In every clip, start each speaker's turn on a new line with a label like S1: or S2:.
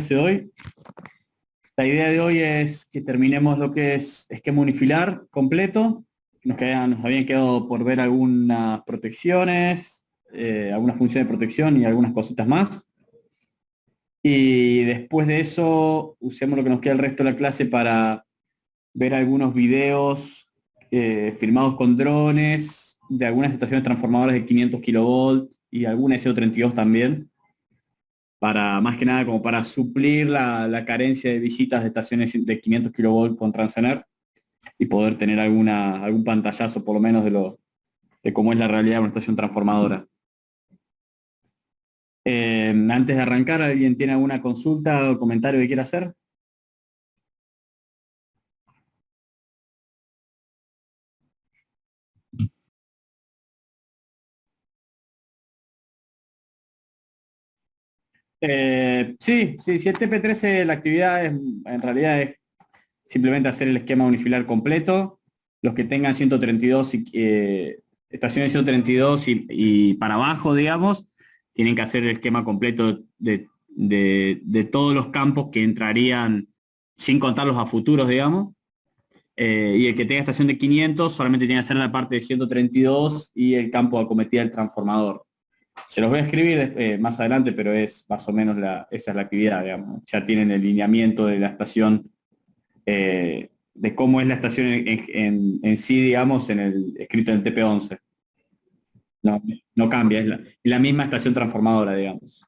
S1: de hoy. La idea de hoy es que terminemos lo que es esquema unifilar completo. Nos habían quedado por ver algunas protecciones, algunas funciones de protección y algunas cositas más. Y después de eso, usemos lo que nos queda el resto de la clase para ver algunos videos filmados con drones de algunas estaciones transformadoras de 500 kilovolt y alguna SO32 también, para más que nada como para suplir la carencia de visitas de estaciones de 500 kilovolt con Transener y poder tener algún pantallazo por lo menos de cómo es la realidad de una estación transformadora. Antes de arrancar, ¿alguien tiene alguna consulta o comentario que quiera hacer? Sí, el TP13, la actividad en realidad es simplemente hacer el esquema unifilar completo. Los que tengan 132 estaciones 132 y para abajo, digamos, tienen que hacer el esquema completo de todos los campos que entrarían, sin contarlos a futuros, digamos. Y el que tenga estación de 500 solamente tiene que hacer la parte de 132 y el campo de acometida del transformador. Se los voy a escribir más adelante, pero es más o menos esa es la actividad, digamos. Ya tienen el lineamiento de la estación, de cómo es la estación en sí, digamos, escrito en el TP11. No cambia, es la misma estación transformadora, digamos.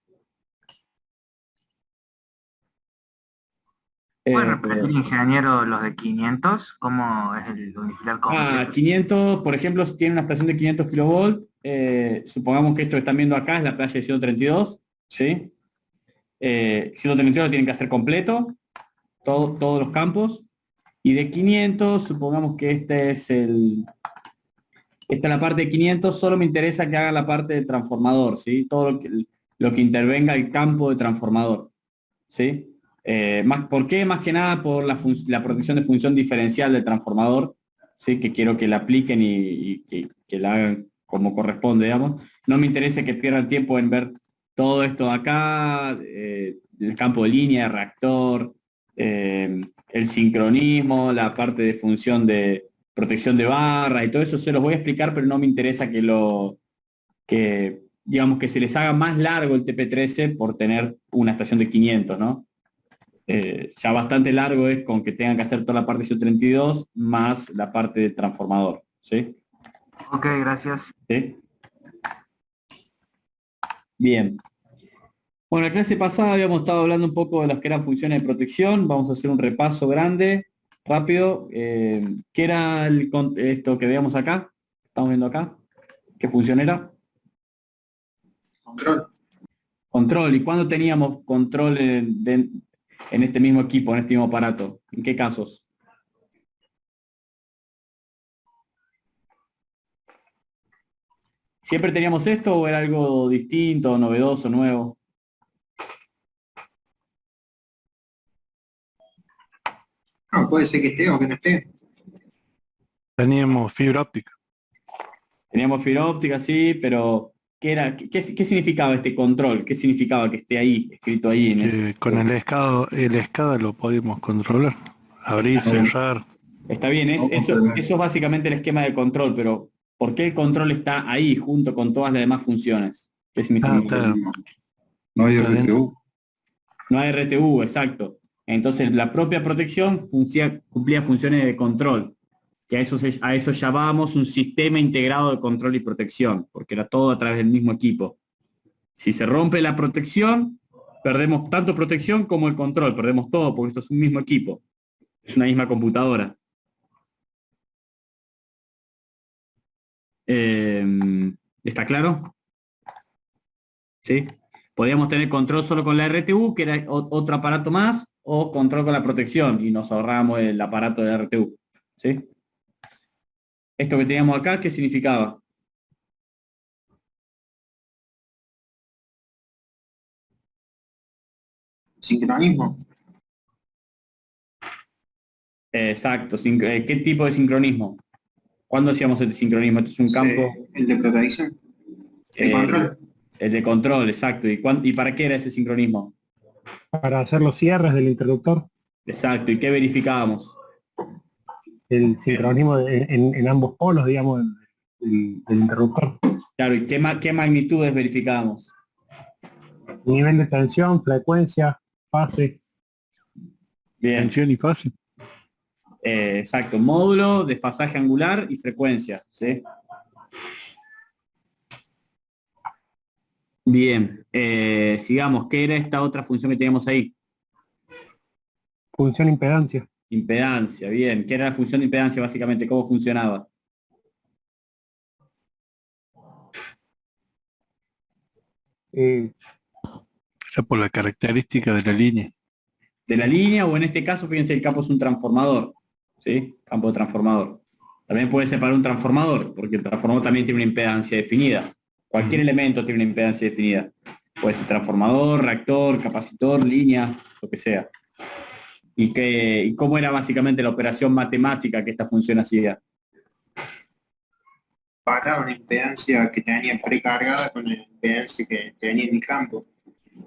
S2: ¿Puede repetir, ingeniero, los de 500? ¿Cómo es el unifilar completo?
S1: 500, por ejemplo, si tiene una estación de 500 kilovolt, supongamos que esto que están viendo acá es la playa de 132, ¿sí? 132 lo tienen que hacer completo, todos los campos, y de 500, supongamos que esta es la parte de 500, solo me interesa que haga la parte del transformador, ¿sí? Todo lo que intervenga el campo de transformador, ¿sí? ¿Por qué? Más que nada por la protección de función diferencial del transformador, ¿sí? Que quiero que la apliquen y que la hagan como corresponde, digamos. No me interesa que pierdan tiempo en ver todo esto de acá, el campo de línea, el reactor, el sincronismo, la parte de función de protección de barra y todo eso se los voy a explicar, pero no me interesa digamos que se les haga más largo el TP13 por tener una estación de 500, ¿no? Ya bastante largo es con que tengan que hacer toda la parte de 132 más la parte de transformador, ¿sí?
S2: Ok, gracias.
S1: ¿Sí? Bien. Bueno, la clase pasada habíamos estado hablando un poco de las que eran funciones de protección. Vamos a hacer un repaso grande, rápido. ¿Qué era esto que veíamos acá? Estamos viendo acá. ¿Qué función era?
S2: Control.
S1: Control. ¿Y cuándo teníamos control en este mismo equipo, en este mismo aparato? ¿En qué casos? ¿Siempre teníamos esto o era algo distinto, novedoso, nuevo?
S3: No, puede ser que esté o que no esté.
S4: Teníamos fibra óptica.
S1: Teníamos fibra óptica, sí, pero ¿qué significaba este control? ¿Qué significaba que esté ahí, escrito ahí en ese?
S4: Con el SCADA lo podíamos controlar. Abrir,
S1: Está bien,
S4: cerrar.
S1: está bien, eso es básicamente el esquema de control, pero ¿por qué el control está ahí junto con todas las demás funciones? ¿Qué significa?
S4: Está
S3: No hay
S4: adentro.
S3: RTU.
S1: No hay RTU, exacto. Entonces la propia protección cumplía funciones de control, que a eso llamamos un sistema integrado de control y protección, porque era todo a través del mismo equipo. Si se rompe la protección, perdemos tanto protección como el control, perdemos todo, porque esto es un mismo equipo, es una misma computadora. ¿Está claro? ¿Sí? Podríamos tener control solo con la RTU, que era otro aparato más, o control con la protección, y nos ahorramos el aparato de RTU. ¿Sí? Esto que teníamos acá, ¿qué significaba?
S3: Sincronismo.
S1: Exacto. ¿Qué tipo de sincronismo? ¿Cuándo hacíamos el sincronismo? Esto es un campo...
S3: El de protección. El control.
S1: El de control, exacto. ¿Y para qué era ese sincronismo?
S5: para hacer los cierres del interruptor,
S1: Exacto, ¿y qué verificábamos?
S5: el sincronismo en ambos polos, digamos, del interruptor.
S1: Claro, ¿y qué magnitudes verificábamos?
S5: Nivel de tensión, frecuencia, fase.
S1: Bien,
S4: Tensión y fase.
S1: exacto, módulo, desfasaje angular y frecuencia, ¿sí? Bien, sigamos, ¿qué era esta otra función que teníamos ahí?
S5: Función impedancia.
S1: Impedancia, bien, ¿qué era la función de impedancia básicamente? ¿Cómo funcionaba?
S5: Eh,
S4: Ya por la característica de la línea.
S1: De la línea, o en este caso, fíjense, el campo es un transformador, ¿sí? Campo de transformador. También puede ser para un transformador, porque el transformador también tiene una impedancia definida. Cualquier elemento tiene una impedancia definida. Puede ser transformador, reactor, capacitor, línea, lo que sea. ¿Y cómo era básicamente la operación matemática que esta función hacía?
S3: Para una impedancia que tenía precargada con la impedancia que tenía en el campo.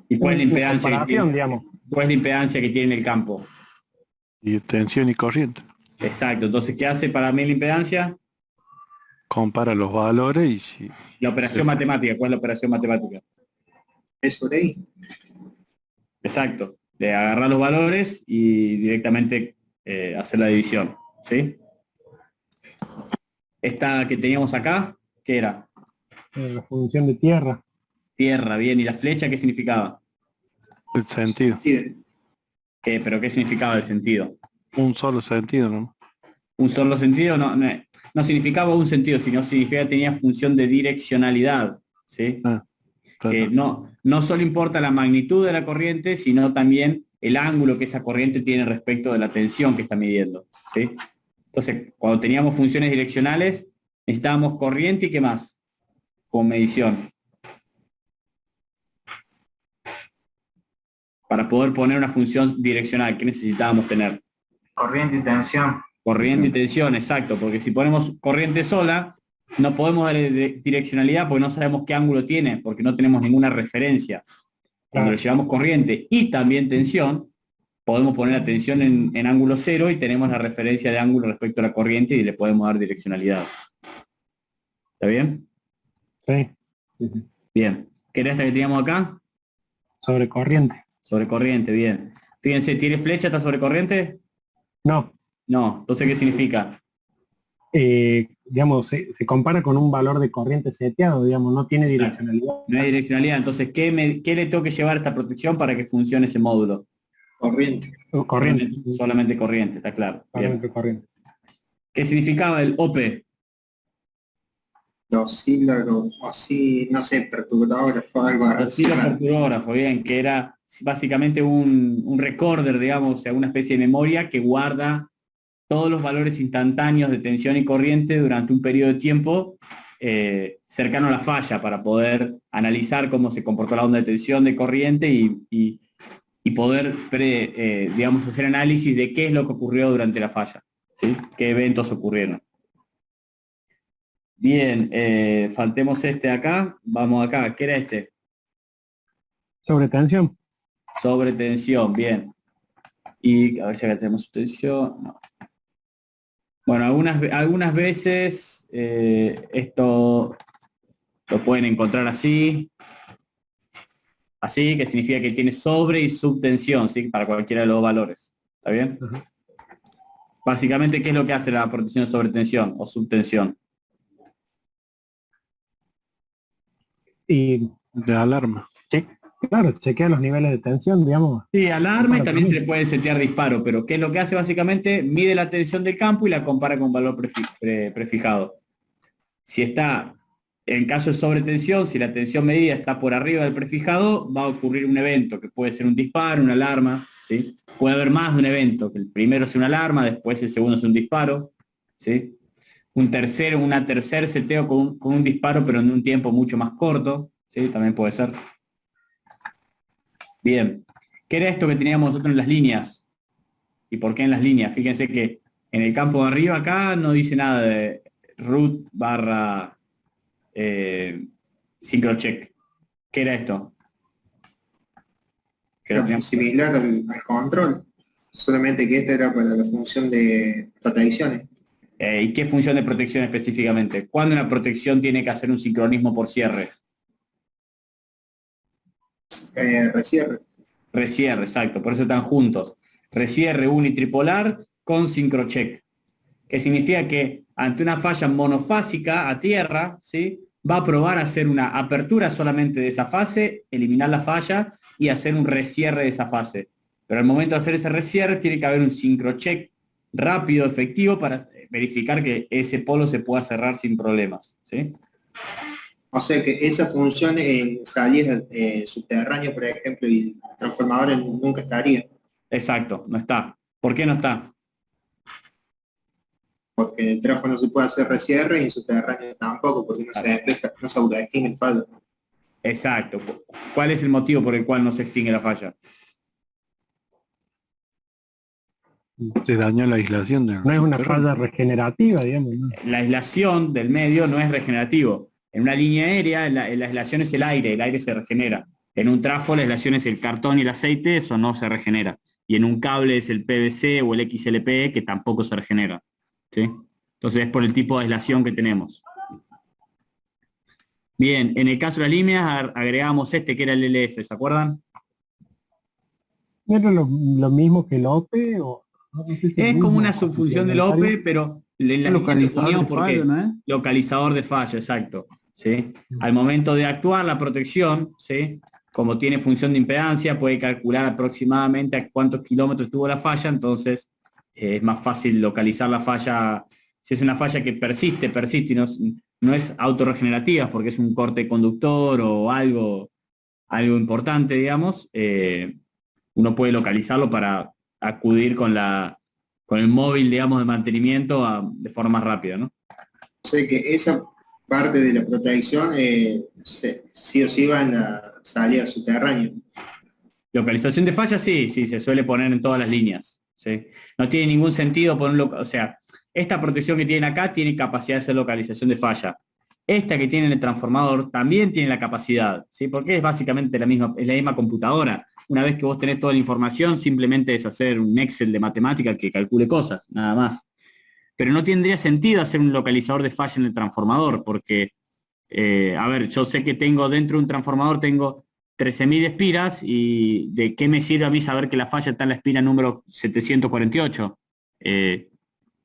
S1: ¿Y cuál es la
S5: una
S1: impedancia que
S5: comparación,
S1: tiene?
S5: digamos.
S1: ¿Cuál es la impedancia que tiene en el campo?
S4: Y tensión y corriente.
S1: Exacto. Entonces, ¿qué hace para mí la impedancia?
S4: Compara los valores y si
S1: La operación
S4: Sí.
S1: matemática. ¿Cuál es la operación matemática?
S3: Es por ahí.
S1: Exacto. De agarrar los valores y directamente hacer la división. ¿Sí? Esta que teníamos acá, ¿qué era?
S5: La función de tierra.
S1: Tierra, bien. ¿Y la flecha qué significaba?
S4: el sentido.
S3: Sí,
S1: ¿Pero qué significaba el sentido?
S4: Un solo sentido, ¿no?
S1: Un solo sentido no significaba un sentido, sino significaba tenía función de direccionalidad. ¿Sí?
S4: Claro.
S1: No solo importa la magnitud de la corriente, sino también el ángulo que esa corriente tiene respecto de la tensión que está midiendo. ¿Sí? Entonces, cuando teníamos funciones direccionales, necesitábamos corriente y qué más, con medición. Para poder poner una función direccional, ¿qué necesitábamos tener?
S2: Corriente y tensión.
S1: Corriente y tensión, exacto, porque si ponemos corriente sola, no podemos darle direccionalidad porque no sabemos qué ángulo tiene, porque no tenemos ninguna referencia. Cuando le llevamos corriente y también tensión, podemos poner la tensión en ángulo cero y tenemos la referencia de ángulo respecto a la corriente y le podemos dar direccionalidad. ¿Está bien?
S5: Sí.
S1: Bien. ¿Qué era esta que teníamos acá?
S5: Sobre corriente.
S1: Sobre corriente, bien. Fíjense, ¿tiene flecha esta sobre corriente?
S5: No.
S1: No. Entonces, ¿qué significa?
S5: Digamos, se compara con un valor de corriente seteado, digamos, no tiene
S1: Exacto.
S5: direccionalidad.
S1: No hay direccionalidad. Entonces, ¿qué le tengo que llevar a esta protección para que funcione ese módulo?
S3: corriente.
S5: Corriente.
S1: Solamente corriente, está claro. Bien.
S5: Solamente corriente.
S1: ¿Qué significaba el OP?
S3: Oscílago, así, no sé, perturbadógrafo, algo así.
S1: Oscilo perturbógrafo, bien, que era básicamente un recorder, digamos, o sea, una especie de memoria que guarda todos los valores instantáneos de tensión y corriente durante un periodo de tiempo cercano a la falla para poder analizar cómo se comportó la onda de tensión, de corriente y poder, digamos, hacer análisis de qué es lo que ocurrió durante la falla, ¿sí? Qué eventos ocurrieron. Bien, faltemos este acá, vamos acá, ¿qué era este?
S5: Sobre tensión.
S1: Sobre tensión, bien. Y a ver si acá tenemos tensión. No. Bueno, algunas veces esto lo pueden encontrar así, que significa que tiene sobre y subtensión, ¿sí? Para cualquiera de los valores. ¿Está bien?
S5: Ujú.
S1: Básicamente, ¿qué es lo que hace la protección sobre tensión o subtensión?
S5: Y
S4: De alarma.
S5: claro, chequea los niveles de tensión, digamos.
S1: Sí, alarma y
S5: Compara
S1: también
S5: con
S1: se le puede setear disparo, pero ¿qué es lo que hace básicamente? Mide la tensión del campo y la compara con un valor prefijado. Si está, en caso de sobretensión, si la tensión medida está por arriba del prefijado, va a ocurrir un evento, que puede ser un disparo, una alarma, ¿sí? Puede haber más de un evento, que el primero sea una alarma, después el segundo sea un disparo, ¿sí? Una tercer seteo con un disparo, pero en un tiempo mucho más corto, ¿sí? También puede ser. Bien. ¿Qué era esto que teníamos nosotros en las líneas? ¿Y por qué en las líneas? Fíjense que en el campo de arriba acá no dice nada de root barra syncrocheck. ¿Qué era esto? que lo teníamos.
S3: Similar al control, solamente que esta era para la función de protecciones.
S1: ¿Y qué función de protección específicamente? ¿Cuándo una protección tiene que hacer un sincronismo por cierre?
S3: Recierre.
S1: Recierre, exacto, por eso están juntos. Recierre unitripolar con sincrocheck, que significa que ante una falla monofásica a tierra, ¿sí?, va a probar hacer una apertura solamente de esa fase, eliminar la falla y hacer un recierre de esa fase. Pero al momento de hacer ese recierre tiene que haber un sincrocheck rápido, efectivo, para verificar que ese polo se pueda cerrar sin problemas, ¿sí?
S3: O sea que esa función en salidas subterráneas, por ejemplo, y el transformador nunca estaría,
S1: Exacto, no está. ¿Por qué no está?
S3: porque en el teléfono no se puede hacer recierre y en subterráneo tampoco, porque no se autoextingue el fallo.
S1: Exacto. ¿Cuál es el motivo por el cual no se extingue la falla?
S4: Se dañó la aislación de...
S5: No es una falla regenerativa, digamos, ¿no?
S1: La aislación del medio no es regenerativo. En una línea aérea, la aislación es el aire se regenera. En un trafo, la aislación es el cartón y el aceite, eso no se regenera. Y en un cable es el PVC o el XLPE, que tampoco se regenera, ¿sí? Entonces es por el tipo de aislación que tenemos. Bien, en el caso de las líneas agregamos este que era el LF, ¿se acuerdan?
S5: ¿No era lo mismo que el OPE? O, no sé si
S1: Es
S5: el
S1: como
S5: mismo
S1: una subfunción del OPE, pero la
S6: Localizador de
S1: porque
S6: fallo, ¿no es?
S1: localizador de falla, exacto, ¿sí? Al momento de actuar la protección, ¿sí?, como tiene función de impedancia, puede calcular aproximadamente a cuántos kilómetros tuvo la falla, entonces es más fácil localizar la falla. Si es una falla que persiste y no es autorregenerativa, porque es un corte conductor o algo importante, digamos, uno puede localizarlo para acudir con el móvil, digamos, de mantenimiento de forma más rápida, ¿no?
S3: O sea que esa parte de la protección sí o sí va en la salida subterránea.
S1: Localización de fallas, sí, se suele poner en todas las líneas, ¿sí? No tiene ningún sentido ponerlo, o sea, esta protección que tienen acá tiene capacidad de hacer localización de falla. Esta que tiene en el transformador también tiene la capacidad, ¿sí? Porque es básicamente la misma computadora. Una vez que vos tenés toda la información, simplemente es hacer un Excel de matemática que calcule cosas, nada más. Pero no tendría sentido hacer un localizador de falla en el transformador, porque, a ver, yo sé que tengo dentro de un transformador, tengo 13.000 espiras, y ¿de qué me sirve a mí saber que la falla está en la espira número 748?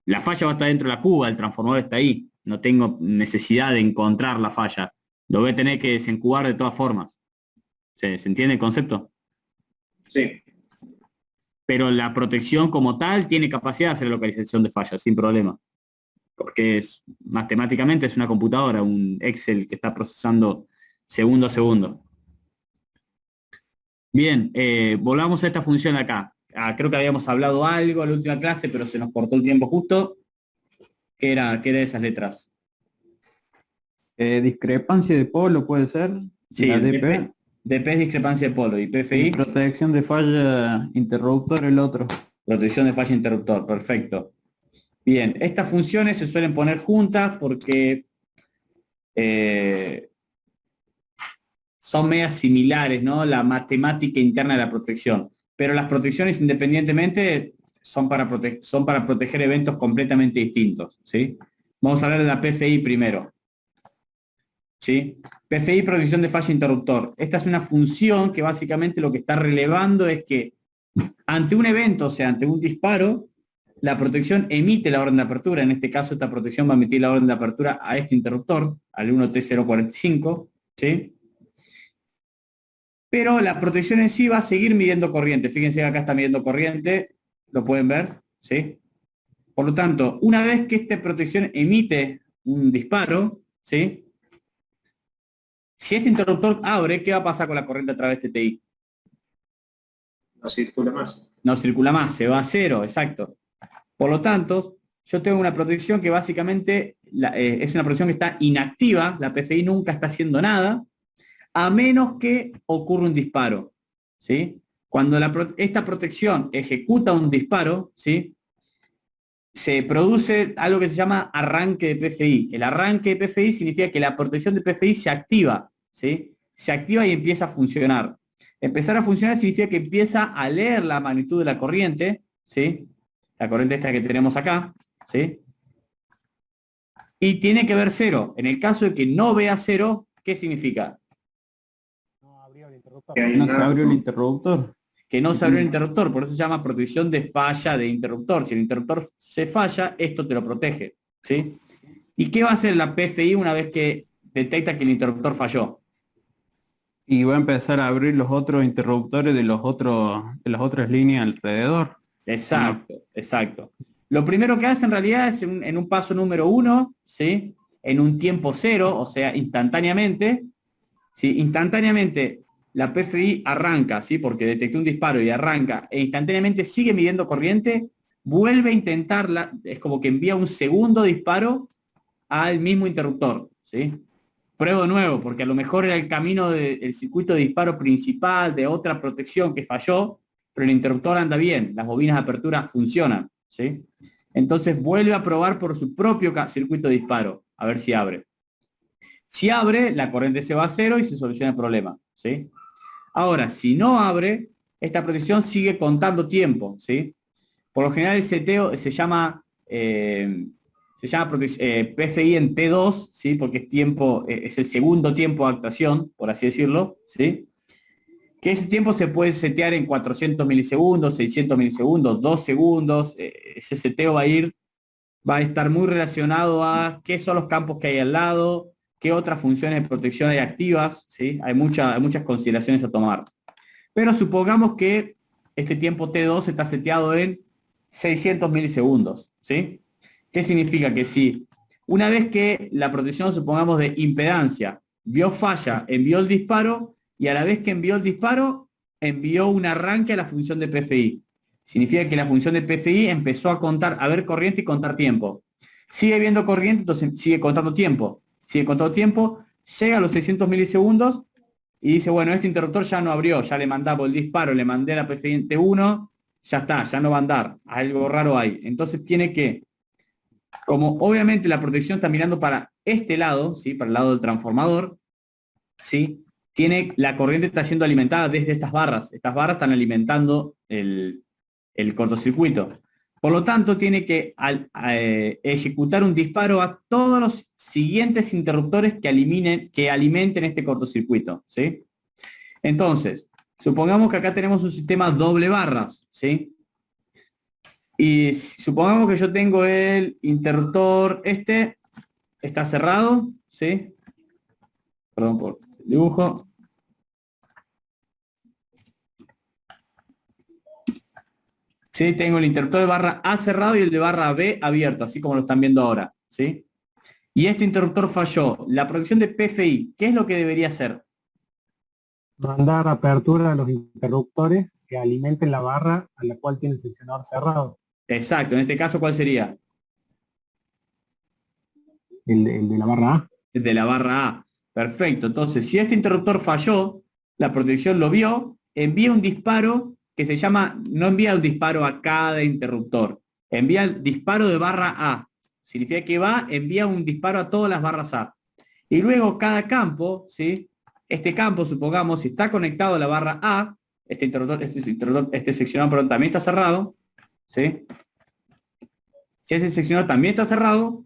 S1: La falla va a estar dentro de la cuba, el transformador está ahí. No tengo necesidad de encontrar la falla. Lo voy a tener que desencubar de todas formas. ¿Se entiende el concepto?
S3: Sí.
S1: Pero la protección como tal tiene capacidad de hacer localización de fallas sin problema. Porque matemáticamente es una computadora, un Excel que está procesando segundo a segundo. Bien, volvamos a esta función acá. Creo que habíamos hablado algo en la última clase, pero se nos cortó el tiempo justo. ¿Qué era de esas letras?
S6: Discrepancia de polo puede ser.
S1: Sí,
S6: la
S1: el
S6: DP.
S1: DP es discrepancia de polo y PFI,
S6: Protección de falla interruptor el otro.
S1: protección de falla interruptor, perfecto. Bien, estas funciones se suelen poner juntas porque son medias similares, ¿no? La matemática interna de la protección. Pero las protecciones independientemente son para proteger eventos completamente distintos, ¿sí? Vamos a hablar de la PFI primero. ¿Sí? PFI, protección de falla interruptor. Esta es una función que básicamente lo que está relevando es que ante un evento, o sea, ante un disparo, la protección emite la orden de apertura. En este caso, esta protección va a emitir la orden de apertura a este interruptor, al 1T045, ¿sí? Pero la protección en sí va a seguir midiendo corriente. Fíjense que acá está midiendo corriente, lo pueden ver, ¿sí? Por lo tanto, una vez que esta protección emite un disparo, ¿sí?, si este interruptor abre, ¿qué va a pasar con la corriente a través de TI?
S3: No circula más.
S1: No circula más, se va a cero, exacto. Por lo tanto, yo tengo una protección que básicamente es una protección que está inactiva, la PFI nunca está haciendo nada, a menos que ocurra un disparo, ¿sí? Cuando esta protección ejecuta un disparo, ¿sí?, se produce algo que se llama arranque de PFI. El arranque de PFI significa que la protección de PFI se activa, ¿sí? Se activa y empieza a funcionar. Empezar a funcionar significa que empieza a leer la magnitud de la corriente, ¿sí? La corriente esta que tenemos acá, ¿sí? Y tiene que ver 0. En el caso de que no vea 0, ¿qué significa?
S5: No abrió el interruptor.
S3: Que hay
S6: No se
S3: una-
S6: abrió el interruptor.
S1: Que no se abrió el interruptor, por eso se llama protección de falla de interruptor. Si el interruptor se falla, esto te lo protege, ¿sí? ¿Y qué va a hacer la PFI una vez que detecta que el interruptor falló?
S6: Y va a empezar a abrir los otros interruptores de de las otras líneas alrededor.
S1: Exacto, exacto. Lo primero que hace en realidad es en un paso número 1, ¿sí? En un tiempo 0, o sea, instantáneamente, ¿sí? Instantáneamente la PFI arranca, ¿sí? Porque detectó un disparo y arranca, e instantáneamente sigue midiendo corriente, vuelve a intentarla, es como que envía un segundo disparo al mismo interruptor, ¿sí? Pruebo de nuevo, porque a lo mejor era el camino del circuito de disparo principal de otra protección que falló, pero el interruptor anda bien, las bobinas de apertura funcionan, ¿sí? Entonces vuelve a probar por su propio circuito de disparo, a ver si abre. Si abre, la corriente se va a 0 y se soluciona el problema, ¿sí? Ahora, si no abre, esta protección sigue contando tiempo, ¿sí? Por lo general el seteo se llama PFI en T2, ¿sí? Porque es tiempo, es el segundo tiempo de actuación, por así decirlo, ¿sí? Que ese tiempo se puede setear en 400 milisegundos, 600 milisegundos, 2 segundos. Ese seteo va a estar muy relacionado a qué son los campos que hay al lado, qué otras funciones de protección hay activas, ¿sí? Hay muchas consideraciones a tomar. Pero supongamos que este tiempo T2 está seteado en 600 milisegundos, ¿sí? ¿Qué significa? Que si una vez que la protección, supongamos, de impedancia, vio falla, envió el disparo, y a la vez que envió el disparo, envió un arranque a la función de PFI. Significa que la función de PFI empezó a contar, a ver corriente y contar tiempo. Sigue viendo corriente, entonces sigue contando tiempo. Sigue contando tiempo, llega a los 600 milisegundos y dice, bueno, este interruptor ya no abrió, ya le mandamos el disparo, le mandé la PFI en T1, ya está, ya no va a andar. Algo raro hay. Entonces tiene que, como obviamente la protección está mirando para este lado, ¿sí? Para el lado del transformador, ¿sí? La corriente está siendo alimentada desde estas barras. Estas barras están alimentando el cortocircuito. Por lo tanto, tiene que ejecutar un disparo a todos los siguientes interruptores que alimenten este cortocircuito, ¿sí? Entonces, supongamos que acá tenemos un sistema doble barras, ¿sí? Y supongamos que yo tengo el interruptor está cerrado, ¿sí? Perdón por el dibujo. ¿Sí? Tengo el interruptor de barra A cerrado y el de barra B abierto, así como lo están viendo ahora, ¿sí? Y este interruptor falló. La protección de PFI, ¿qué es lo que debería hacer?
S5: Mandar apertura a los interruptores que alimenten la barra a la cual tiene el seccionador cerrado.
S1: Exacto, en este caso, ¿cuál sería?
S5: El de la barra A.
S1: El de la barra A. Perfecto, entonces, si este interruptor falló, la protección lo vio, envía un disparo que se llama, no envía un disparo a cada interruptor, envía el disparo de barra A. Significa que envía un disparo a todas las barras A. Y luego cada campo, ¿sí? Este campo, supongamos, si está conectado a la barra A, este seccionador, perdón, también está cerrado, ¿sí? Si ese seccionador también está cerrado,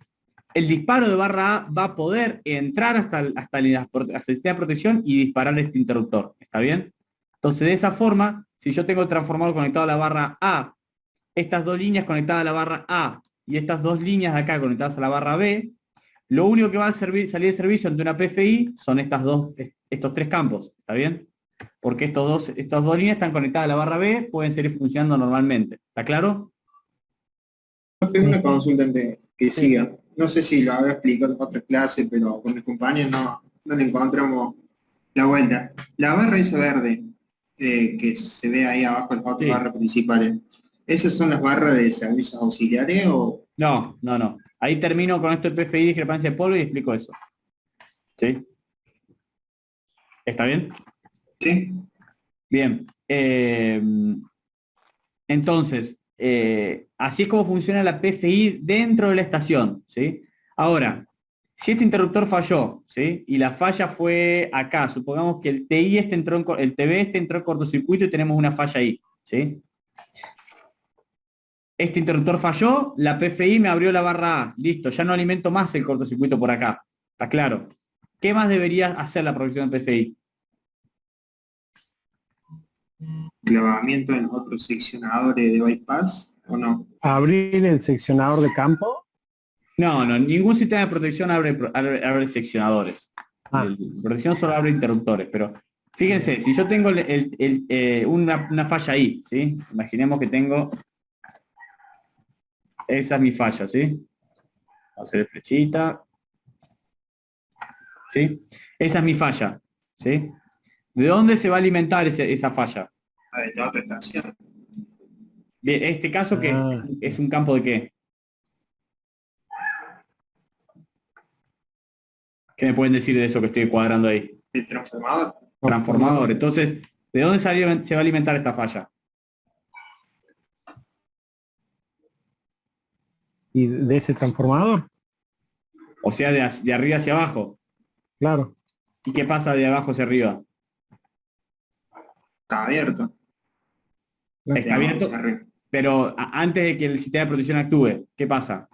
S1: el disparo de barra A va a poder entrar hasta el sistema de protección y disparar este interruptor. ¿Está bien? Entonces, de esa forma, si yo tengo el transformador conectado a la barra A, estas dos líneas conectadas a la barra A y estas dos líneas de acá conectadas a la barra B, lo único que va a salir de servicio ante una PFI son estos tres campos. ¿Está bien? Porque estas dos líneas están conectadas a la barra B, pueden seguir funcionando normalmente. ¿Está claro?
S3: Profe, una consulta antes que siga. No sé si lo había explicado en otra clase, pero con mis compañeros no le encontramos la vuelta. La barra esa verde que se ve ahí abajo en las otras
S1: Sí.
S3: barras principales, ¿esas son las barras de servicios auxiliares o...?
S1: No. Ahí termino con esto de PFI, discrepancia de polvo, y explico eso. ¿Sí? ¿Está bien?
S3: Sí.
S1: Bien. Entonces, así es como funciona la PFI dentro de la estación, ¿sí? Ahora, Si este interruptor falló, ¿sí? Y la falla fue acá, supongamos que el TI el TB entró en cortocircuito y tenemos una falla ahí, ¿sí? Este interruptor falló, la PFI me abrió la barra A, listo, ya no alimento más el cortocircuito por acá, está claro. ¿Qué más debería hacer la provisión de PFI?
S3: Clavamiento en otros seccionadores de bypass, ¿o no?
S5: Abrir el seccionador de campo.
S1: No, ningún sistema de protección abre seccionadores.
S5: Ah.
S1: La protección solo abre interruptores, pero fíjense, si yo tengo una falla ahí, ¿sí? Imaginemos que tengo... Esa es mi falla, ¿sí? Vamos a hacer flechita. ¿Sí? Esa es mi falla, ¿sí? ¿De dónde se va a alimentar esa falla?
S3: De la otra estación.
S1: Bien, este caso que
S5: Ah.
S1: es un campo de qué? ¿Qué me pueden decir de eso que estoy cuadrando ahí?
S3: El transformador.
S1: Transformador. Entonces, ¿de dónde se va a alimentar esta falla?
S5: Y de ese transformador,
S1: O sea, de arriba hacia abajo.
S5: claro.
S1: ¿Y qué pasa de abajo hacia arriba?
S3: Está abierto.
S1: Está abierto,
S3: Hacia arriba.
S1: pero antes de que el sistema de protección actúe, ¿qué pasa?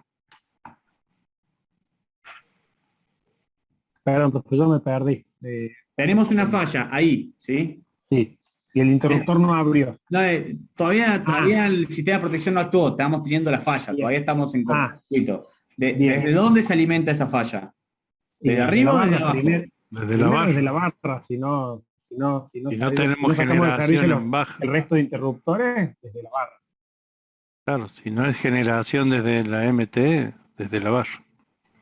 S5: Perdón, pues yo me perdí.
S1: Tenemos una falla ahí, ¿sí?
S5: Sí. Y el interruptor no abrió.
S1: No, todavía el sistema de protección no actuó, estamos teniendo la falla,
S5: Bien.
S1: todavía estamos en
S5: Ah.
S1: cortocircuito.
S5: Bien.
S1: ¿Desde dónde se alimenta esa falla? ¿Desde arriba o desde abajo?
S4: Desde la
S5: Primero
S4: barra.
S5: desde la barra, si no
S4: Si no
S5: sacamos
S4: tenemos
S5: de servicio
S4: generación en baja.
S5: el resto de interruptores, desde la barra.
S4: Claro, si no es generación desde la MT, desde la barra.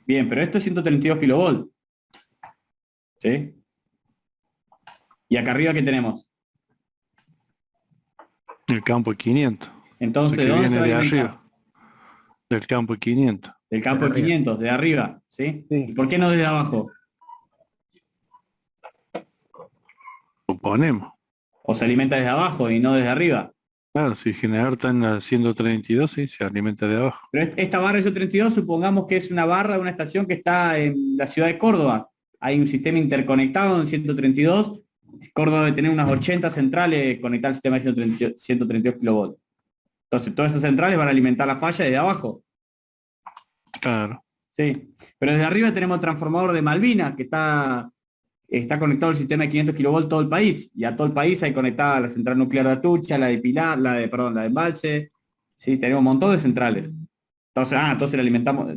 S1: Bien, pero esto es 132 kilovolts. ¿Sí? ¿Y acá arriba qué tenemos?
S4: El campo de 500.
S1: Entonces,
S4: que
S1: ¿de dónde se
S4: viene
S1: va a
S4: de
S1: alimentar?
S4: arriba. Del campo de 500.
S1: Del campo de 500, de arriba, ¿sí?
S5: Sí.
S1: ¿Y por qué no desde abajo?
S4: Suponemos.
S1: ¿O se alimenta desde abajo y no desde arriba?
S4: Claro, si generar está en la 132, sí, se alimenta de abajo.
S1: Pero esta barra de 132, supongamos que es una barra de una estación que está en la ciudad de Córdoba. Hay un sistema interconectado en 132. Córdoba debe tener unas 80 centrales conectadas al sistema de 132 kilovolts. Entonces, todas esas centrales van a alimentar la falla desde abajo.
S4: Claro.
S1: Sí. Pero desde arriba tenemos el transformador de Malvinas, que está conectado al sistema de 500 kilovolts todo el país. Y a todo el país hay conectada la central nuclear de Atucha, la de Pilar, la de Embalse. Sí, tenemos un montón de centrales. Entonces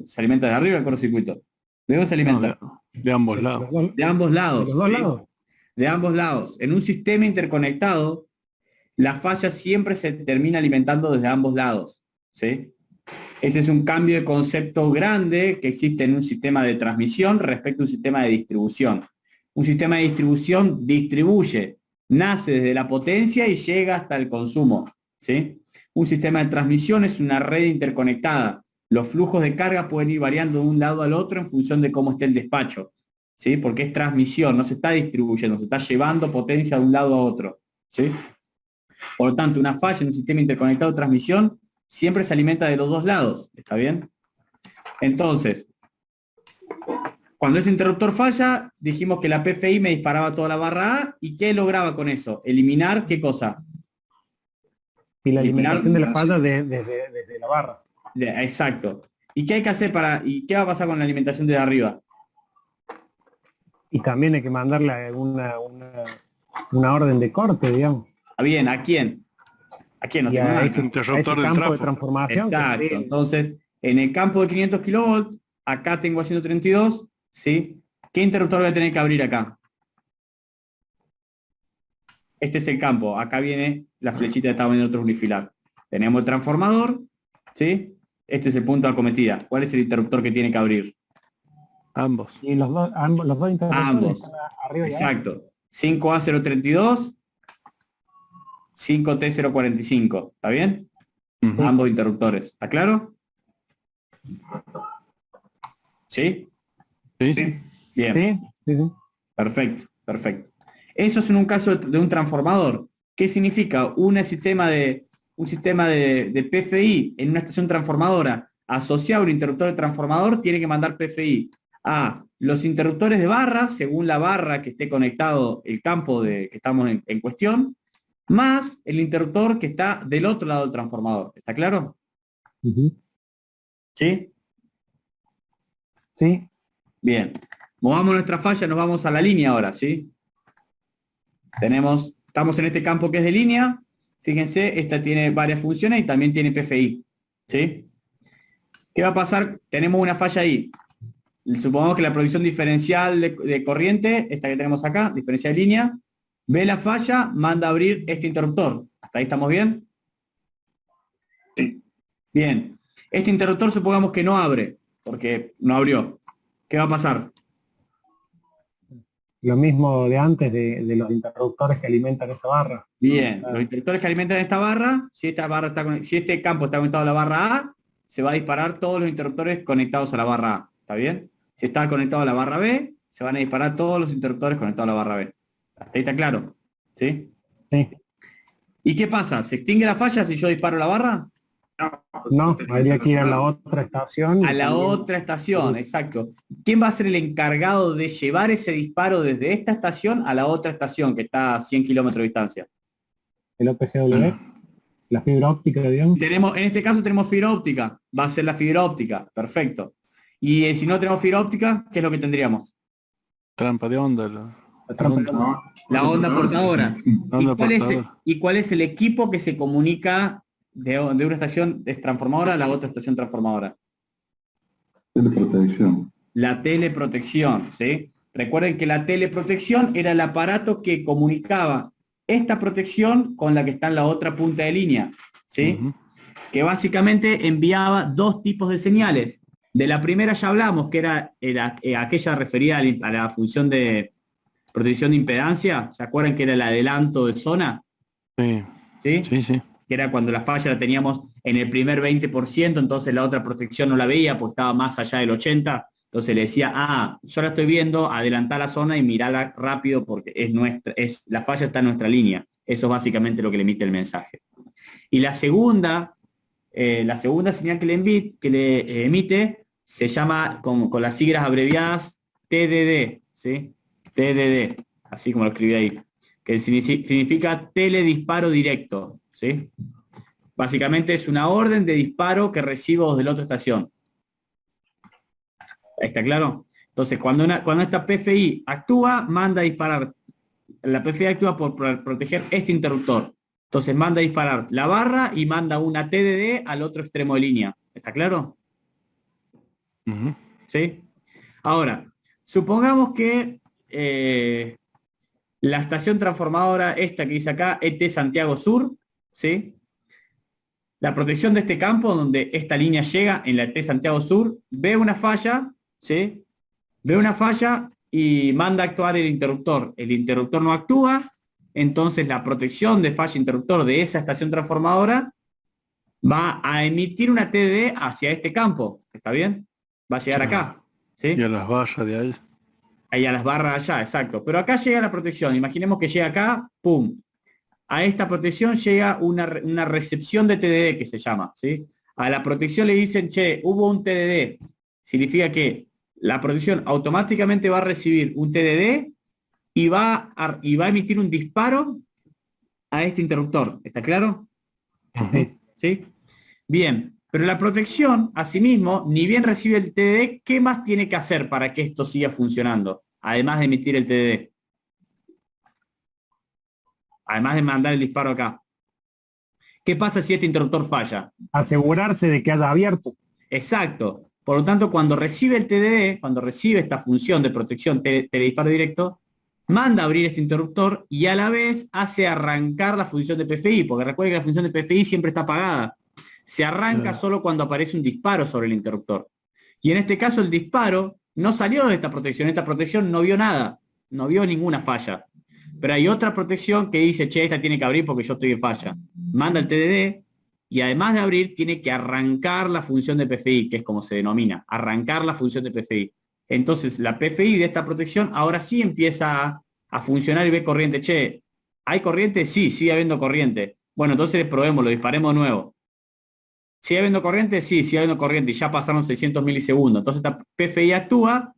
S1: se alimenta de arriba el cortocircuito. ¿De dónde se alimenta?
S4: De ambos lados.
S1: De ambos lados.
S5: De los dos
S1: ¿sí?
S5: lados.
S1: De ambos lados. En un sistema interconectado, la falla siempre se termina alimentando desde ambos lados. ¿Sí? Ese es un cambio de concepto grande que existe en un sistema de transmisión respecto a un sistema de distribución. Un sistema de distribución distribuye, nace desde la potencia y llega hasta el consumo. ¿Sí? Un sistema de transmisión es una red interconectada. Los flujos de carga pueden ir variando de un lado al otro en función de cómo esté el despacho. ¿Sí? Porque es transmisión, no se está distribuyendo, se está llevando potencia de un lado a otro. ¿Sí? Por lo tanto, una falla en un sistema interconectado de transmisión siempre se alimenta de los dos lados. ¿Está bien? Entonces, cuando ese interruptor falla, dijimos que la PFI me disparaba toda la barra A, ¿y qué lograba con eso? Eliminar, ¿qué cosa?
S5: Y la
S1: Eliminar-
S5: alimentación de la falla desde la barra.
S1: Exacto. ¿Y qué hay que hacer y qué va a pasar con la alimentación de arriba?
S5: Y también hay que mandarle una orden de corte, digamos.
S1: Bien, ¿a quién? ¿A quién? No
S5: Y
S1: tengo
S5: a
S1: nada.
S5: ese,
S4: interruptor
S5: a ese
S4: del
S5: campo
S4: trafo.
S5: de transformación. que
S1: Exacto.
S5: sí,
S1: Entonces, en el campo de 500 kilovolts, acá tengo a 132, ¿sí? ¿Qué interruptor voy a tener que abrir acá? Este es el campo. Acá viene la flechita que estaba viendo otro unifilar. Tenemos el transformador, ¿sí? Este es el punto de acometida. ¿Cuál es el interruptor que tiene que abrir?
S4: Ambos.
S5: Y los dos interruptores
S1: Ambos.
S5: están arriba y abajo.
S1: Exacto. 5A032, 5T045. ¿Está bien?
S4: Ujú.
S1: Ambos interruptores. ¿Está claro? ¿Sí?
S4: Sí.
S1: Bien.
S5: Sí, sí, sí.
S1: Perfecto, perfecto. Eso es en un caso de un transformador. ¿Qué significa? Un sistema de PFI en una estación transformadora asociado a un interruptor de transformador tiene que mandar PFI a los interruptores de barra, según la barra que esté conectado el campo que estamos en cuestión, más el interruptor que está del otro lado del transformador. ¿Está claro?
S5: Ujú.
S1: ¿Sí?
S5: Sí,
S1: Bien. Movamos nuestra falla, nos vamos a la línea ahora, ¿sí? Estamos en este campo que es de línea. Fíjense, esta tiene varias funciones y también tiene PFI, ¿sí? ¿Qué va a pasar? Tenemos una falla ahí. Supongamos que la provisión diferencial de corriente, esta que tenemos acá, diferencial de línea, ve la falla, manda a abrir este interruptor. ¿Hasta ahí estamos bien? Sí. Bien. Este interruptor supongamos que no abre, porque no abrió. ¿Qué va a pasar?
S5: lo mismo de antes de los interruptores que alimentan esa barra.
S1: Bien, los interruptores que alimentan esta barra, si este campo está conectado a la barra A, se va a disparar todos los interruptores conectados a la barra A. ¿Está bien? Si está conectado a la barra B, se van a disparar todos los interruptores conectados a la barra B. ¿Hasta ahí está claro? ¿Sí?
S5: Sí.
S1: ¿Y qué pasa? ¿Se extingue la falla si yo disparo la barra?
S5: No, habría que ir a la otra estación.
S1: A la otra estación, exacto. ¿Quién va a ser el encargado de llevar ese disparo desde esta estación a la otra estación que está a 100 kilómetros de distancia?
S5: El OPGW, la fibra óptica, digamos.
S1: En este caso tenemos fibra óptica, va a ser la fibra óptica, perfecto. Y si no tenemos fibra óptica, ¿qué es lo que tendríamos?
S4: Trampa de onda.
S1: La onda portadora.
S4: Onda portadora.
S1: ¿Y cuál es el equipo que se comunica de una estación transformadora a la otra estación transformadora?
S7: Teleprotección.
S1: La teleprotección, ¿sí? Recuerden que la teleprotección era el aparato que comunicaba esta protección con la que está en la otra punta de línea, ¿sí? Que básicamente enviaba dos tipos de señales. De la primera ya hablamos, que era aquella referida a la función de protección de impedancia. ¿Se acuerdan que era el adelanto de zona?
S4: Sí.
S1: ¿Sí?
S4: Sí, sí.
S1: Que era cuando la falla la teníamos en el primer 20%, entonces la otra protección no la veía porque estaba más allá del 80%. Entonces le decía, yo la estoy viendo, adelantá la zona y mirala rápido porque la falla está en nuestra línea. Eso es básicamente lo que le emite el mensaje. Y la segunda señal que le emite se llama con las siglas abreviadas TDD, ¿sí? TDD, así como lo escribí ahí, que significa teledisparo directo, ¿sí? Básicamente es una orden de disparo que recibo desde la otra estación. ¿Está claro? Entonces, cuando esta PFI actúa, manda a disparar. La PFI actúa por proteger este interruptor. Entonces, manda a disparar la barra y manda una TDD al otro extremo de línea. ¿Está claro? ¿Sí? Ahora, supongamos que la estación transformadora, esta que dice acá, ET Santiago Sur, ¿sí? La protección de este campo, donde esta línea llega en la ET Santiago Sur, ve una falla, ¿sí? Ve una falla y manda a actuar el interruptor. El interruptor no actúa, entonces la protección de falla interruptor de esa estación transformadora va a emitir una TDD hacia este campo. ¿Está bien? Va a llegar acá, ¿sí?
S4: Y a las barras de ahí.
S1: Ahí a las barras allá, exacto. Pero acá llega la protección. Imaginemos que llega acá, ¡pum! A esta protección llega una recepción de TDD que se llama, ¿sí? A la protección le dicen, che, hubo un TDD. Significa que la protección automáticamente va a recibir un TDD y va a emitir un disparo a este interruptor. ¿Está claro? ¿Sí? Bien. Pero la protección, asimismo, ni bien recibe el TDD, ¿qué más tiene que hacer para que esto siga funcionando? Además de emitir el TDD. Además de mandar el disparo acá. ¿Qué pasa si este interruptor falla?
S5: Asegurarse de que haya abierto.
S1: Exacto. Por lo tanto, cuando recibe el TDD, cuando recibe esta función de protección teledisparo directo, manda a abrir este interruptor y a la vez hace arrancar la función de PFI, porque recuerden que la función de PFI siempre está apagada. Se arranca solo cuando aparece un disparo sobre el interruptor. Y en este caso el disparo no salió de esta protección no vio nada, no vio ninguna falla. Pero hay otra protección que dice, che, esta tiene que abrir porque yo estoy en falla. Manda el TDD y además de abrir tiene que arrancar la función de PFI, que es como se denomina, arrancar la función de PFI. Entonces la PFI de esta protección ahora sí empieza a funcionar y ve corriente. Che, ¿hay corriente? Sí, sigue habiendo corriente. Bueno, entonces probémoslo, disparemos de nuevo. ¿Sigue habiendo corriente? Sí, sigue habiendo corriente y ya pasaron 600 milisegundos. Entonces esta PFI actúa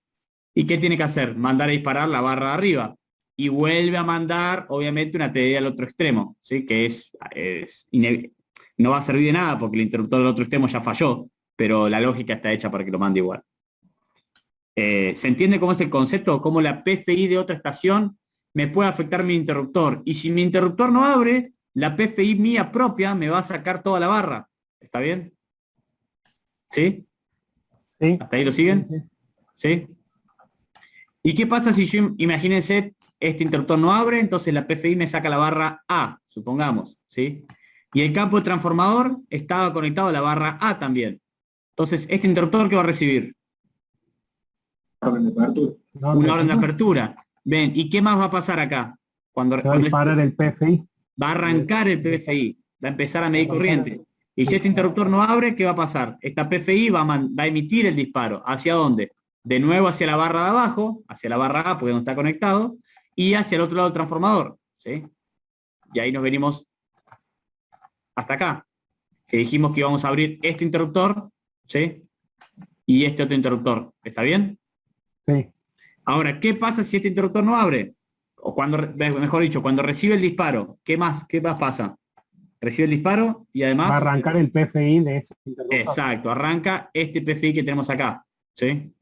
S1: ¿Y qué tiene que hacer? Mandar a disparar la barra de arriba. Y vuelve a mandar, obviamente, una TDI al otro extremo, ¿sí? Que no va a servir de nada porque el interruptor del otro extremo ya falló, pero la lógica está hecha para que lo mande igual. ¿Se entiende cómo es el concepto? Cómo la PFI de otra estación me puede afectar mi interruptor. Y si mi interruptor no abre, la PFI mía propia me va a sacar toda la barra. ¿Está bien? ¿Sí?
S5: Sí.
S1: ¿Hasta ahí lo siguen?
S5: Sí, sí.
S1: ¿Sí? ¿Y qué pasa si yo, imagínense, este interruptor no abre, entonces la PFI me saca la barra A, supongamos, ¿sí? Y el campo de transformador estaba conectado a la barra A también. Entonces, ¿este interruptor qué va a recibir?
S3: Orden de apertura.
S1: Una orden de apertura. Ven, ¿y qué más va a pasar acá? Cuando
S5: Se va a disparar el PFI.
S1: va a arrancar el PFI, va a empezar a medir corriente. Y si este interruptor no abre, ¿qué va a pasar? Esta PFI va a emitir el disparo. ¿Hacia dónde? De nuevo hacia la barra de abajo, hacia la barra A, porque no está conectado, y hacia el otro lado del transformador, ¿sí? Y ahí nos venimos hasta acá, que dijimos que íbamos a abrir este interruptor, ¿sí? Y este otro interruptor. ¿Está bien?
S5: Sí.
S1: Ahora, ¿qué pasa si este interruptor no abre? O cuando, mejor dicho, cuando recibe el disparo, ¿qué más pasa? Recibe el disparo y además...
S5: Va a arrancar el PFI de ese interruptor.
S1: Exacto, arranca este PFI que tenemos acá, ¿sí?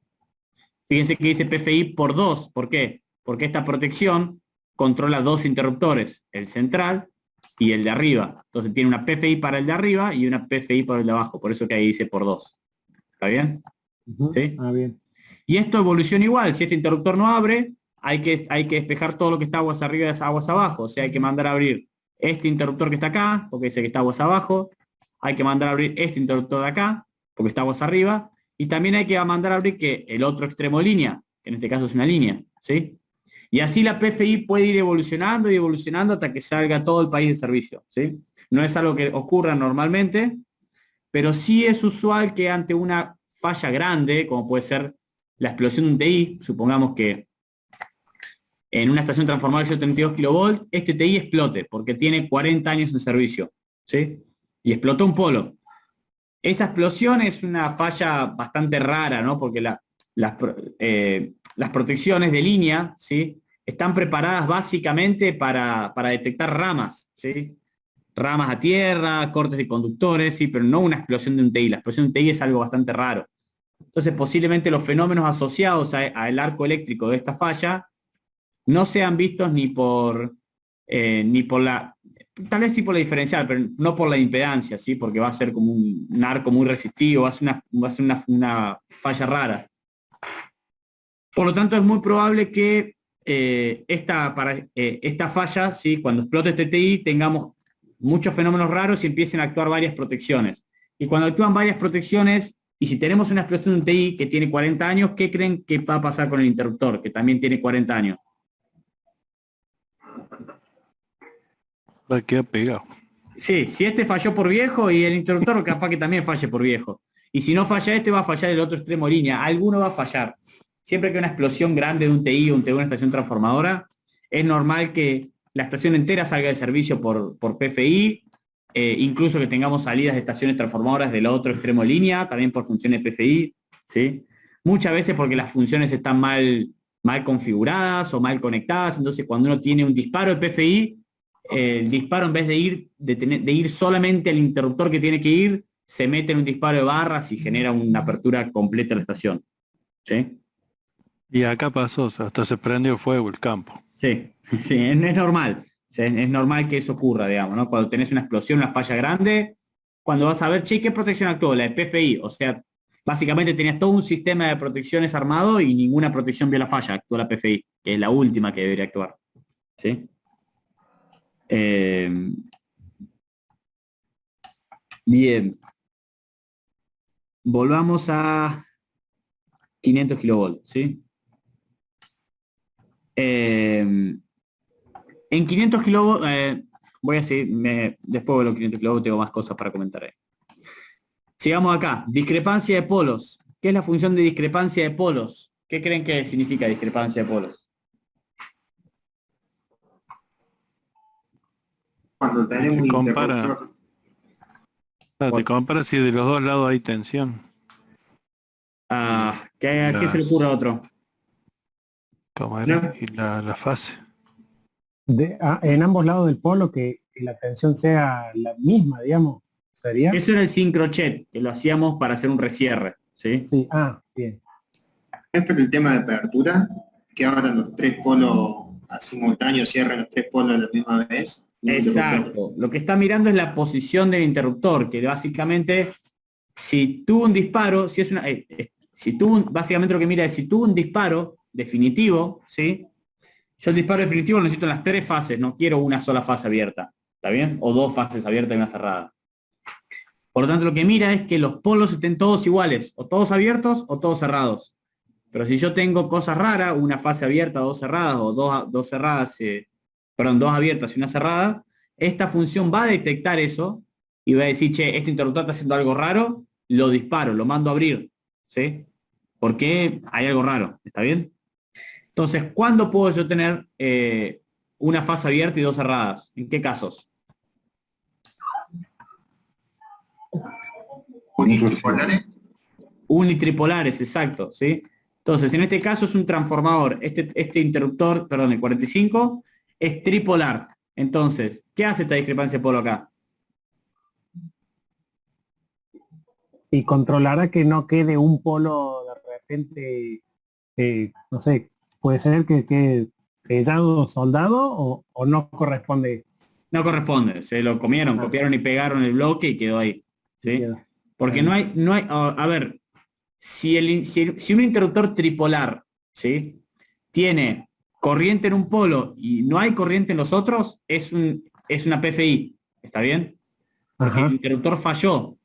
S1: Fíjense que dice PFI por 2, ¿por qué? Porque esta protección controla dos interruptores, el central y el de arriba. Entonces tiene una PFI para el de arriba y una PFI para el de abajo, por eso que ahí dice por 2. ¿Está bien? ¿Sí?
S5: Ah, bien.
S1: Y esto evoluciona igual, si este interruptor no abre, hay que despejar todo lo que está aguas arriba y aguas abajo, o sea, hay que mandar a abrir este interruptor que está acá, porque dice que está aguas abajo, hay que mandar a abrir este interruptor de acá, porque está aguas arriba, y también hay que mandar a abrir que el otro extremo de línea, que en este caso es una línea, ¿sí? Y así la PFI puede ir evolucionando y evolucionando hasta que salga todo el país de servicio, ¿sí? No es algo que ocurra normalmente, pero sí es usual que ante una falla grande, como puede ser la explosión de un TI, supongamos que en una estación transformadora de 32 kV, este TI explote, porque tiene 40 años en servicio, ¿sí? Y explotó un polo. Esa explosión es una falla bastante rara, ¿no? Porque las protecciones de línea, ¿sí? Están preparadas básicamente para detectar ramas, ¿sí? Ramas a tierra, cortes de conductores, ¿sí? Pero no una explosión de un TI. La explosión de un TI es algo bastante raro. Entonces, posiblemente los fenómenos asociados al arco eléctrico de esta falla no sean vistos ni por la, tal vez sí por la diferencial, pero no por la impedancia, ¿sí? Porque va a ser como un arco muy resistivo, va a ser una falla rara. Por lo tanto, es muy probable que esta falla, ¿sí? Cuando explote este TI, tengamos muchos fenómenos raros y empiecen a actuar varias protecciones. Y cuando actúan varias protecciones, y si tenemos una explosión de un TI que tiene 40 años, ¿qué creen que va a pasar con el interruptor, que también tiene 40 años?
S4: Va a quedar pegado.
S1: Sí, si este falló por viejo y el interruptor capaz que también falle por viejo. Y si no falla este, va a fallar el otro extremo de línea. Alguno va a fallar. Siempre que una explosión grande de un TI o una estación transformadora, es normal que la estación entera salga de servicio por PFI, incluso que tengamos salidas de estaciones transformadoras del otro extremo de línea, también por funciones PFI, ¿sí? Muchas veces porque las funciones están mal configuradas o mal conectadas, entonces cuando uno tiene un disparo de PFI, el disparo en vez de ir solamente al interruptor que tiene que ir, se mete en un disparo de barras y genera una apertura completa de la estación, ¿sí?
S4: Y acá pasó, o sea, hasta se prendió fuego el campo.
S1: Sí, sí, es normal. O sea, es normal que eso ocurra, digamos, ¿no? Cuando tenés una explosión, una falla grande, cuando vas a ver, che, ¿qué protección actuó? La de PFI. O sea, básicamente tenías todo un sistema de protecciones armado y ninguna protección vio la falla, actuó la PFI, que es la última que debería actuar. ¿Sí? Bien. Volvamos a 500 kilovolts, ¿sí? En 500 kilovolts, voy a seguir, después de los 500 kilovolts tengo más cosas para comentar ahí. Sigamos acá, discrepancia de polos. ¿Qué es la función de discrepancia de polos? ¿Qué creen que significa discrepancia de polos?
S3: Cuando tenemos un
S4: compara.
S3: interruptor.
S4: Te compara si de los dos lados hay tensión.
S1: ¿A qué se le ocurre a otro?
S4: ¿Cómo era?
S3: No.
S4: Y la fase.
S5: En ambos lados del polo que la tensión sea la misma, digamos, ¿sería?
S1: Eso era el sincrochet, que lo hacíamos para hacer un recierre, ¿sí?
S5: Sí, bien.
S3: Es por el tema de apertura, que ahora los tres polos simultáneos cierran los tres polos a la misma vez.
S1: Exacto. Lo que está mirando es la posición del interruptor, que básicamente, si tuvo un disparo, si es una, básicamente lo que mira es si tuvo un disparo definitivo, ¿sí? Yo el disparo definitivo lo necesito en las tres fases, no quiero una sola fase abierta, ¿está bien? O dos fases abiertas y una cerrada. Por lo tanto, lo que mira es que los polos estén todos iguales, o todos abiertos o todos cerrados. Pero si yo tengo cosas raras, una fase abierta, dos cerradas, o dos cerradas, dos abiertas y una cerrada, esta función va a detectar eso y va a decir, che, este interruptor está haciendo algo raro, lo disparo, lo mando a abrir, ¿sí? Porque hay algo raro, ¿está bien? Entonces, ¿cuándo puedo yo tener una fase abierta y dos cerradas? ¿En qué casos?
S3: Unipolares.
S1: Unitripolares, exacto, ¿sí? Entonces, en este caso es un transformador. Este interruptor, perdón, el 45, es tripolar. Entonces, ¿qué hace esta discrepancia de polo acá?
S5: Y controlará que no quede un polo de repente, no sé, puede ser que sellado soldado o no corresponde.
S1: No corresponde, se lo comieron, copiaron y pegaron el bloque y quedó ahí, ¿sí?
S5: Queda.
S1: Porque no hay, a ver, si un interruptor tripolar, ¿sí? Tiene corriente en un polo y no hay corriente en los otros, es una PFI, ¿está bien? Porque
S5: Ajá.
S1: el interruptor falló.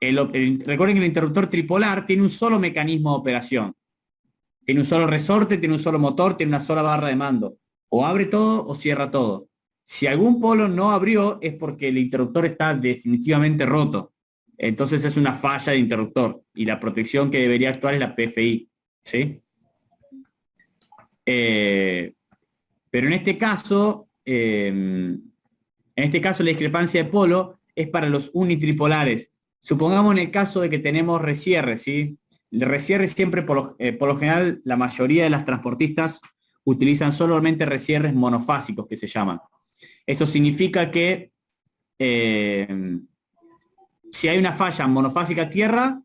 S1: Recuerden que el interruptor tripolar tiene un solo mecanismo de operación. Tiene un solo resorte, tiene un solo motor, tiene una sola barra de mando. O abre todo o cierra todo. Si algún polo no abrió es porque el interruptor está definitivamente roto. Entonces es una falla de interruptor y la protección que debería actuar es la PFI, ¿sí? Pero en este caso la discrepancia de polo es para los unitripolares. Supongamos en el caso de que tenemos resierre, ¿sí? El resierre siempre, por lo general, la mayoría de las transportistas utilizan solamente resierres monofásicos, que se llaman. Eso significa que si hay una falla monofásica a tierra,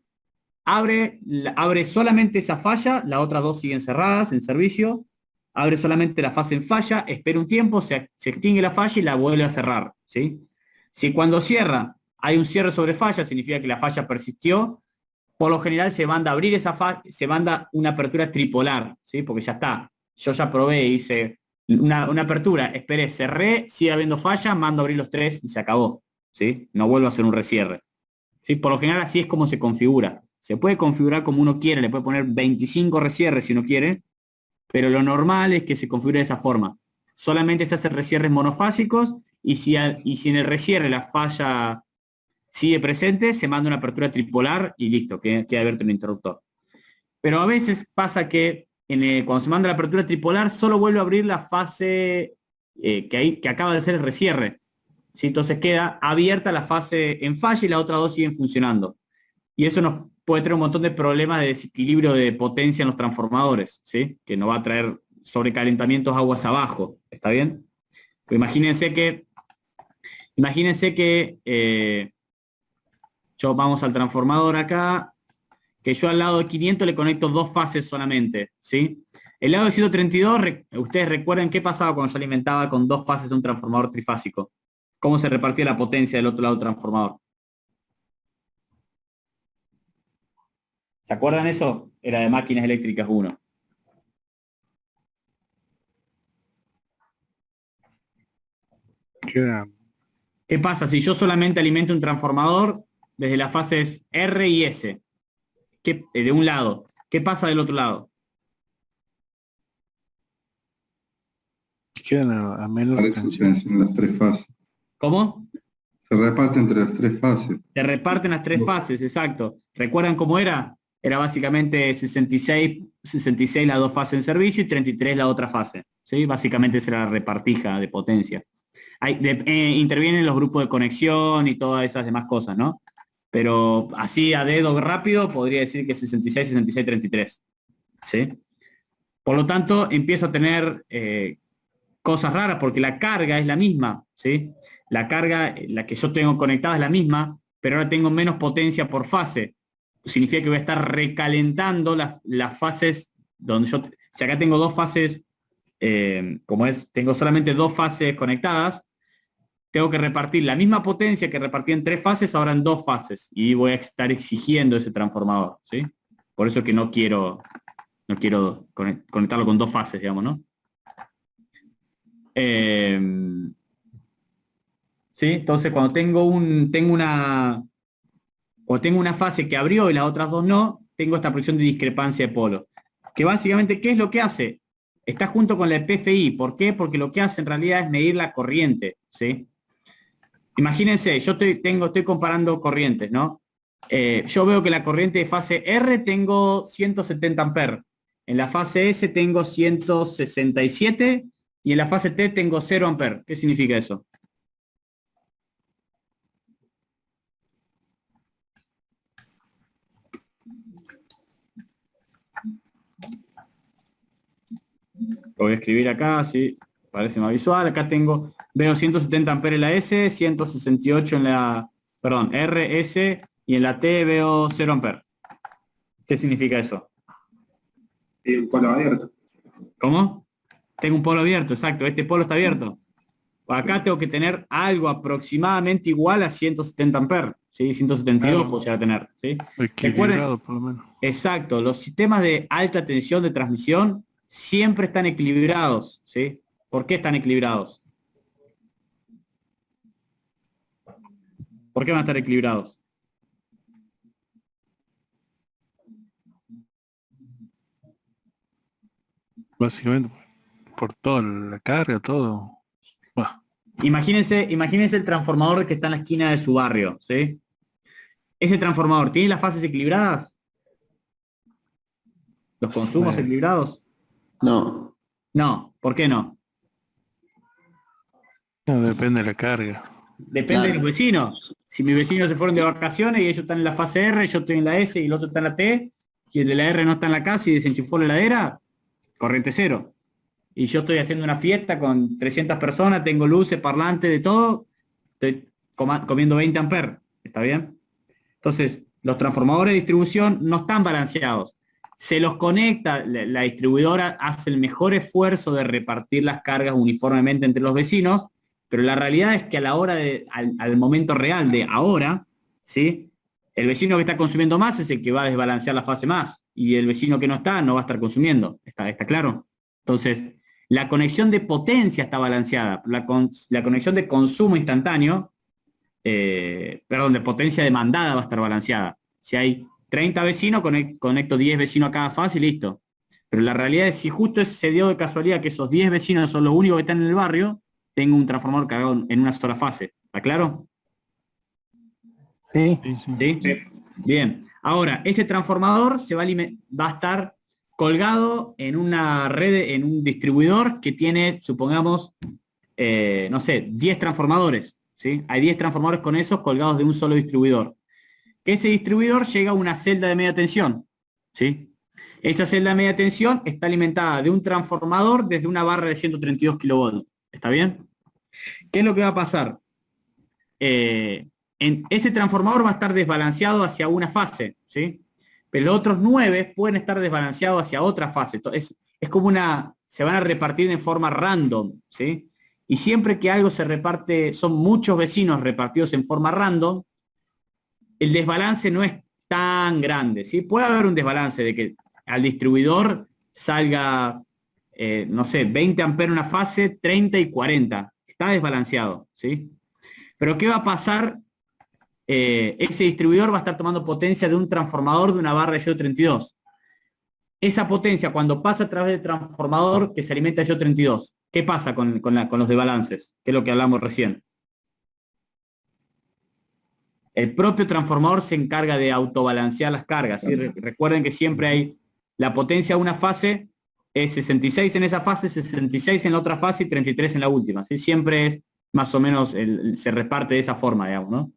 S1: abre solamente esa falla, las otras dos siguen cerradas en servicio, abre solamente la fase en falla, espera un tiempo, se extingue la falla y la vuelve a cerrar, ¿sí? Si cuando cierra hay un cierre sobre falla, significa que la falla persistió, por lo general se manda a abrir esa falla, se manda una apertura tripolar, ¿sí? Porque ya está, yo ya probé, hice una apertura, esperé, cerré, sigue habiendo falla, mando a abrir los tres y se acabó, ¿sí? No vuelvo a hacer un resierre, ¿sí? Por lo general así es como se configura. Se puede configurar como uno quiere, le puede poner 25 resierres si uno quiere, pero lo normal es que se configure de esa forma. Solamente se hacen resierres monofásicos y si en el resierre la falla sigue presente, se manda una apertura tripolar y listo, queda abierto el interruptor. Pero a veces pasa que cuando se manda la apertura tripolar, solo vuelve a abrir la fase que acaba de ser el resierre, ¿sí? Entonces queda abierta la fase en falla y las otras dos siguen funcionando. Y eso nos puede tener un montón de problemas de desequilibrio de potencia en los transformadores, ¿sí? Que nos va a traer sobrecalentamientos aguas abajo, ¿está bien? Pues imagínense que yo vamos al transformador acá, que yo al lado de 500 le conecto dos fases solamente, ¿sí? El lado de 132, ustedes recuerdan qué pasaba cuando yo alimentaba con dos fases un transformador trifásico. ¿Cómo se repartía la potencia del otro lado del transformador? ¿Se acuerdan eso? Era de máquinas eléctricas 1. ¿Qué pasa si yo solamente alimento un transformador desde las fases R y S? De un lado. ¿Qué pasa del otro lado?
S4: Quedan a menor
S7: Parece
S4: tensión.
S7: tensión en las tres fases.
S1: ¿Cómo?
S7: Se reparte entre las tres fases.
S1: Se reparten las tres fases, exacto. ¿Recuerdan cómo era? Era básicamente 66 las dos fases en servicio y 33 la otra fase, ¿sí? Básicamente esa era la repartija de potencia. Intervienen los grupos de conexión y todas esas demás cosas, ¿no? Pero así a dedo rápido podría decir que 66, 66, 33, ¿sí? Por lo tanto, empiezo a tener cosas raras porque la carga es la misma, ¿sí? La carga, la que yo tengo conectada es la misma, pero ahora tengo menos potencia por fase. Significa que voy a estar recalentando las fases donde yo... Si acá tengo dos fases, tengo solamente dos fases conectadas, tengo que repartir la misma potencia que repartí en 3 fases, ahora en 2 fases. Y voy a estar exigiendo ese transformador, ¿sí? Por eso que no quiero conectarlo con 2 fases, digamos, ¿no? ¿Sí? Entonces, cuando tengo una fase que abrió y las otras dos no, tengo esta presión de discrepancia de polo. Que básicamente, ¿qué es lo que hace? Está junto con la PFI. ¿Por qué? Porque lo que hace en realidad es medir la corriente, ¿sí? Imagínense, yo estoy comparando corrientes, ¿no? Yo veo que la corriente de fase R tengo 170 amperes. En la fase S tengo 167 y en la fase T tengo 0 amperes. ¿Qué significa eso? Lo voy a escribir acá, sí, parece más visual. Acá veo 170 amperes en la S, 168 en la, perdón, R, S, y en la T veo 0 amperes. ¿Qué significa eso?
S3: Un polo abierto.
S1: ¿Cómo? Tengo un polo abierto, exacto, este polo está abierto. Acá tengo que tener algo aproximadamente igual a 170 amperes, ¿sí? 172
S4: Claro.
S1: puedo llegar a tener, ¿sí?
S4: Equilibrado, por lo menos.
S1: Exacto, los sistemas de alta tensión de transmisión siempre están equilibrados, ¿sí? ¿Por qué están equilibrados? ¿Por qué van a estar equilibrados?
S4: Básicamente, por toda la carga, todo. Bah,
S1: Imagínense el transformador que está en la esquina de su barrio, ¿sí? Ese transformador, ¿tiene las fases equilibradas? ¿Los consumos
S4: Sí.
S1: equilibrados?
S8: No,
S1: No, ¿por qué no?
S4: no, depende de la carga.
S1: Depende de los vecinos. Si mis vecinos se fueron de vacaciones y ellos están en la fase R, yo estoy en la S y el otro está en la T, y el de la R no está en la casa y desenchufó la heladera, corriente cero. Y yo estoy haciendo una fiesta con 300 personas, tengo luces, parlantes, de todo, estoy comiendo 20 amperes, ¿está bien? Entonces, los transformadores de distribución no están balanceados. Se los conecta, la distribuidora hace el mejor esfuerzo de repartir las cargas uniformemente entre los vecinos, pero la realidad es que a la hora al momento real de ahora, ¿sí? El vecino que está consumiendo más es el que va a desbalancear la fase más, y el vecino que no está no va a estar consumiendo, ¿está claro? Entonces, la conexión de potencia está balanceada, la conexión de consumo instantáneo, de potencia demandada va a estar balanceada. Si hay 30 vecinos, conecto 10 vecinos a cada fase y listo. Pero la realidad es, si justo se dio de casualidad que esos 10 vecinos son los únicos que están en el barrio, tengo un transformador cargado en una sola fase. ¿Está claro?
S5: Sí.
S4: Sí, sí.
S1: ¿Sí? Bien. Ahora, ese transformador va a estar colgado en una red, en un distribuidor que tiene, supongamos, no sé, 10 transformadores. ¿Sí? Hay 10 transformadores con esos colgados de un solo distribuidor. Ese distribuidor llega a una celda de media tensión, ¿sí? Esa celda de media tensión está alimentada de un transformador desde una barra de 132 kilovolts. ¿Está bien? ¿Qué es lo que va a pasar? Ese transformador va a estar desbalanceado hacia una fase, ¿sí? Pero los otros 9 pueden estar desbalanceados hacia otra fase. Entonces, es como se van a repartir en forma random, ¿sí? Y siempre que algo se reparte, son muchos vecinos repartidos en forma random, el desbalance no es tan grande, ¿sí? Puede haber un desbalance de que al distribuidor salga, no sé, 20 amperes una fase, 30 y 40. Está desbalanceado, ¿sí? Pero ¿qué va a pasar? Ese distribuidor va a estar tomando potencia de un transformador de una barra de 032. Esa potencia, cuando pasa a través del transformador que se alimenta de 032, ¿qué pasa con los desbalances? Que es lo que hablamos recién. El propio transformador se encarga de autobalancear las cargas, ¿sí? Recuerden que siempre hay la potencia de una fase, es 66 en esa fase, 66 en la otra fase y 33 en la última, ¿sí? Siempre es más o menos, se reparte de esa forma, digamos, ¿no?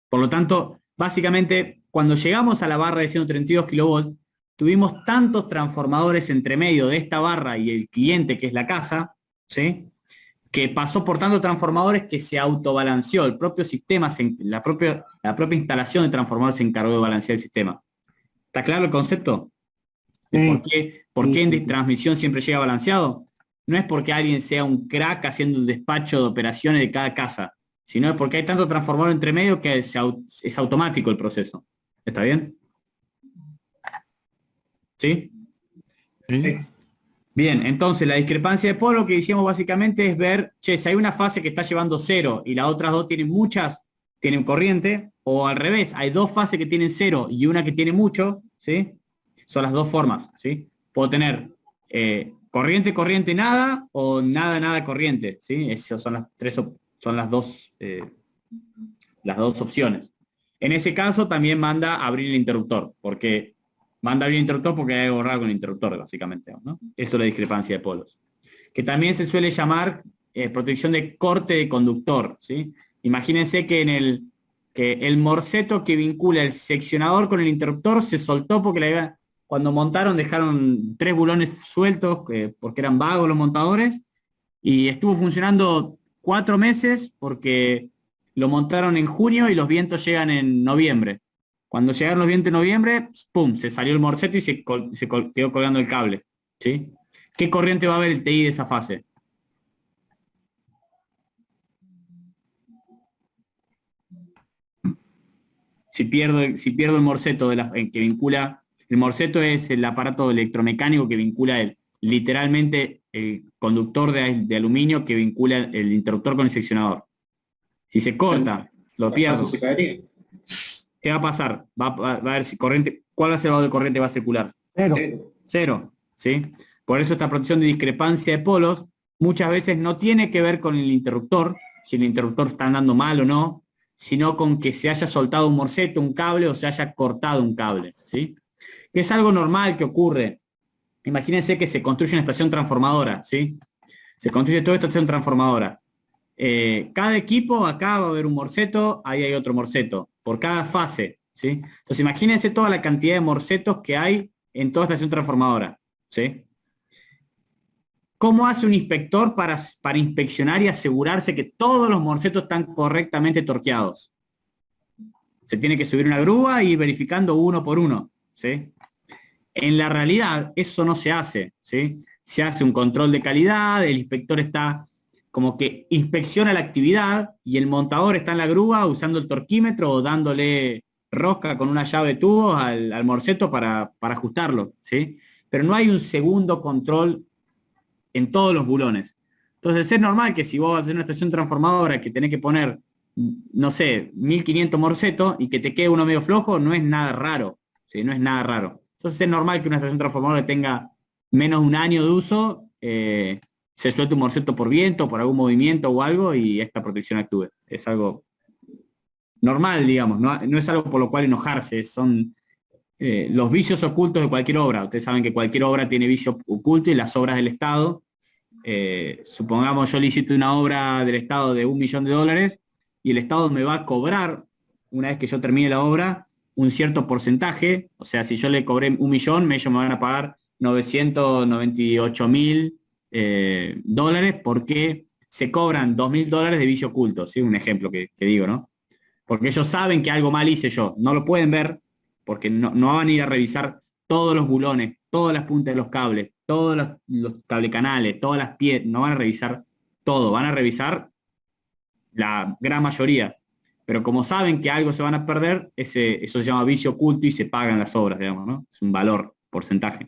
S1: Por lo tanto, básicamente, cuando llegamos a la barra de 132 kilovolts, tuvimos tantos transformadores entre medio de esta barra y el cliente, que es la casa, ¿sí? Que pasó por tantos transformadores que se autobalanceó. El propio sistema, la propia instalación de transformadores se encargó de balancear el sistema. ¿Está claro el concepto?
S5: Sí.
S1: ¿Por qué en transmisión siempre llega balanceado? No es porque alguien sea un crack haciendo el despacho de operaciones de cada casa, sino es porque hay tanto transformador entre medio que es automático el proceso. ¿Está bien? ¿Sí?
S4: Sí.
S1: Bien, entonces la discrepancia de polo que hicimos básicamente es ver, che, si hay una fase que está llevando 0 y las otras dos tienen muchas, tienen corriente, o al revés, hay dos fases que tienen 0 y una que tiene mucho, ¿sí? Son las dos formas, ¿sí? Puedo tener corriente, corriente, nada, o nada, nada, corriente, ¿sí? Esas son las dos opciones. En ese caso también manda abrir el interruptor, porque manda abrir el interruptor porque hay algo raro con el interruptor, básicamente, ¿no? Eso es la discrepancia de polos. Que también se suele llamar protección de corte de conductor, ¿sí? Imagínense que el morseto que vincula el seccionador con el interruptor se soltó porque cuando montaron dejaron 3 bulones sueltos porque eran vagos los montadores, y estuvo funcionando 4 meses porque lo montaron en junio y los vientos llegan en noviembre. Cuando llegaron los vientos en noviembre, ¡pum!, se salió el morseto y se quedó colgando el cable, ¿sí? ¿Qué corriente va a haber el TI de esa fase? Si pierdo el morseto que vincula... El morseto es el aparato electromecánico que vincula literalmente el conductor de aluminio que vincula el interruptor con el seccionador. Si se corta, lo pierdo.
S3: Se caería.
S1: ¿Qué va a pasar? Va a ver si corriente, ¿cuál va a ser el valor de corriente va a circular?
S5: 0.
S1: Cero, ¿sí? Por eso esta protección de discrepancia de polos muchas veces no tiene que ver con el interruptor, si el interruptor está andando mal o no, sino con que se haya soltado un morseto, un cable, o se haya cortado un cable, ¿sí? Que es algo normal que ocurre. Imagínense que se construye una estación transformadora, ¿sí? Se construye toda esta estación transformadora. Cada equipo, acá va a haber un morseto, ahí hay otro morseto, por cada fase, ¿sí? Entonces imagínense toda la cantidad de morsetos que hay en toda estación transformadora, ¿sí? ¿Cómo hace un inspector para inspeccionar y asegurarse que todos los morsetos están correctamente torqueados? Se tiene que subir una grúa y ir verificando uno por uno, ¿sí? En la realidad eso no se hace, ¿sí? Se hace un control de calidad, el inspector está como que inspecciona la actividad y el montador está en la grúa usando el torquímetro o dándole rosca con una llave de tubos al morseto para ajustarlo, ¿sí? Pero no hay un segundo control en todos los bulones. Entonces es normal que si vos vas a hacer una estación transformadora que tenés que poner, no sé, 1500 morsetos y que te quede uno medio flojo, no es nada raro, ¿sí? No es nada raro. Entonces es normal que una estación transformadora tenga menos de un año de uso, se suelte un morseto por viento, por algún movimiento o algo, y esta protección actúe. Es algo normal, digamos, no es algo por lo cual enojarse, son los vicios ocultos de cualquier obra. Ustedes saben que cualquier obra tiene vicio oculto, y las obras del Estado, supongamos yo licito una obra del Estado de $1 millón, y el Estado me va a cobrar, una vez que yo termine la obra, un cierto porcentaje. O sea, si yo le cobré $1 millón, ellos me van a pagar $998.000 porque se cobran $2.000 de vicio oculto, ¿sí? Un ejemplo que digo, ¿no? Porque ellos saben que algo mal hice yo, no lo pueden ver porque no van a ir a revisar todos los bulones, todas las puntas de los cables, todos los cablecanales, todas las piezas, no van a revisar todo, van a revisar la gran mayoría. Pero como saben que algo se van a perder, eso se llama vicio oculto y se pagan las obras, digamos, ¿no? Es un valor, porcentaje.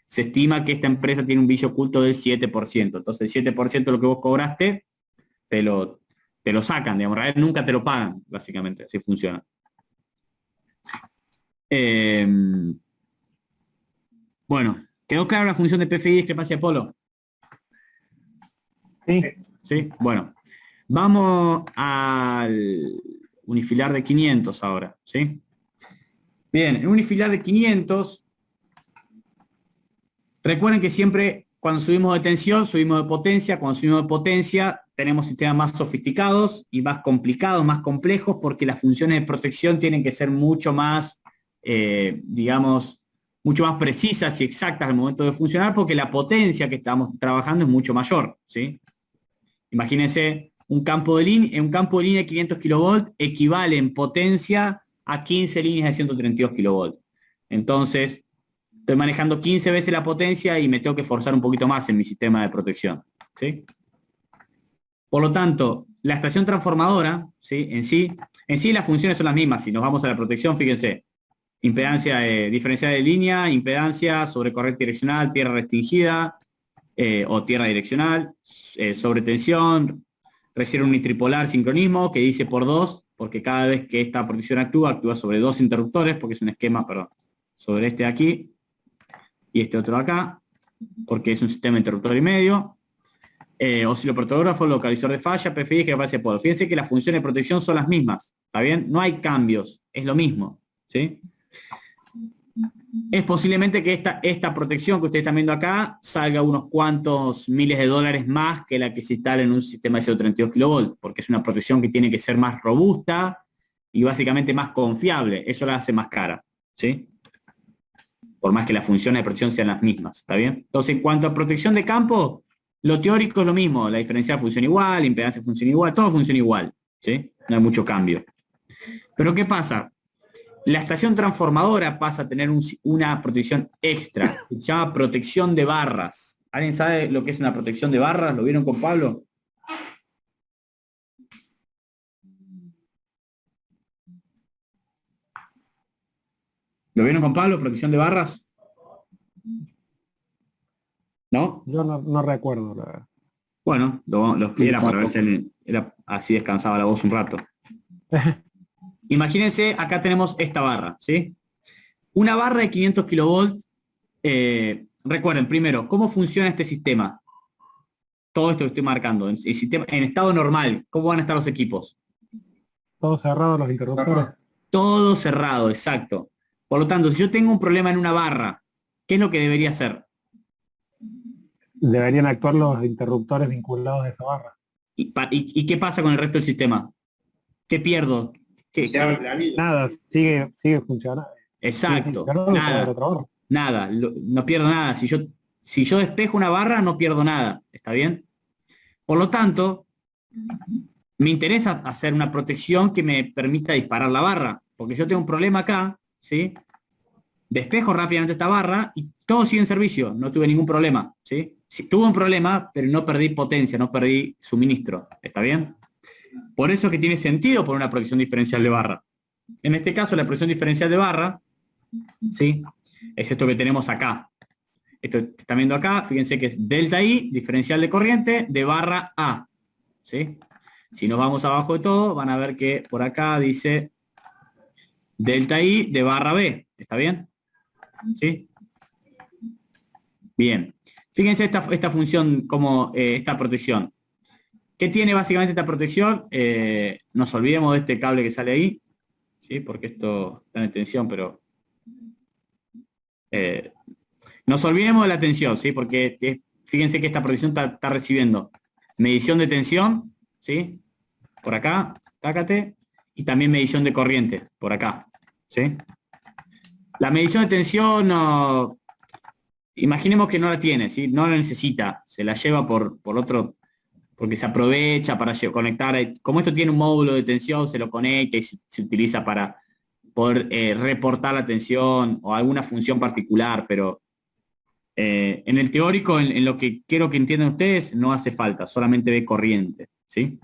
S1: Se estima que esta empresa tiene un vicio oculto del 7%. Entonces el 7% de lo que vos cobraste, te lo sacan, digamos, en realidad nunca te lo pagan, básicamente, así funciona. Bueno, ¿quedó clara la función de PFI y discrepancia de polo?
S5: Sí.
S1: ¿Sí? Bueno, vamos al unifilar de 500 ahora, ¿sí? Bien, en unifilar de 500, recuerden que siempre cuando subimos de tensión, subimos de potencia. Cuando subimos de potencia, tenemos sistemas más sofisticados y más complicados, más complejos, porque las funciones de protección tienen que ser mucho más, digamos, mucho más precisas y exactas al momento de funcionar porque la potencia que estamos trabajando es mucho mayor, ¿sí? Imagínense, un campo de línea de 500 kilovolts equivale en potencia a 15 líneas de 132 kilovolts. Entonces, estoy manejando 15 veces la potencia y me tengo que forzar un poquito más en mi sistema de protección, ¿sí? Por lo tanto, la estación transformadora, ¿sí? En sí las funciones son las mismas. Si nos vamos a la protección, fíjense, impedancia diferencial de línea, impedancia sobre corriente direccional, tierra restringida o tierra direccional, sobretensión, recibe un unitripolar sincronismo que dice por 2, porque cada vez que esta protección actúa sobre 2 interruptores, porque es un esquema, perdón, sobre este de aquí y este otro de acá, porque es un sistema interruptor y medio. Osciloprotógrafo, localizador de falla, PFI, que aparece por. Fíjense que las funciones de protección son las mismas, ¿está bien? No hay cambios, es lo mismo, ¿sí? Es posiblemente que esta protección que ustedes están viendo acá salga unos cuantos miles de dólares más que la que se instala en un sistema de 132 kV, porque es una protección que tiene que ser más robusta y básicamente más confiable. Eso la hace más cara, ¿sí? Por más que las funciones de protección sean las mismas, ¿está bien? Entonces, en cuanto a protección de campo, lo teórico es lo mismo, la diferencial funciona igual, la impedancia funciona igual, todo funciona igual, ¿sí? No hay mucho cambio. Pero ¿qué pasa? La estación transformadora pasa a tener una protección extra, que se llama protección de barras. ¿Alguien sabe lo que es una protección de barras? ¿Lo vieron con Pablo? ¿Lo vieron con Pablo, protección de barras? ¿No?
S5: Yo no recuerdo, la verdad.
S1: Bueno, lo expliqué para ver si así descansaba la voz un rato. Imagínense, acá tenemos esta barra, ¿sí? Una barra de 500 kilovolts. Recuerden, primero, ¿cómo funciona este sistema? Todo esto que estoy marcando. En estado normal, ¿cómo van a estar los equipos?
S5: Todos cerrados los interruptores.
S1: Todo cerrado, exacto. Por lo tanto, si yo tengo un problema en una barra, ¿qué es lo que debería hacer?
S5: Deberían actuar los interruptores vinculados a esa barra.
S1: ¿Y qué pasa con el resto del sistema? ¿Qué pierdo?
S3: Se abre la anillo.
S5: Nada, sigue funcionando.
S1: Exacto,
S5: Sigue funcionando,
S1: nada,
S5: otra barra.
S1: nada, no pierdo nada. Si yo despejo una barra, no pierdo nada, ¿está bien? Por lo tanto, me interesa hacer una protección que me permita disparar la barra, porque yo tengo un problema acá, ¿sí? Despejo rápidamente esta barra y todo sigue en servicio, no tuve ningún problema, ¿sí? Sí, tuve un problema, pero no perdí potencia, no perdí suministro, ¿está bien? Por eso que tiene sentido por una protección diferencial de barra. En este caso, la protección diferencial de barra, ¿sí? Es esto que tenemos acá. Esto que están viendo acá, fíjense que es delta I, diferencial de corriente, de barra A, ¿sí? Si nos vamos abajo de todo, van a ver que por acá dice delta I de barra B, ¿está bien? ¿Sí? Bien. Fíjense esta función como esta protección. ¿Qué tiene básicamente esta protección? Nos olvidemos de este cable que sale ahí, ¿sí? Porque esto está en tensión, pero... nos olvidemos de la tensión, ¿sí? Porque fíjense que esta protección está recibiendo medición de tensión, ¿sí? Por acá, tácate, y también medición de corriente, por acá, ¿sí? La medición de tensión, no, imaginemos que no la tiene, ¿sí? No la necesita, se la lleva por otro, porque se aprovecha para conectar, como esto tiene un módulo de tensión, se lo conecta y se utiliza para poder reportar la tensión o alguna función particular, pero en el teórico, en lo que quiero que entiendan ustedes, no hace falta, solamente ve corriente, ¿sí?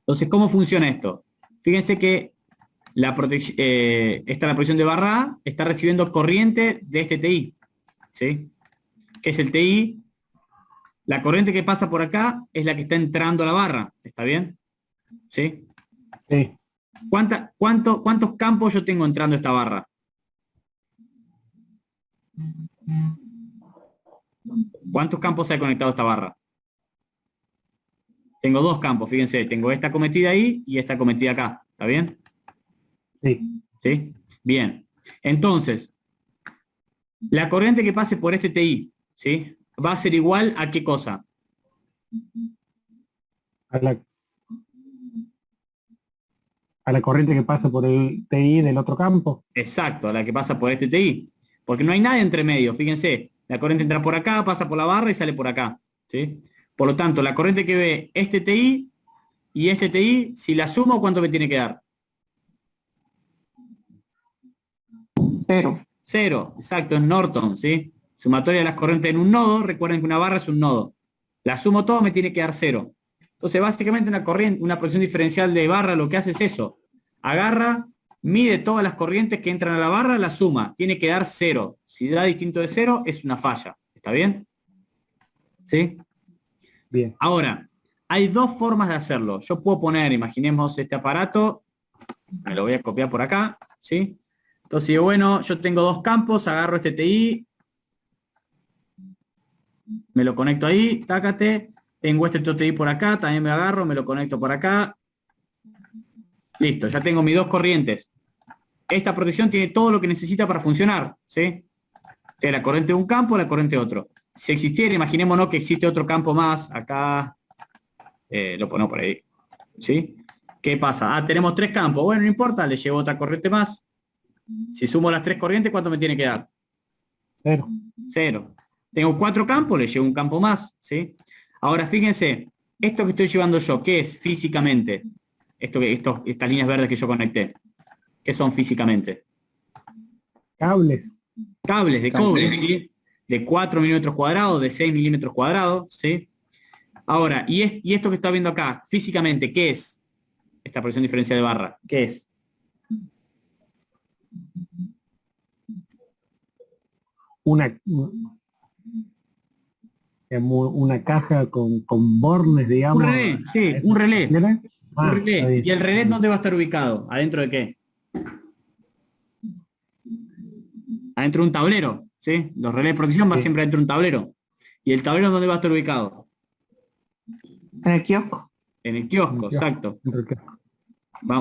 S1: Entonces, ¿cómo funciona esto? Fíjense que la protección, esta la protección de barra A está recibiendo corriente de este TI, ¿sí? Que es el TI. La corriente que pasa por acá es la que está entrando a la barra, ¿está bien? ¿Sí?
S5: Sí.
S1: ¿Cuántos campos yo tengo entrando a esta barra? ¿Cuántos campos hay conectado a esta barra? Tengo dos campos, fíjense, tengo esta cometida ahí y esta cometida acá, ¿está bien?
S5: Sí.
S1: ¿Sí? Bien. Entonces, la corriente que pase por este TI, ¿sí? Va a ser igual a qué cosa?
S5: A la corriente que pasa por el TI del otro campo.
S1: Exacto, a la que pasa por este TI. porque no hay nada entre medio, fíjense, la corriente entra por acá, pasa por la barra y sale por acá, ¿sí? Por lo tanto, la corriente que ve este TI y este TI, si la sumo, ¿cuánto me tiene que dar?
S8: 0.
S1: 0, exacto, es Norton, ¿sí? Sumatoria de las corrientes en un nodo, recuerden que una barra es un nodo. La sumo todo, me tiene que dar 0. Entonces, básicamente una presión diferencial de barra lo que hace es eso. Agarra, mide todas las corrientes que entran a la barra, la suma. Tiene que dar 0. Si da distinto de 0, es una falla. ¿Está bien? ¿Sí?
S5: Bien.
S1: Ahora, hay dos formas de hacerlo. Yo puedo poner, imaginemos este aparato, me lo voy a copiar por acá, ¿sí? Entonces digo, bueno, yo tengo dos campos, agarro este TI, me lo conecto ahí, tácate, tengo este otro TI por acá, también me agarro, me lo conecto por acá. Listo, ya tengo mis dos corrientes. Esta protección tiene todo lo que necesita para funcionar, ¿sí? Es la corriente de un campo, la corriente de otro. Si existiera, imaginémonos que existe otro campo más, acá, lo ponemos por ahí, ¿sí? ¿Qué pasa? Ah, tenemos tres campos, bueno, no importa, le llevo otra corriente más. Si sumo las tres corrientes, ¿cuánto me tiene que dar?
S5: 0.
S1: 0. Tengo 4 campos, le llevo un campo más, ¿sí? Ahora, fíjense, esto que estoy llevando yo, ¿qué es físicamente? Estas líneas verdes que yo conecté, ¿qué son físicamente?
S5: Cables.
S1: Cables de cobre, ¿sí? De 4 milímetros cuadrados, de 6 milímetros cuadrados, ¿sí? Ahora, y esto que está viendo acá, físicamente, ¿qué es? Esta presión diferencial de barra, ¿qué es?
S5: Una caja con bornes, digamos.
S1: Un relé, sí, un relé.
S5: Ah,
S1: Un relé.
S5: está bien.
S1: ¿Y el relé dónde va a estar ubicado? ¿Adentro de qué? Adentro de un tablero, ¿sí? Los relés de protección van
S5: Sí.
S1: siempre adentro de un tablero. ¿Y el tablero dónde va a estar ubicado?
S8: En el kiosco.
S1: En el kiosco,
S5: En el kiosco.
S1: exacto.
S5: Enrique.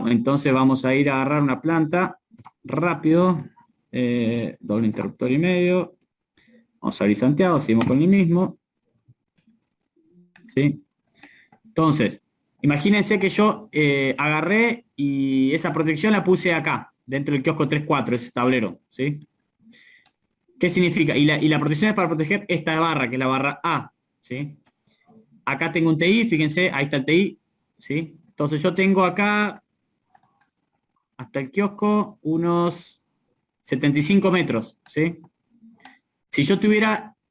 S1: Entonces vamos a ir a agarrar una planta rápido. Doble interruptor y medio. Vamos a abrir Santiago, seguimos con el mismo. ¿Sí? Entonces, imagínense que yo agarré y esa protección la puse acá, dentro del kiosco 3.4, ese tablero, ¿sí? ¿Qué significa? Y la protección es para proteger esta barra, que es la barra A, ¿sí? Acá tengo un TI, fíjense, ahí está el TI, ¿sí? Entonces yo tengo acá, hasta el kiosco, unos 75 metros, ¿sí?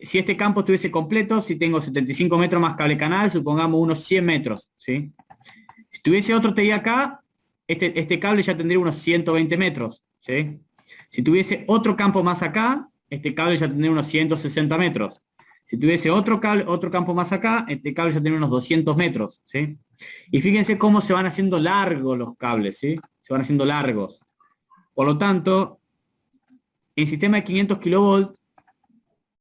S1: Si este campo estuviese completo, si tengo 75 metros más cable canal, supongamos unos 100 metros, ¿sí? Si tuviese otro TI acá, este cable ya tendría unos 120 metros, ¿sí? Si tuviese otro campo más acá, este cable ya tendría unos 160 metros. Si tuviese otro campo más acá, este cable ya tendría unos 200 metros, ¿sí? Y fíjense cómo se van haciendo largos los cables, ¿sí? Se van haciendo largos. Por lo tanto, en sistema de 500 kilovolts,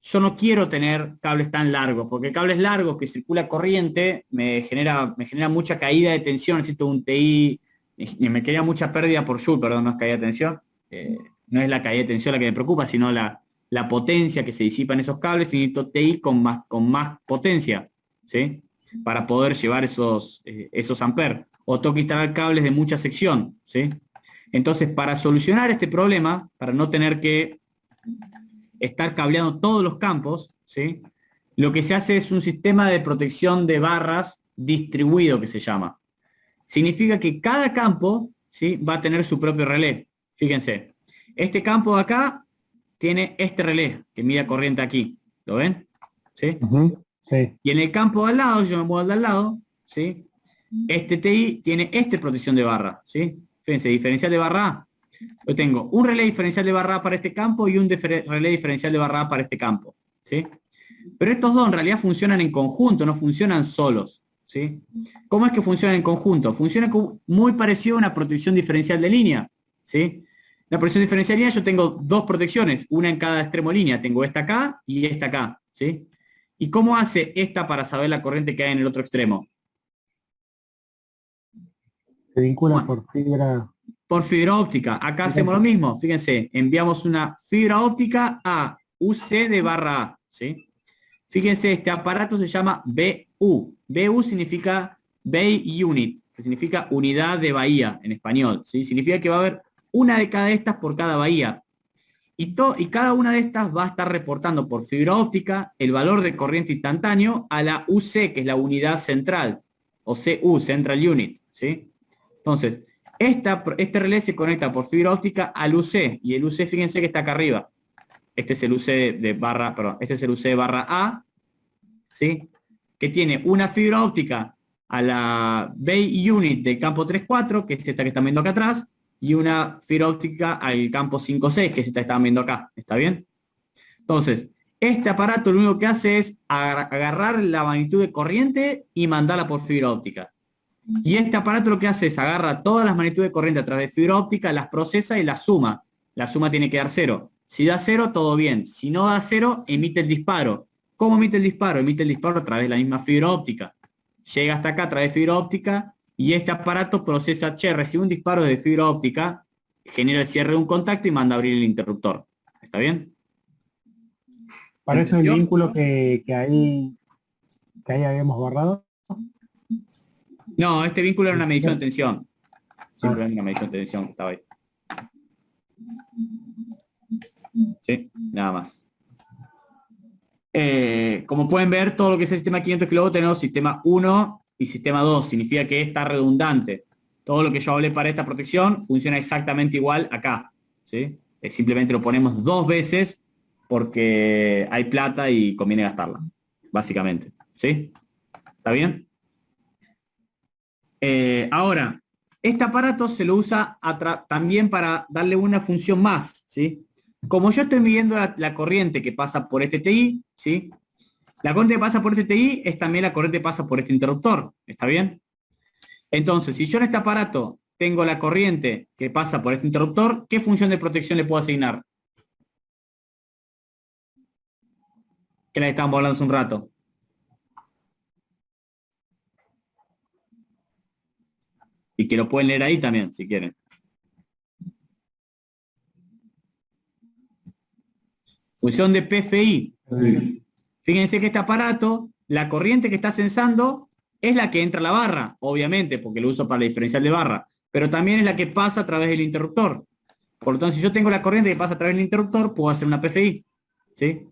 S1: yo no quiero tener cables tan largos, porque cables largos que circula corriente me genera mucha caída de tensión, necesito un TI, y me queda mucha pérdida por joule, perdón, no es caída de tensión, no es la caída de tensión la que me preocupa, sino la potencia que se disipa en esos cables, y necesito TI con más potencia, ¿sí? Para poder llevar esos amperes, o tengo que instalar cables de mucha sección, ¿sí? Entonces, para solucionar este problema, para no tener que estar cableando todos los campos, ¿sí? Lo que se hace es un sistema de protección de barras distribuido, que se llama. Significa que cada campo, ¿sí? Va a tener su propio relé. Fíjense, este campo de acá tiene este relé que mide corriente aquí. ¿Lo ven? ¿Sí?
S5: Sí.
S1: Y en el campo de al lado, yo me muevo al de al lado, ¿sí? Este TI tiene protección de barra, ¿sí? Fíjense, diferencial de barra A. Yo tengo un relé diferencial de barra A para este campo y un relé diferencial de barra A para este campo, ¿sí? Pero estos dos en realidad funcionan en conjunto, no funcionan solos, ¿sí? ¿Cómo es que funcionan en conjunto? Funciona muy parecido a una protección diferencial de línea, ¿sí? La protección diferencial de línea, yo tengo dos protecciones, una en cada extremo línea, tengo esta acá y esta acá, ¿sí? ¿Y cómo hace esta para saber la corriente que hay en el otro extremo?
S5: Se vincula
S1: Bueno.
S5: por fibra.
S1: Por fibra óptica. Acá hacemos lo mismo. Fíjense, enviamos una fibra óptica a UC de barra A, ¿sí? Fíjense, este aparato se llama BU. BU significa Bay Unit, que significa unidad de bahía en español, ¿sí? Significa que va a haber una de cada estas por cada bahía. y cada una de estas va a estar reportando por fibra óptica el valor de corriente instantáneo a la UC, que es la unidad central, o CU, Central Unit, ¿sí? Entonces, este relé se conecta por fibra óptica al UC, y el UC, fíjense que está acá arriba. Este es el UC de barra, perdón, este es el UC de barra A, ¿sí? Que tiene una fibra óptica a la Bay Unit del campo 3.4, que es esta que están viendo acá atrás, y una fibra óptica al campo 5.6, que es esta que están viendo acá, ¿está bien? Entonces, este aparato lo único que hace es agarrar la magnitud de corriente y mandarla por fibra óptica. Y este aparato lo que hace es agarra todas las magnitudes de corriente a través de fibra óptica, las procesa y las suma. La suma tiene que dar 0. Si da 0, todo bien. Si no da 0, emite el disparo. ¿Cómo emite el disparo? Emite el disparo a través de la misma fibra óptica. Llega hasta acá a través de fibra óptica y este aparato procesa, recibe un disparo de fibra óptica, genera el cierre de un contacto y manda a abrir el interruptor. ¿Está bien?
S5: Para eso el vínculo que ahí habíamos borrado.
S1: No, este vínculo era una medición de tensión. Simplemente una medición de tensión que estaba ahí. Sí, nada más. Como pueden ver, todo lo que es el sistema 500 kV tenemos sistema 1 y sistema 2. Significa que está redundante. Todo lo que yo hablé para esta protección funciona exactamente igual acá, ¿sí? Simplemente lo ponemos 2 veces porque hay plata y conviene gastarla, básicamente, ¿sí? ¿Está bien? Ahora, este aparato se lo usa también para darle una función más, ¿sí? Como yo estoy midiendo la corriente que pasa por este TI, ¿sí? La corriente que pasa por este TI es también la corriente que pasa por este interruptor, ¿está bien? Entonces, si yo en este aparato tengo la corriente que pasa por este interruptor, ¿qué función de protección le puedo asignar? Que la que estábamos hablando hace un rato. Y que lo pueden leer ahí también, si quieren. Función de PFI. Fíjense que este aparato, la corriente que está censando es la que entra a la barra, obviamente, porque lo uso para la diferencial de barra, pero también es la que pasa a través del interruptor. Por lo tanto, si yo tengo la corriente que pasa a través del interruptor, puedo hacer una PFI, ¿sí?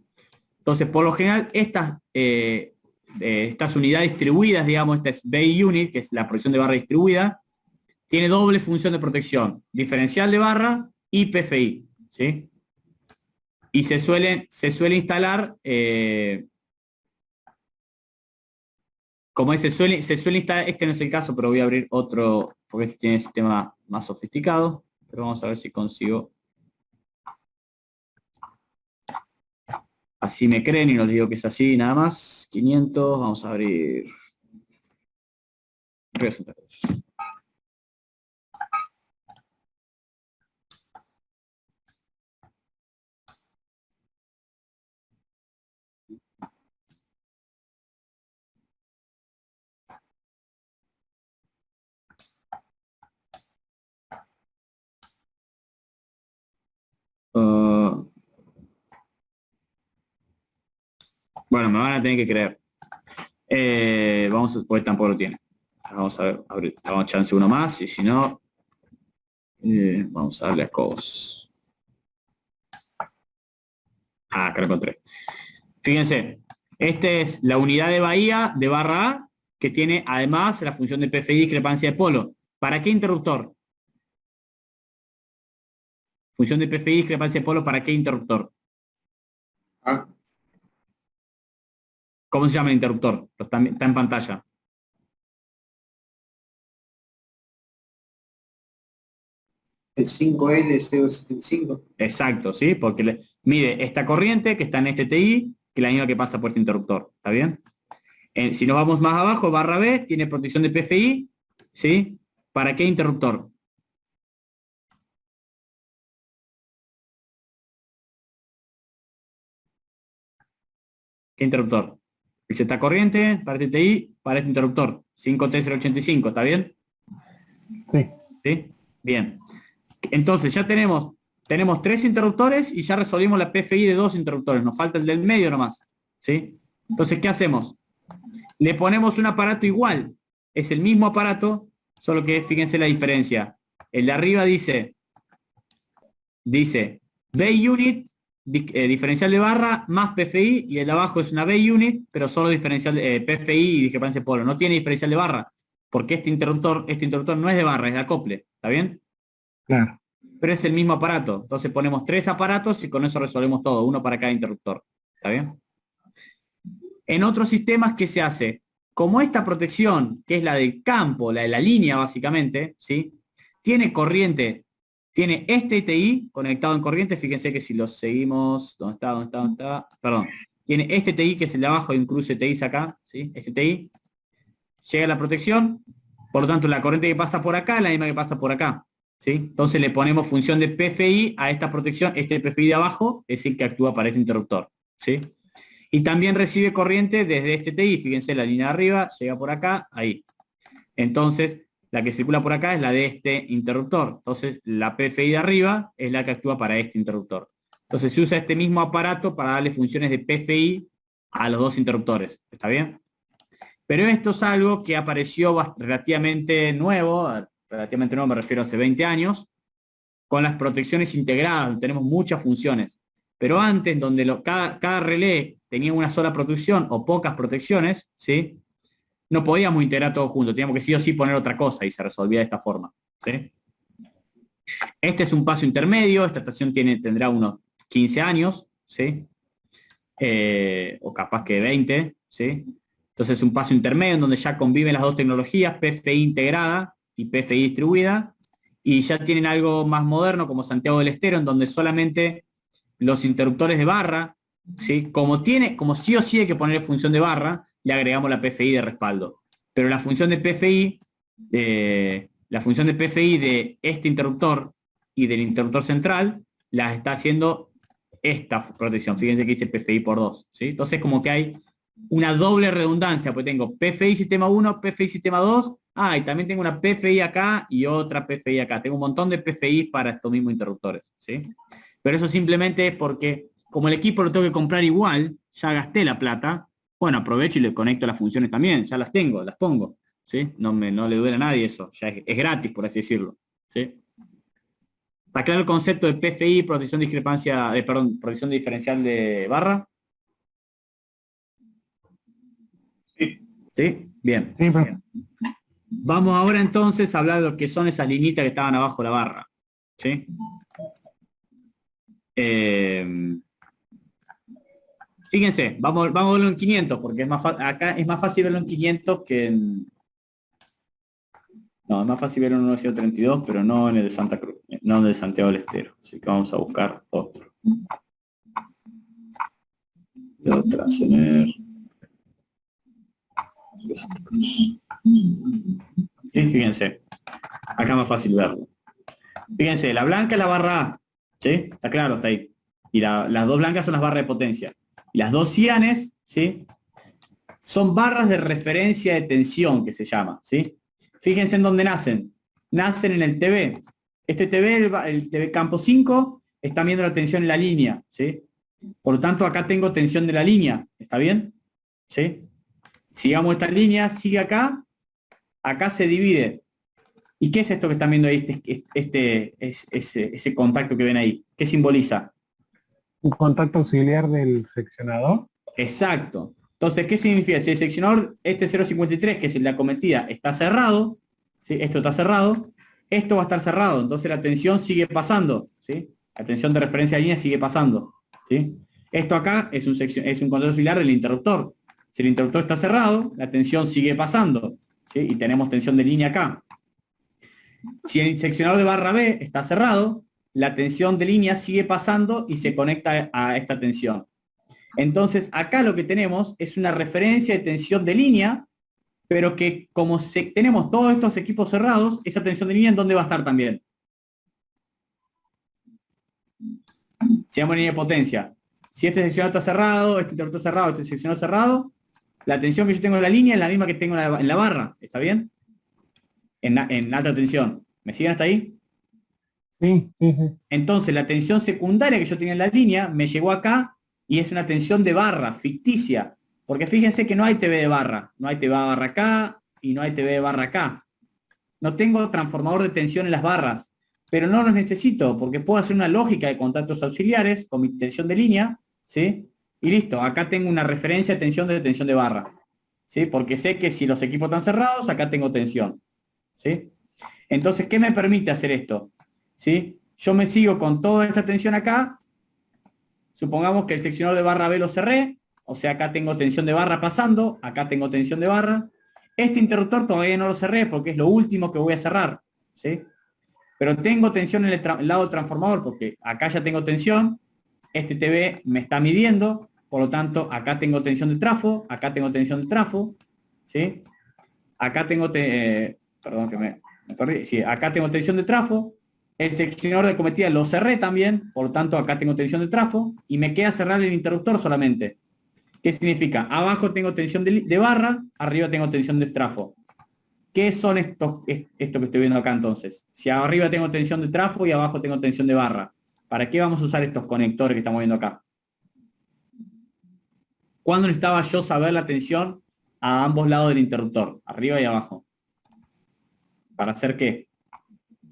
S1: Entonces, por lo general, estas unidades distribuidas, digamos, esta es Bay Unit, que es la protección de barra distribuida, tiene doble función de protección, diferencial de barra y PFI, ¿sí? Y se suele instalar, como se suele instalar, este no es el caso, pero voy a abrir otro, porque este tiene un sistema más sofisticado, pero vamos a ver si consigo. Así me creen y no les digo que es así, nada más. 500, vamos a abrir. Bueno, me van a tener que creer. Porque tampoco lo tiene. Vamos a ver, vamos a echarse uno más, y si no, vamos a darle a COS. Acá lo encontré. Fíjense, esta es la unidad de bahía de barra A, que tiene además la función de PFI discrepancia de polo. ¿Para qué interruptor? Función de PFI discrepancia de polo, ¿para qué interruptor?
S3: Ah,
S1: ¿Cómo se llama el interruptor? Está en pantalla.
S3: el 5L075.
S1: Exacto, ¿sí? Porque mide esta corriente que está en este TI, que es la misma que pasa por este interruptor. ¿Está bien? Si nos vamos más abajo, barra B, tiene protección de PFI, ¿sí? ¿Para qué interruptor? ¿Qué interruptor? Dice esta corriente, para este TI, para este interruptor. 5T085, ¿está bien?
S5: Sí.
S1: ¿Sí? Bien. Entonces ya tenemos 3 interruptores y ya resolvimos la PFI de 2 interruptores. Nos falta el del medio nomás, ¿sí? Entonces, ¿qué hacemos? Le ponemos un aparato igual. Es el mismo aparato, solo que fíjense la diferencia. El de arriba dice B-unit, diferencial de barra, más PFI, y el de abajo es una B-unit, pero solo diferencial de PFI y discrepancia de polo. No tiene diferencial de barra, porque este interruptor no es de barra, es de acople. ¿Está bien?
S5: Claro.
S1: Pero es el mismo aparato. Entonces ponemos 3 aparatos y con eso resolvemos todo, uno para cada interruptor. ¿Está bien? En otros sistemas, ¿qué se hace? Como esta protección, que es la del campo, la de la línea básicamente, ¿sí? Tiene corriente, tiene este TI conectado en corriente, fíjense que si lo seguimos, ¿dónde está? Perdón. Tiene este TI, que es el de abajo, hay un cruce TI acá, ¿sí? Este TI. Llega la protección, por lo tanto la corriente que pasa por acá es la misma que pasa por acá, ¿sí? Entonces le ponemos función de PFI a esta protección, este PFI de abajo es el que actúa para este interruptor, ¿sí? Y también recibe corriente desde este TI, fíjense la línea de arriba, llega por acá, ahí. Entonces, la que circula por acá es la de este interruptor. Entonces, la PFI de arriba es la que actúa para este interruptor. Entonces, se usa este mismo aparato para darle funciones de PFI a los dos interruptores. ¿Está bien? Pero esto es algo que apareció relativamente nuevo me refiero a hace 20 años, con las protecciones integradas, tenemos muchas funciones. Pero antes, donde cada relé tenía una sola protección o pocas protecciones, ¿sí? No podíamos integrar todo junto, teníamos que sí o sí poner otra cosa y se resolvía de esta forma, ¿sí? Este es un paso intermedio, esta estación tendrá unos 15 años, ¿sí? O capaz que 20, ¿sí? Entonces es un paso intermedio en donde ya conviven las dos tecnologías, PFI integrada y PFI distribuida, y ya tienen algo más moderno como Santiago del Estero, en donde solamente los interruptores de barra, ¿sí? Como sí o sí hay que poner función de barra, le agregamos la PFI de respaldo. Pero la función de PFI, de este interruptor y del interruptor central, la está haciendo esta protección. Fíjense que dice PFI por 2, ¿sí? Entonces como que hay una doble redundancia, pues tengo PFI sistema 1, PFI sistema 2, y también tengo una PFI acá y otra PFI acá. Tengo un montón de PFI para estos mismos interruptores, ¿sí? Pero eso simplemente es porque, como el equipo lo tengo que comprar igual, ya gasté la plata, bueno, aprovecho y le conecto las funciones también, ya las tengo, las pongo, ¿sí? No le duele a nadie eso, ya es gratis, por así decirlo, ¿sí? ¿Está claro el concepto de PFI, protección protección diferencial de barra? ¿Sí? Bien.
S5: Sí, pero...
S1: Bien. Vamos ahora entonces a hablar de lo que son esas linitas que estaban abajo de la barra, ¿sí? Fíjense, vamos a verlo en 500, porque acá es más fácil verlo en 500 que en... No, es más fácil verlo en 1932, pero no en el de Santa Cruz, no en el de Santiago del Estero. Así que vamos a buscar otro. De otra, tener... Sí, fíjense. Acá es más fácil verlo. Fíjense, la blanca es la barra A, ¿sí? Está claro, está ahí. Y las dos blancas son las barras de potencia. Y las dos cianes, ¿sí? Son barras de referencia de tensión, que se llama, ¿sí? Fíjense en dónde nacen. Nacen en el TV. Este TV, el TV campo 5, está viendo la tensión en la línea, ¿sí? Por lo tanto, acá tengo tensión de la línea. ¿Está bien? ¿Sí? Sigamos esta línea, sigue acá. Acá se divide. ¿Y qué es esto que están viendo ahí? Ese contacto que ven ahí. ¿Qué simboliza?
S5: Un contacto auxiliar del seccionador.
S1: Exacto. Entonces, ¿qué significa? Si el seccionador, este 0.53, que es la cometida, está cerrado, ¿sí? Esto está cerrado, esto va a estar cerrado, entonces la tensión sigue pasando, ¿sí? La tensión de referencia de línea sigue pasando, ¿sí? Esto acá es un contacto auxiliar del interruptor. Si el interruptor está cerrado, la tensión sigue pasando, ¿sí? Y tenemos tensión de línea acá. Si el seccionador de barra B está cerrado, la tensión de línea sigue pasando y se conecta a esta tensión. Entonces, acá lo que tenemos es una referencia de tensión de línea, pero que como tenemos todos estos equipos cerrados, esa tensión de línea, ¿en dónde va a estar también? Se llama línea de potencia. Si este seccionador está cerrado, este interruptor cerrado, este seccionador cerrado, la tensión que yo tengo en la línea es la misma que tengo en la barra. ¿Está bien? En alta tensión. ¿Me siguen hasta ahí?
S5: Sí, sí, sí.
S1: Entonces, la tensión secundaria que yo tenía en la línea me llegó acá y es una tensión de barra, ficticia. Porque fíjense que no hay TV de barra. No hay TV de barra acá y no hay TV de barra acá. No tengo transformador de tensión en las barras. pero no los necesito, porque puedo hacer una lógica de contactos auxiliares con mi tensión de línea, ¿sí? Y listo, acá tengo una referencia de tensión de barra, ¿sí? Porque sé que si los equipos están cerrados, acá tengo tensión, ¿sí? Entonces, ¿qué me permite hacer esto? ¿Sí? Yo me sigo con toda esta tensión acá, supongamos que el seccionador de barra B lo cerré, o sea, acá tengo tensión de barra pasando, acá tengo tensión de barra. Este interruptor todavía no lo cerré porque es lo último que voy a cerrar, ¿sí? Pero tengo tensión en el lado del transformador porque acá ya tengo tensión, este TV me está midiendo, por lo tanto, acá tengo tensión de trafo, acá tengo tensión de trafo, ¿sí? Acá tengo, perdón que me perdí, sí, acá tengo tensión de trafo, el seccionador de cometida lo cerré también, por lo tanto, acá tengo tensión de trafo, y me queda cerrar el interruptor solamente. ¿Qué significa? Abajo tengo tensión de barra, arriba tengo tensión de trafo. ¿Qué son esto que estoy viendo acá entonces? Si arriba tengo tensión de trafo y abajo tengo tensión de barra, ¿para qué vamos a usar estos conectores que estamos viendo acá? ¿Cuándo necesitaba yo saber la tensión a ambos lados del interruptor, arriba y abajo? ¿Para hacer qué?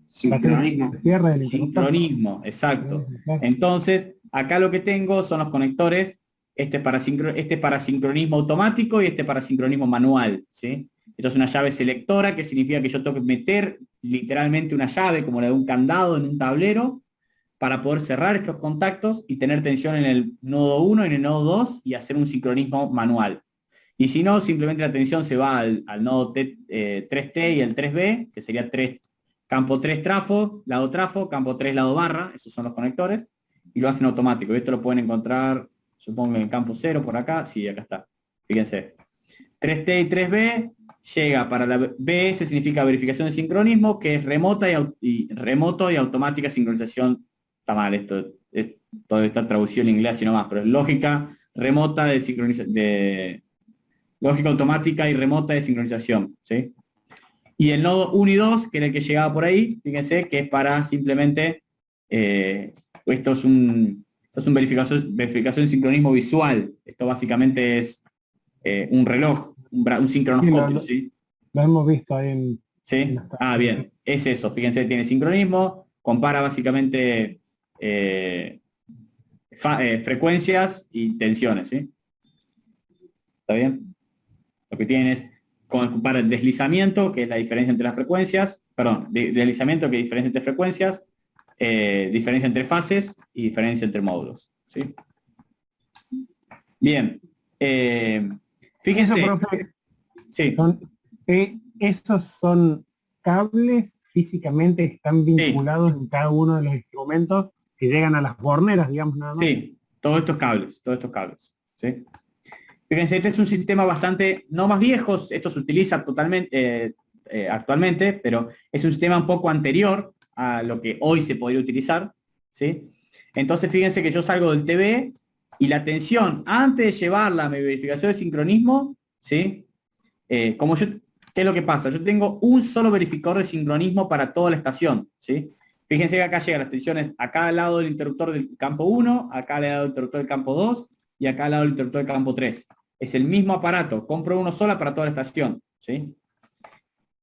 S3: Sincronismo.
S5: Cierre del interruptor.
S1: Sincronismo, exacto. Entonces, acá lo que tengo son los conectores, este para sincronismo automático y este para sincronismo manual, ¿sí? Esto es una llave selectora, que significa que yo tengo que meter literalmente una llave, como la de un candado en un tablero, para poder cerrar estos contactos y tener tensión en el nodo 1 y en el nodo 2 y hacer un sincronismo manual. Y si no, simplemente la tensión se va al nodo 3T y el 3B, que sería campo 3 trafo, campo 3 lado barra, esos son los conectores, y lo hacen automático. Y esto lo pueden encontrar, supongo, en el campo 0 por acá, sí, acá está. Fíjense. 3T y 3B llega para la BS, significa verificación de sincronismo, que es remota remoto y automática sincronización. Está mal esto, toda esta traducción en inglés y no más, pero es lógica remota lógica automática y remota de sincronización, ¿sí? Y el nodo 1 y 2, que era el que llegaba por ahí, fíjense que es para simplemente, esto es un verificación de sincronismo visual. Esto básicamente es un reloj, un sincronoscopio, ¿sí?
S5: Lo hemos visto ahí en...
S1: ¿Sí? Ah, bien, es eso, fíjense, tiene sincronismo, compara básicamente frecuencias y tensiones, ¿sí? ¿Está bien? Lo que tienen es compara el deslizamiento, que es la diferencia entre las frecuencias, perdón, deslizamiento, que es diferencia entre frecuencias, diferencia entre fases y diferencia entre módulos, ¿sí? Bien, fíjense...
S5: Eso, profe,
S1: sí.
S5: esos son cables, físicamente están vinculados en cada uno de los instrumentos que llegan a las borneras, digamos, nada más.
S1: Sí, todos estos cables, ¿sí? Fíjense, este es un sistema bastante, no más viejo, esto se utiliza totalmente actualmente, pero es un sistema un poco anterior a lo que hoy se podría utilizar, ¿sí? Entonces fíjense que yo salgo del TV y la tensión, antes de llevarla a mi verificación de sincronismo, ¿sí? ¿Qué es lo que pasa? Yo tengo un solo verificador de sincronismo para toda la estación, ¿sí? Fíjense que acá llegan las tensiones a cada lado del interruptor del campo 1, acá al lado del interruptor del campo 2 y acá al lado del interruptor del campo 3. Es el mismo aparato, compro uno solo para toda la estación, ¿sí?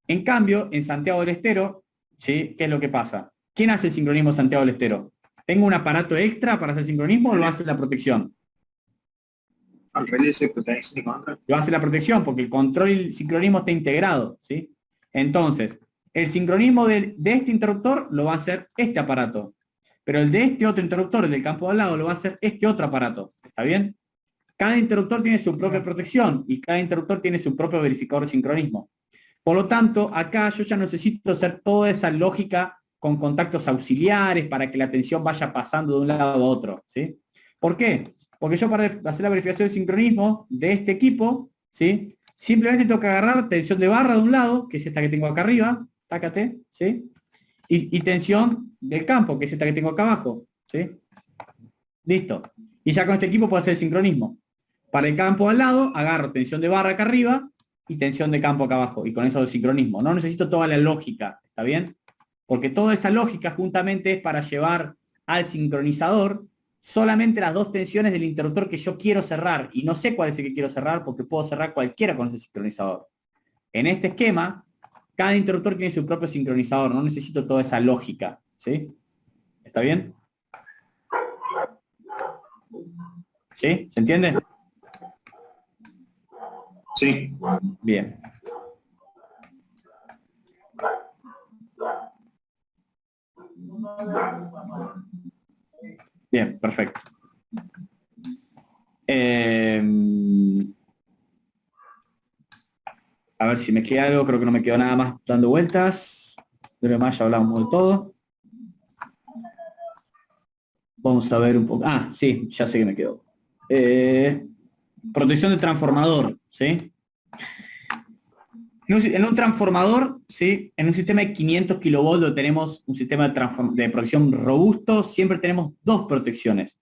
S1: En cambio, en Santiago del Estero, ¿sí? ¿Qué es lo que pasa? ¿Quién hace el sincronismo en Santiago del Estero? ¿Tengo un aparato extra para hacer sincronismo o lo hace la protección?
S3: Al revés, protección y control.
S1: Lo hace la protección porque el control y el sincronismo está integrado, ¿sí? Entonces, el sincronismo de este interruptor lo va a hacer este aparato, pero el de este otro interruptor, el del campo de al lado, lo va a hacer este otro aparato, ¿está bien? Cada interruptor tiene su propia protección y cada interruptor tiene su propio verificador de sincronismo. Por lo tanto, acá yo ya necesito hacer toda esa lógica con contactos auxiliares para que la tensión vaya pasando de un lado a otro, ¿sí? ¿Por qué? Porque yo para hacer la verificación de sincronismo de este equipo, ¿sí? Simplemente tengo que agarrar tensión de barra de un lado, que es esta que tengo acá arriba, tácate, ¿sí? Y tensión del campo, que es esta que tengo acá abajo, ¿sí? Listo. Y ya con este equipo puedo hacer el sincronismo. Para el campo al lado, agarro tensión de barra acá arriba y tensión de campo acá abajo. Y con eso el sincronismo. No necesito toda la lógica, ¿está bien? Porque toda esa lógica juntamente es para llevar al sincronizador solamente las dos tensiones del interruptor que yo quiero cerrar. Y no sé cuál es el que quiero cerrar porque puedo cerrar cualquiera con ese sincronizador. En este esquema, cada interruptor tiene su propio sincronizador. No necesito toda esa lógica, ¿sí? ¿Está bien? ¿Sí? ¿Se entiende?
S3: Sí.
S1: Bien. Bien, perfecto. A ver si me queda algo, creo que no me quedó nada más dando vueltas. De lo demás ya hablamos de todo. Vamos a ver un poco. Ah, sí, ya sé que me quedó. Protección de transformador, ¿sí? En un transformador, ¿sí? En un sistema de 500 kilovolts tenemos un sistema de protección robusto, siempre tenemos dos protecciones.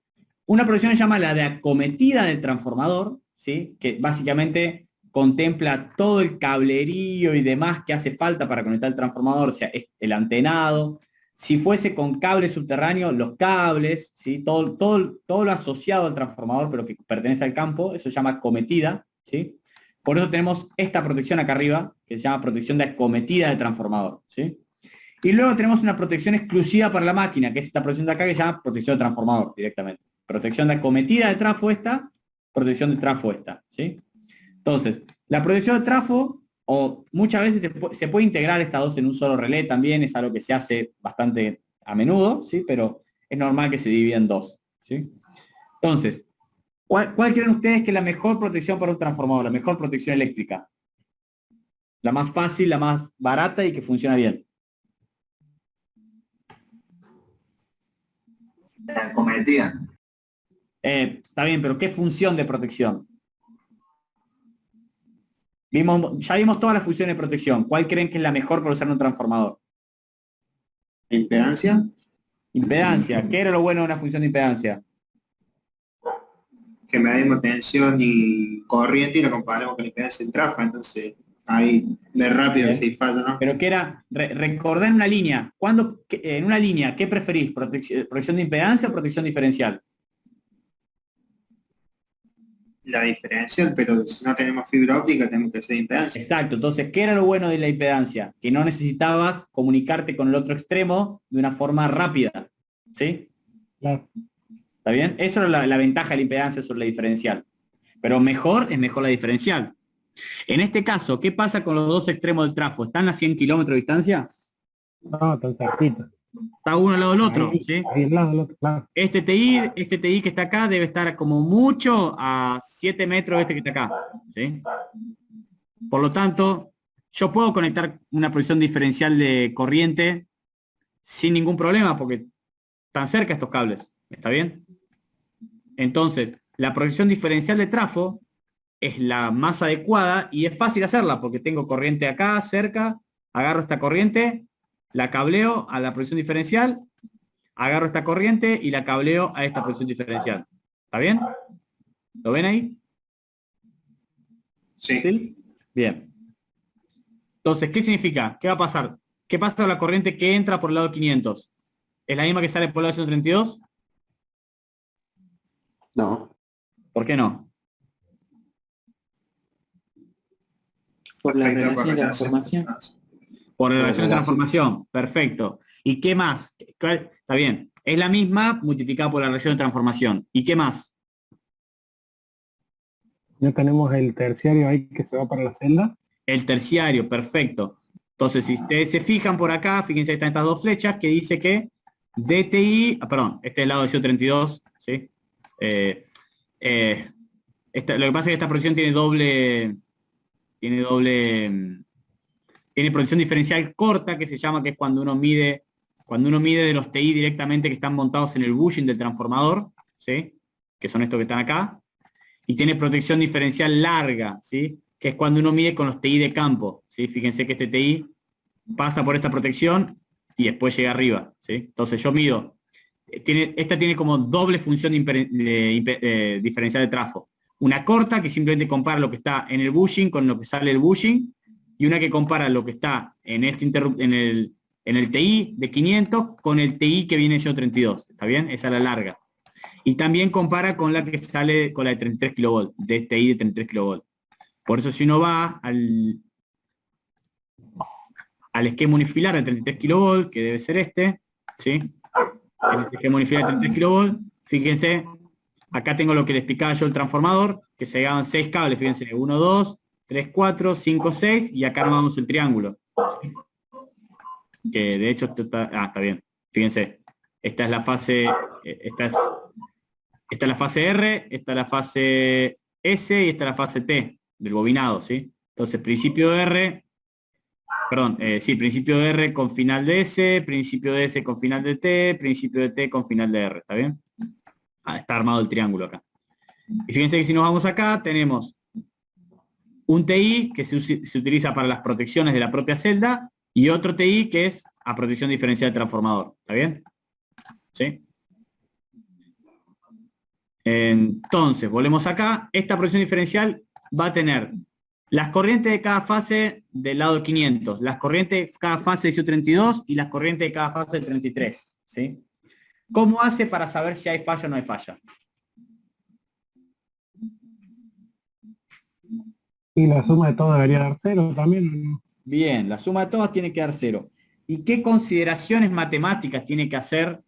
S1: Una protección se llama la de acometida del transformador, ¿sí? Que básicamente contempla todo el cablerío y demás que hace falta para conectar el transformador, o sea, el antenado. Si fuese con cable subterráneo, los cables, ¿sí? Todo lo asociado al transformador, pero que pertenece al campo, eso se llama acometida, ¿sí? Por eso tenemos esta protección acá arriba, que se llama protección de acometida del transformador, ¿sí? Y luego tenemos una protección exclusiva para la máquina, que es esta protección de acá que se llama protección de transformador directamente. Protección de acometida de trafo esta, protección de trafo esta, ¿sí? Entonces, la protección de trafo, o muchas veces se puede integrar estas dos en un solo relé también, es algo que se hace bastante a menudo, ¿sí? Pero es normal que se divida en dos, ¿sí? Entonces, ¿cuál creen ustedes que es la mejor protección para un transformador, la mejor protección eléctrica? La más fácil, la más barata y que funciona bien.
S2: Cometida.
S1: Está bien, pero ¿qué función de protección? Ya vimos todas las funciones de protección. ¿Cuál creen que es la mejor para usar en un transformador?
S3: ¿Impedancia?
S1: Impedancia. ¿Qué era lo bueno de una función de impedancia?
S3: Que medimos tensión y corriente y lo comparamos con la impedancia en trafo, entonces ahí de rápido
S1: Bien.
S3: si falla, ¿no?
S1: Pero que era, recordar en una línea. En una línea, ¿qué preferís? ¿Protección de impedancia o protección diferencial?
S3: La diferencial, pero si no tenemos fibra óptica tenemos que hacer impedancia.
S1: Exacto. Entonces, ¿qué era lo bueno de la impedancia? Que no necesitabas comunicarte con el otro extremo de una forma rápida. ¿Sí?
S5: Claro.
S1: ¿Está bien? Eso es la ventaja de la impedancia sobre la diferencial. Pero es mejor la diferencial. En este caso, ¿qué pasa con los dos extremos del trafo? ¿Están a 100 kilómetros de distancia?
S5: No, tan cerquita.
S1: Está uno al lado del otro,
S5: Ahí,
S1: ¿sí?
S5: ahí al lado del otro, claro.
S1: Este TI que está acá debe estar como mucho a 7 metros de este que está acá, ¿sí? Por lo tanto, yo puedo conectar una protección diferencial de corriente sin ningún problema porque están cerca estos cables, ¿está bien? Entonces, la protección diferencial de trafo es la más adecuada y es fácil hacerla porque tengo corriente acá, cerca, agarro esta corriente, la cableo a la protección diferencial, agarro esta corriente y la cableo a esta protección diferencial. ¿Está bien? ¿Lo ven ahí?
S3: Sí.
S1: ¿Sí? Bien. Entonces, ¿qué significa? ¿Qué va a pasar? ¿Qué pasa con la corriente que entra por el lado 500? ¿Es la misma que sale por el lado 132?
S7: No.
S1: ¿Por qué no?
S8: Por la
S3: Afecta
S8: relación de
S3: correlación.
S8: transformación.
S1: Por relación de
S7: relación.
S1: transformación. Perfecto. ¿Y qué más? Está bien. Es la misma multiplicada por la relación de transformación. ¿Y qué más?
S5: Ya tenemos el terciario ahí que se va para la celda.
S1: El terciario, perfecto. Entonces, si ustedes se fijan por acá, fíjense que están estas dos flechas que dice que DTI, perdón, este es el lado de 132, ¿sí? Lo que pasa es que esta protección tiene protección diferencial corta, que se llama, que es cuando uno mide de los TI directamente que están montados en el bushing del transformador, ¿sí? Que son estos que están acá. Y tiene protección diferencial larga, ¿sí? Que es cuando uno mide con los TI de campo, ¿sí? Fíjense que este TI pasa por esta protección y después llega arriba, ¿sí? Entonces yo mido, esta tiene como doble función diferencial de trafo. Una corta que simplemente compara lo que está en el bushing con lo que sale del bushing, y una que compara lo que está en el TI de 500 con el TI que viene de 132, ¿está bien? Esa es la larga. Y también compara con la que sale con la de 33 kV, de TI de 33 kV. Por eso si uno va al esquema unifilar de 33 kV, que debe ser este, ¿sí? En este esquema unificado de 33 kV, fíjense, acá tengo lo que le explicaba yo el transformador, que se llegaban 6 cables, fíjense, 1, 2, 3, 4, 5, 6, y acá armamos el triángulo. ¿Sí? Que de hecho está bien. Fíjense, esta es la fase, esta es la fase R, esta es la fase S y esta es la fase T del bobinado, ¿sí? Entonces, principio de R, principio de R con final de S, principio de S con final de T, principio de T con final de R, ¿está bien? Está armado el triángulo acá. Y fíjense que si nos vamos acá, tenemos un TI que se utiliza para las protecciones de la propia celda y otro TI que es a protección diferencial del transformador, ¿está bien? ¿Sí? Entonces, volvemos acá. Esta protección diferencial va a tener las corrientes de cada fase del lado 500, las corrientes de cada fase de ISO32 y las corrientes de cada fase del 33. ¿Sí? ¿Cómo hace para saber si hay falla o no hay falla?
S5: Y la suma de todo debería dar 0 también, ¿o no?
S1: Bien, la suma de todas tiene que dar 0. ¿Y qué consideraciones matemáticas tiene que hacer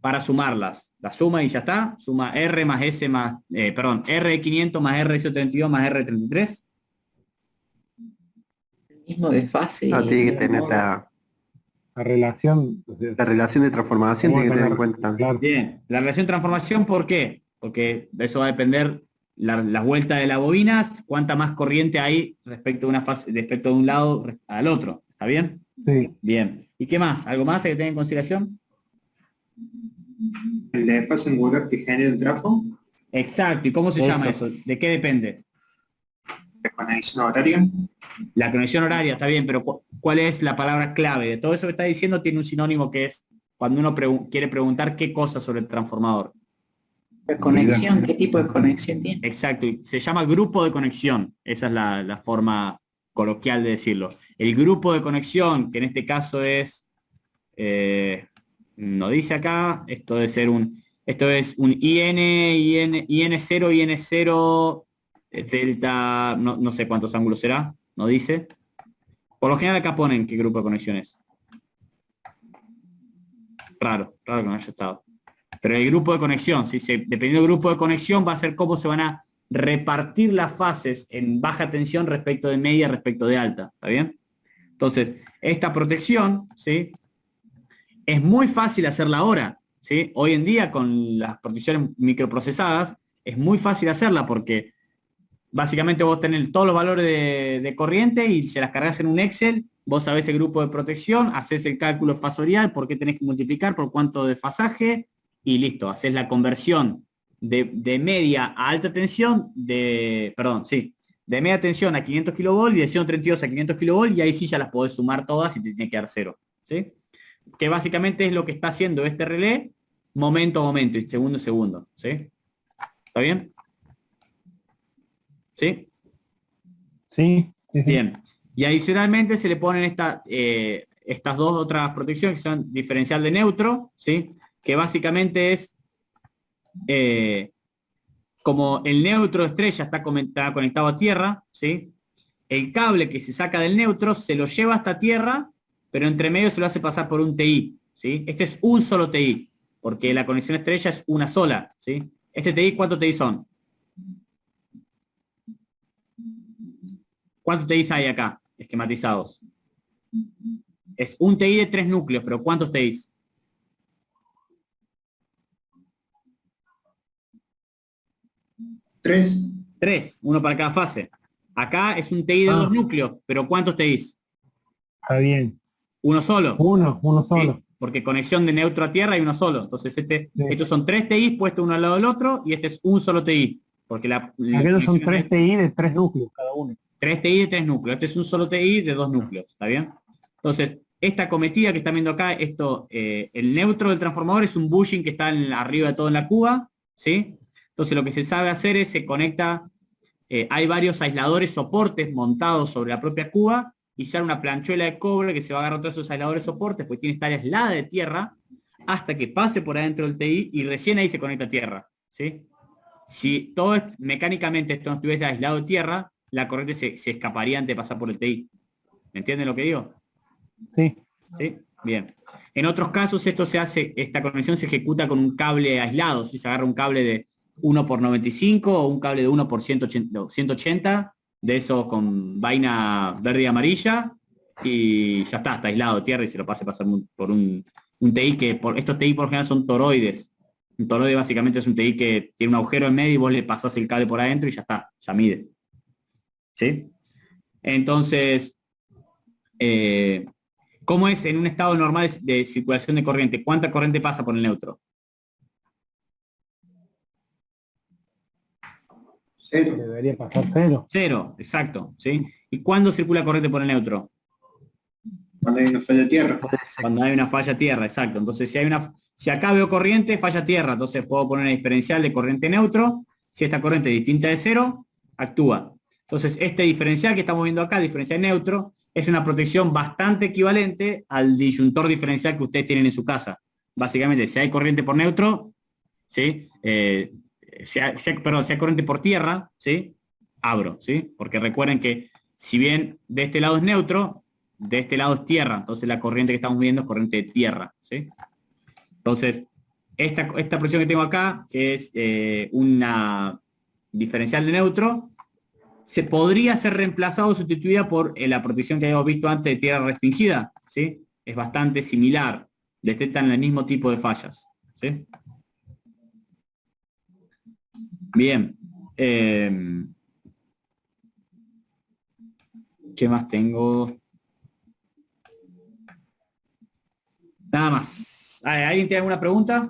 S1: para sumarlas? La suma y ya está. Suma R más S más, R de 500 más R de ISO32 más R de 33.
S8: El mismo de fase.
S9: No, tiene que tener
S5: La relación.
S9: la relación de transformación, tiene que tener en cuenta.
S5: Claro.
S1: Bien, la relación transformación, ¿por qué? Porque de eso va a depender las vueltas de las bobinas, cuánta más corriente hay respecto de una fase, respecto de un lado al otro. ¿Está bien?
S5: Sí.
S1: Bien. ¿Y qué más? ¿Algo más hay que tener en consideración?
S3: El de fase angular que genera el trafo,
S1: Exacto. ¿Y cómo se llama eso? ¿De qué depende?
S3: de conexión horaria.
S1: La conexión horaria, está bien, pero ¿cuál es la palabra clave? De todo eso que está diciendo tiene un sinónimo que es cuando uno quiere preguntar qué cosa sobre el transformador.
S8: La conexión, ¿qué tipo de conexión tiene?
S1: Exacto, y se llama grupo de conexión. Esa es la forma coloquial de decirlo. El grupo de conexión, que en este caso es, no dice acá, esto es un IN0, IN0, delta, no sé cuántos ángulos será, no dice. Por lo general acá ponen qué grupo de conexión es. Raro que no haya estado. Pero el grupo de conexión, dependiendo del grupo de conexión, va a ser cómo se van a repartir las fases en baja tensión respecto de media, respecto de alta. ¿Está bien? Entonces, esta protección, ¿sí? Es muy fácil hacerla ahora, ¿sí? Hoy en día, con las protecciones microprocesadas, es muy fácil hacerla porque básicamente vos tenés todos los valores de corriente y se las cargas en un Excel, vos sabés el grupo de protección, haces el cálculo fasorial, por qué tenés que multiplicar, por cuánto desfasaje, y listo, haces la conversión de media a alta tensión, de media tensión a 500 kV y de 132 a 500 kV, y ahí sí ya las podés sumar todas y te tiene que dar 0. ¿Sí? Que básicamente es lo que está haciendo este relé, momento a momento y segundo a segundo. ¿Sí? ¿Está bien? ¿Sí?
S5: Sí.
S1: Bien. Y adicionalmente se le ponen estas dos otras protecciones que son diferencial de neutro, ¿sí? Que básicamente es como el neutro estrella está conectado a tierra, ¿sí? El cable que se saca del neutro se lo lleva hasta tierra, pero entre medio se lo hace pasar por un TI, ¿sí? Este es un solo TI, porque la conexión estrella es una sola, ¿sí? Este TI, ¿cuántos TI son? ¿Cuántos TIs hay acá, esquematizados? Es un TI de 3 núcleos, pero ¿cuántos TIs?
S3: 3.
S1: 3, uno para cada fase. Acá es un TI de 2 núcleos, pero ¿cuántos TIs?
S5: Está bien.
S1: ¿Uno solo?
S5: Uno solo.
S1: Sí, porque conexión de neutro a tierra hay uno solo. Entonces estos son 3 TIs puestos uno al lado del otro y este es un solo TI. Porque
S5: Aquellos son 3 TI de 3 núcleos cada uno.
S1: 3 TI de 3 núcleos. Este es un solo TI de 2 núcleos. ¿Está bien? Entonces, esta cometida que están viendo acá, el neutro del transformador es un bushing que está arriba de todo en la cuba, ¿sí? Entonces lo que se sabe hacer es se conecta, hay varios aisladores soportes montados sobre la propia cuba y sale una planchuela de cobre que se va a agarrar todos esos aisladores soportes, pues tiene que estar aislada de tierra hasta que pase por adentro del TI y recién ahí se conecta a tierra, ¿sí? Si todo mecánicamente esto no estuviese aislado de tierra, la corriente se escaparía antes de pasar por el TI. ¿Me entienden lo que digo?
S5: Sí.
S1: ¿Sí? Bien. En otros casos esta conexión se ejecuta con un cable aislado, si se agarra un cable de 1 por 95 o un cable de 1 por 180, de esos con vaina verde y amarilla, y ya está aislado de tierra y se lo pasa por un TI estos TI por lo general son toroides. Un toroide básicamente es un TI que tiene un agujero en medio y vos le pasás el cable por adentro y ya está, ya mide. ¿Sí? Entonces, ¿cómo es en un estado normal de circulación de corriente? ¿Cuánta corriente pasa por el neutro?
S3: Cero.
S5: Debería pasar 0.
S1: Cero, exacto. ¿Sí? ¿Y cuándo circula corriente por el neutro?
S3: Cuando hay una falla de tierra.
S1: Cuando hay una falla tierra, exacto. Entonces, si acá veo corriente, falla tierra. Entonces puedo poner una diferencial de corriente neutro. Si esta corriente es distinta de cero, actúa. Entonces, este diferencial que estamos viendo acá, diferencial neutro, es una protección bastante equivalente al disyuntor diferencial que ustedes tienen en su casa. Básicamente, si hay corriente por neutro, ¿sí? Si hay corriente por tierra, ¿sí? Abro, ¿sí? Porque recuerden que si bien de este lado es neutro, de este lado es tierra, entonces la corriente que estamos viendo es corriente de tierra, ¿sí? Entonces, esta protección que tengo acá, que es una diferencial de neutro, se podría ser reemplazada o sustituida por la protección que habíamos visto antes de tierra restringida, ¿sí? Es bastante similar, detectan el mismo tipo de fallas, ¿sí? Bien. ¿Qué más tengo? Nada más. ¿Alguien tiene alguna pregunta?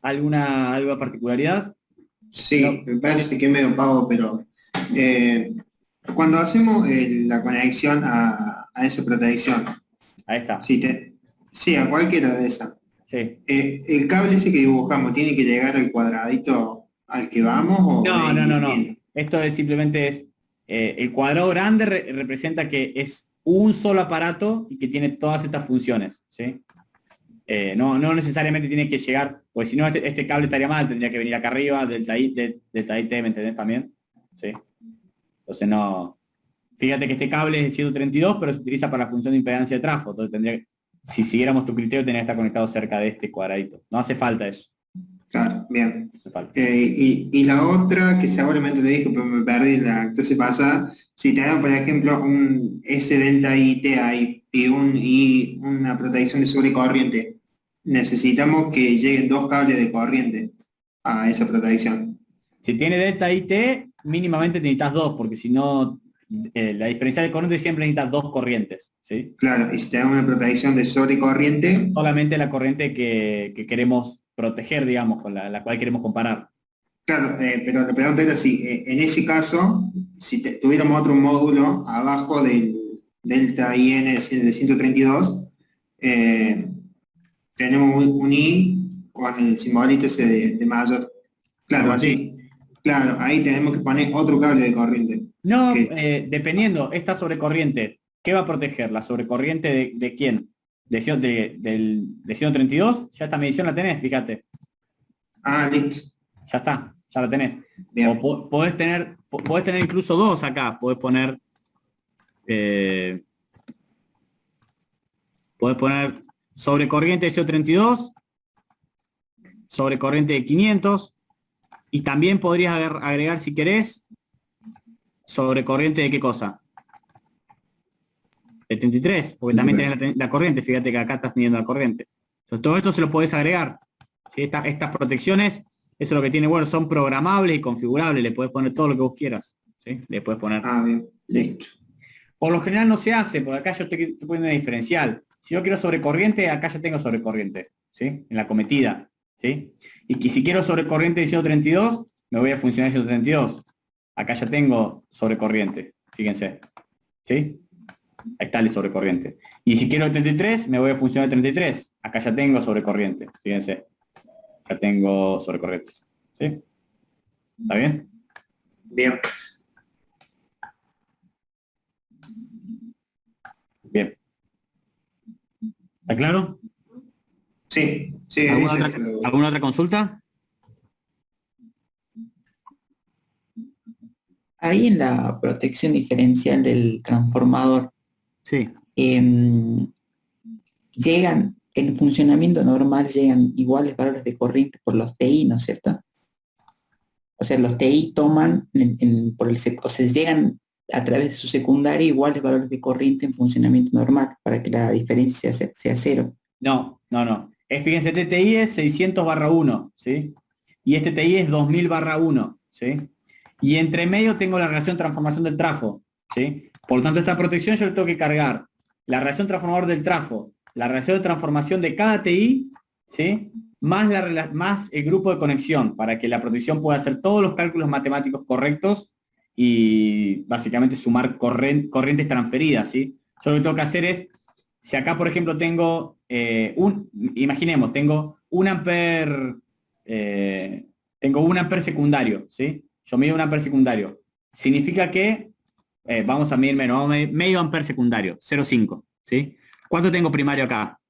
S1: ¿Alguna particularidad?
S3: Sí, me parece que es medio pavo, pero cuando hacemos la conexión a esa protección,
S1: Ahí está.
S3: sí, a cualquiera de esas,
S1: Sí.
S3: el cable ese que dibujamos tiene que llegar al cuadradito al que vamos o
S1: No. Esto simplemente el cuadrado grande representa que es un solo aparato y que tiene todas estas funciones, ¿sí? No necesariamente tiene que llegar, pues si no este cable estaría mal, tendría que venir acá arriba, delta I, ¿me entendés también? ¿Sí? Entonces no. Fíjate que este cable es de 132, pero se utiliza para la función de impedancia de trafo, entonces si siguiéramos tu criterio, tendría que estar conectado cerca de este cuadradito. No hace falta eso.
S3: Claro, bien.
S1: No hace falta.
S3: Y la otra, que seguramente le dije, pero me perdí en la clase pasada, si te dan, por ejemplo, un S delta IT ahí y una protección de sobrecorriente, necesitamos que lleguen dos cables de corriente a esa protección.
S1: Si tiene delta IT, mínimamente necesitas dos, porque si no, la diferencial de corriente siempre necesitas dos corrientes, ¿sí?
S3: Claro, y si te dan una protección de sobrecorriente,
S1: Solamente la corriente que queremos proteger, digamos, con la cual queremos comparar.
S3: claro, pero la pregunta era si en ese caso, si tuviéramos otro módulo abajo del delta IN de 132, tenemos un I con el simbolito ese de mayor. Claro, así. Claro, ahí tenemos que poner otro cable de corriente.
S1: No, dependiendo, esta sobrecorriente, ¿qué va a proteger? ¿La sobrecorriente de quién? ¿De 132? Ya esta medición la tenés, fíjate.
S3: Ah, listo.
S1: Ya está, ya la tenés.
S3: Bien.
S1: O podés tener incluso dos acá, podés poner sobrecorriente de 132, sobrecorriente de 500, y también podrías agregar, si querés, sobrecorriente de qué cosa. 73, porque también tenés la corriente, fíjate que acá estás midiendo la corriente. Entonces, todo esto se lo podés agregar. ¿Sí? Estas protecciones, eso es lo que tiene, bueno, son programables y configurables, le podés poner todo lo que vos quieras. ¿Sí? Le podés poner.
S3: Ah, bien, listo.
S1: Por lo general no se hace, porque acá yo estoy poniendo una diferencial. Si yo quiero sobrecorriente, acá ya tengo sobrecorriente, ¿sí? En la cometida, ¿sí? Y si quiero sobrecorriente de 132, me voy a funcionar 132. Acá ya tengo sobrecorriente, fíjense, ¿sí? Ahí está el sobrecorriente. Y si quiero 33, me voy a funcionar 33. Acá ya tengo sobrecorriente, fíjense. Ya tengo sobrecorriente, ¿sí? ¿Está bien?
S3: Bien.
S1: Bien. ¿Está claro?
S3: Sí, sí.
S1: ¿Alguna otra consulta?
S8: Ahí en la protección diferencial del transformador,
S1: Sí.
S8: llegan, en funcionamiento normal, llegan iguales valores de corriente por los TI, ¿no es cierto? O sea, los TI toman, o sea, llegan a través de su secundaria iguales valores de corriente en funcionamiento normal, para que la diferencia sea cero.
S1: No. Fíjense, este TI es 600/1, ¿sí? Y este TI es 2000/1, ¿sí? Y entre medio tengo la relación transformación del trafo, ¿sí? Por lo tanto, esta protección yo le tengo que cargar la relación transformador del trafo, la relación de transformación de cada TI, ¿sí? Más el grupo de conexión, para que la protección pueda hacer todos los cálculos matemáticos correctos y básicamente sumar corrientes transferidas, ¿sí? Yo lo que tengo que hacer es, si acá, por ejemplo, tengo imaginemos, tengo un amper secundario, ¿sí? Yo mido un amper secundario. Significa que, vamos a medir menos, vamos a medir medio amper secundario, 0,5, ¿sí? ¿Cuánto tengo primario acá?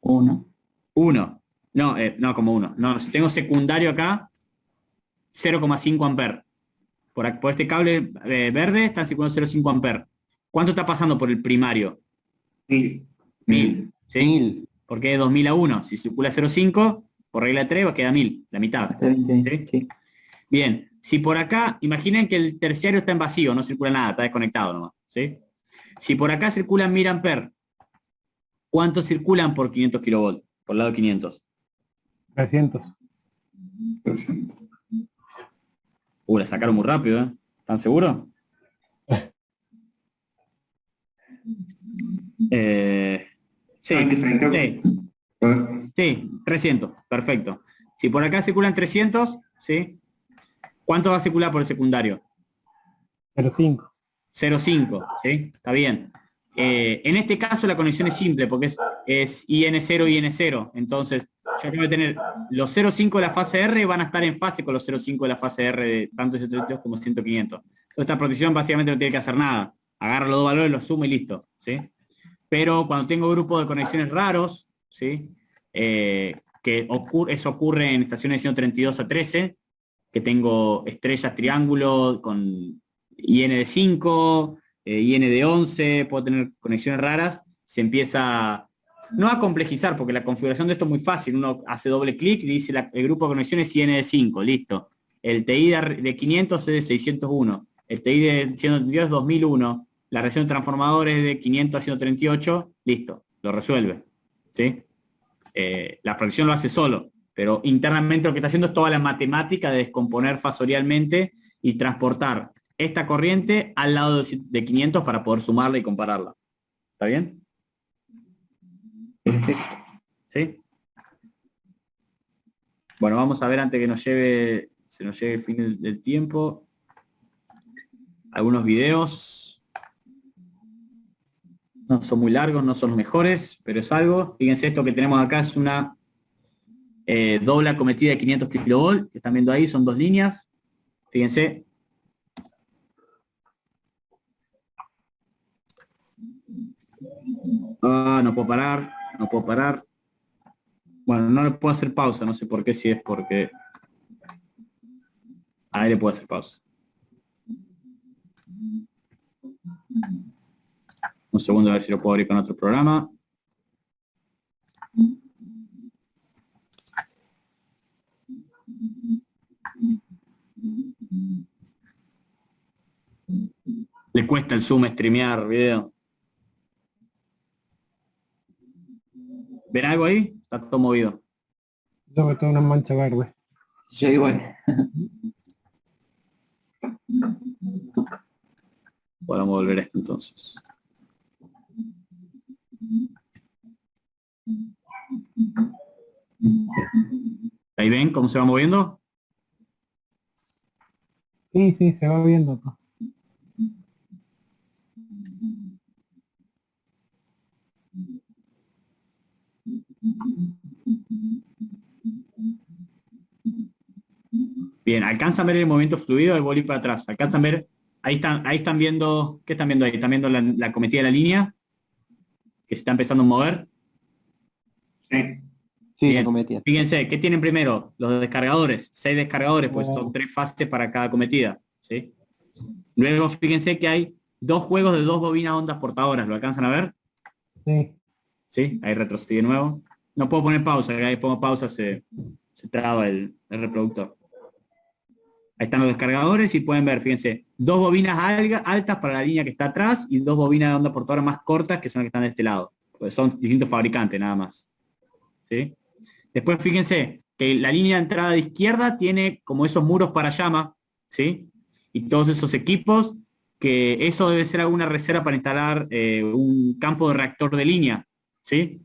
S8: 1.
S1: 1. No, como 1. No, si tengo secundario acá, 0,5 amper. Por este cable verde están circulando 0,5 amper. ¿Cuánto está pasando por el primario? 1000. ¿Sí?
S9: 1000.
S1: Porque es 2000/1. Si circula 0,5, por regla de 3 va a quedar 1000, la mitad. ¿Sí?
S8: Sí.
S1: Bien, si por acá, imaginen que el terciario está en vacío, no circula nada, está desconectado nomás. ¿Sí? Si por acá circulan 1000 amper, ¿cuántos circulan por 500 kilovolts? Por el lado de 500.
S5: 300.
S7: 300.
S1: La sacaron muy rápido, ¿eh? ¿Están seguros? Sí, sí, 300, perfecto. Si por acá circulan 300, ¿sí? ¿Cuánto va a circular por el secundario?
S5: 0,5.
S1: 0,5, ¿sí? Está bien. En este caso la conexión es simple porque es IN0 y IN0. Entonces, yo tengo que tener los 0,5 de la fase R van a estar en fase con los 0,5 de la fase R de tanto 132 como 100-500. Entonces, esta protección básicamente no tiene que hacer nada. Agarra los dos valores, los suma y listo, ¿sí? Pero cuando tengo grupos de conexiones raros, ¿sí? Eso ocurre en estaciones de 132 a 13, que tengo estrellas triángulo con IN de 5, IN de 11, puedo tener conexiones raras, se empieza no a complejizar, porque la configuración de esto es muy fácil, uno hace doble clic y dice el grupo de conexiones IN de 5, listo. El TI de 500 es de 601, el TI de 132 es 2001, la relación de transformadores de 500 a 138, listo, lo resuelve, ¿sí? La protección lo hace solo, pero internamente lo que está haciendo es toda la matemática de descomponer fasorialmente y transportar esta corriente al lado de 500 para poder sumarla y compararla. ¿Está bien?
S8: Perfecto.
S1: ¿Sí? Bueno, vamos a ver antes que se nos llegue el fin del tiempo. Algunos videos. No son muy largos, no son los mejores, pero es algo. Fíjense, esto que tenemos acá es una doble acometida de 500 kilovolts, que están viendo ahí, son dos líneas. Fíjense. No puedo parar. Bueno, no le puedo hacer pausa, no sé por qué, si es porque... Ahí le puedo hacer pausa. Un segundo a ver si lo puedo abrir con otro programa. Le cuesta el Zoom streamear video. ¿Ven algo ahí? Está todo movido.
S5: Yo veo una mancha verde.
S8: Yo igual.
S1: Podemos volver a esto entonces. ¿Ahí ven cómo se va moviendo?
S5: Sí, se va viendo acá.
S1: Bien, ¿alcanzan a ver el movimiento fluido del boli para atrás? ¿Alcanzan a ver? Ahí están viendo, ¿qué están viendo ahí? ¿Están viendo la cometida de la línea? Que se está empezando a mover.
S3: Sí.
S9: Sí,
S1: Bien.
S9: la cometida.
S1: Fíjense, ¿qué tienen primero? Los descargadores, 6 descargadores, pues son 3 fases para cada cometida, ¿sí? Luego fíjense que hay 2 juegos de 2 bobinas ondas portadoras, ¿lo alcanzan a ver?
S5: Sí.
S1: ¿Sí? Ahí retrocedí de nuevo. No puedo poner pausa, que ahí pongo pausa se traba el reproductor. Ahí están los descargadores y pueden ver, fíjense, dos bobinas altas para la línea que está atrás y dos bobinas de onda portadora más cortas que son las que están de este lado. Pues son distintos fabricantes nada más. ¿Sí? Después fíjense que la línea de entrada de izquierda tiene como esos muros para llama, ¿sí? Y todos esos equipos, que eso debe ser alguna reserva para instalar un campo de reactor de línea, ¿sí?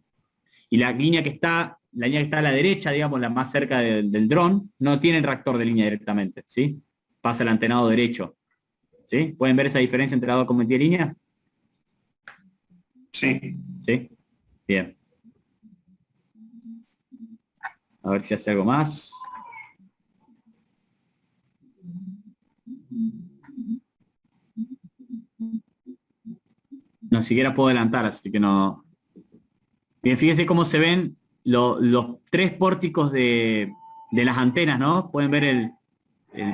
S1: Y la línea que está a la derecha, digamos, la más cerca del dron, no tiene el reactor de línea directamente, ¿sí? Pasa el antenado derecho, ¿sí? ¿Pueden ver esa diferencia entre la dos cometida de línea?
S3: Sí.
S1: ¿Sí? Bien. A ver si hace algo más. No siquiera puedo adelantar, así que no. Bien, fíjense cómo se ven los tres pórticos de las antenas, ¿no? Pueden ver el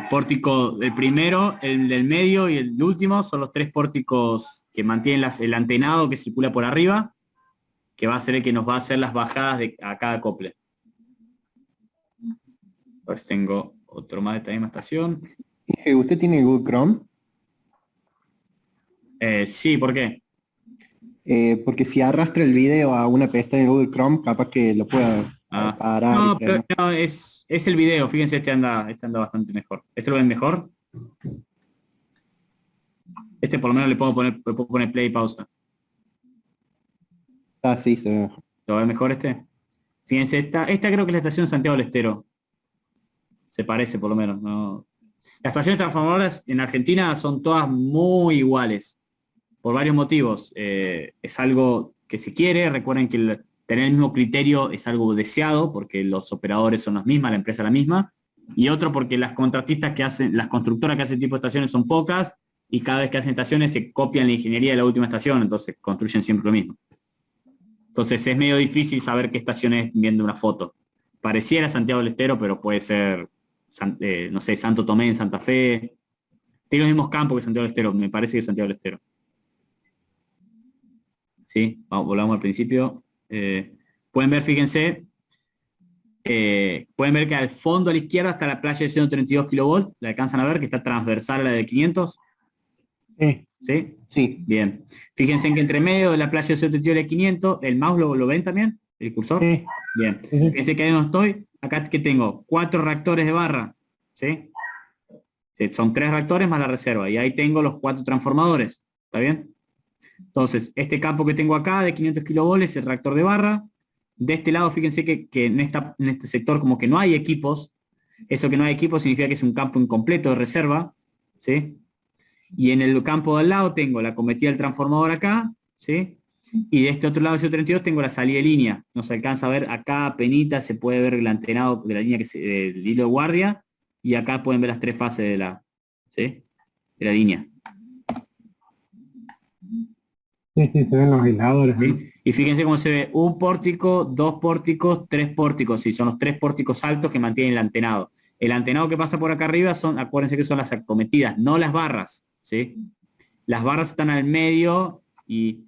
S1: pórtico del primero, el del medio y el último. Son los tres pórticos que mantienen el antenado que circula por arriba, que va a ser el que nos va a hacer las bajadas a cada acople. Pues tengo otro más de esta misma estación.
S9: ¿Usted tiene Google Chrome?
S1: Sí, ¿por qué?
S9: Porque si arrastra el video a una pestaña de Google Chrome, capaz que lo pueda parar
S1: No,
S9: y frenar.
S1: pero no, es el video. Fíjense, este anda bastante mejor. ¿Este lo ven mejor? Este por lo menos le puedo poner play y pausa.
S9: Ah, sí, se ve.
S1: ¿Lo ven mejor este? Fíjense, esta creo que es la estación Santiago del Estero. Se parece por lo menos, ¿no? Las estaciones transformadoras en Argentina son todas muy iguales, por varios motivos. Es algo que se quiere, recuerden que tener el mismo criterio es algo deseado, porque los operadores son los mismos, la empresa es la misma, y otro porque las contratistas que hacen, las constructoras que hacen tipo de estaciones son pocas, y cada vez que hacen estaciones se copian la ingeniería de la última estación, entonces construyen siempre lo mismo. Entonces es medio difícil saber qué estación es viendo una foto. Pareciera Santiago del Estero, pero puede ser, no sé, Santo Tomé en Santa Fe. Tiene los mismos campos que Santiago del Estero, me parece que es Santiago del Estero. ¿Sí? Volvamos al principio. Pueden ver, fíjense, pueden ver que al fondo a la izquierda está la playa de 132 kV, la alcanzan a ver, que está transversal a la de 500.
S5: Sí.
S1: ¿Sí?
S9: Sí.
S1: Bien. Fíjense en que entre medio de la playa de 132 y la de 500, ¿el mouse lo ven también? ¿El cursor?
S5: Sí.
S1: Bien.
S5: Sí, sí.
S1: Fíjense que ahí no estoy, acá que tengo 4 reactores de barra, ¿sí? Sí, son 3 reactores más la reserva, y ahí tengo los 4 transformadores, ¿está bien? Entonces, este campo que tengo acá de 500 kV es el reactor de barra. De este lado, fíjense que en este sector como que no hay equipos. Eso que no hay equipos significa que es un campo incompleto de reserva, ¿sí? Y en el campo de al lado tengo la cometida del transformador acá, ¿sí? Y de este otro lado de 132 tengo la salida de línea. No se alcanza a ver acá, apenita, se puede ver el antenado de la línea del hilo de guardia, y acá pueden ver las 3 fases de la línea.
S5: Sí, se ven los aisladores.
S1: ¿Sí? Y fíjense cómo se ve un pórtico, 2 pórticos, 3 pórticos. Sí, son los 3 pórticos altos que mantienen el antenado. El antenado que pasa por acá arriba acuérdense que son las acometidas, no las barras. ¿Sí? Las barras están al medio, y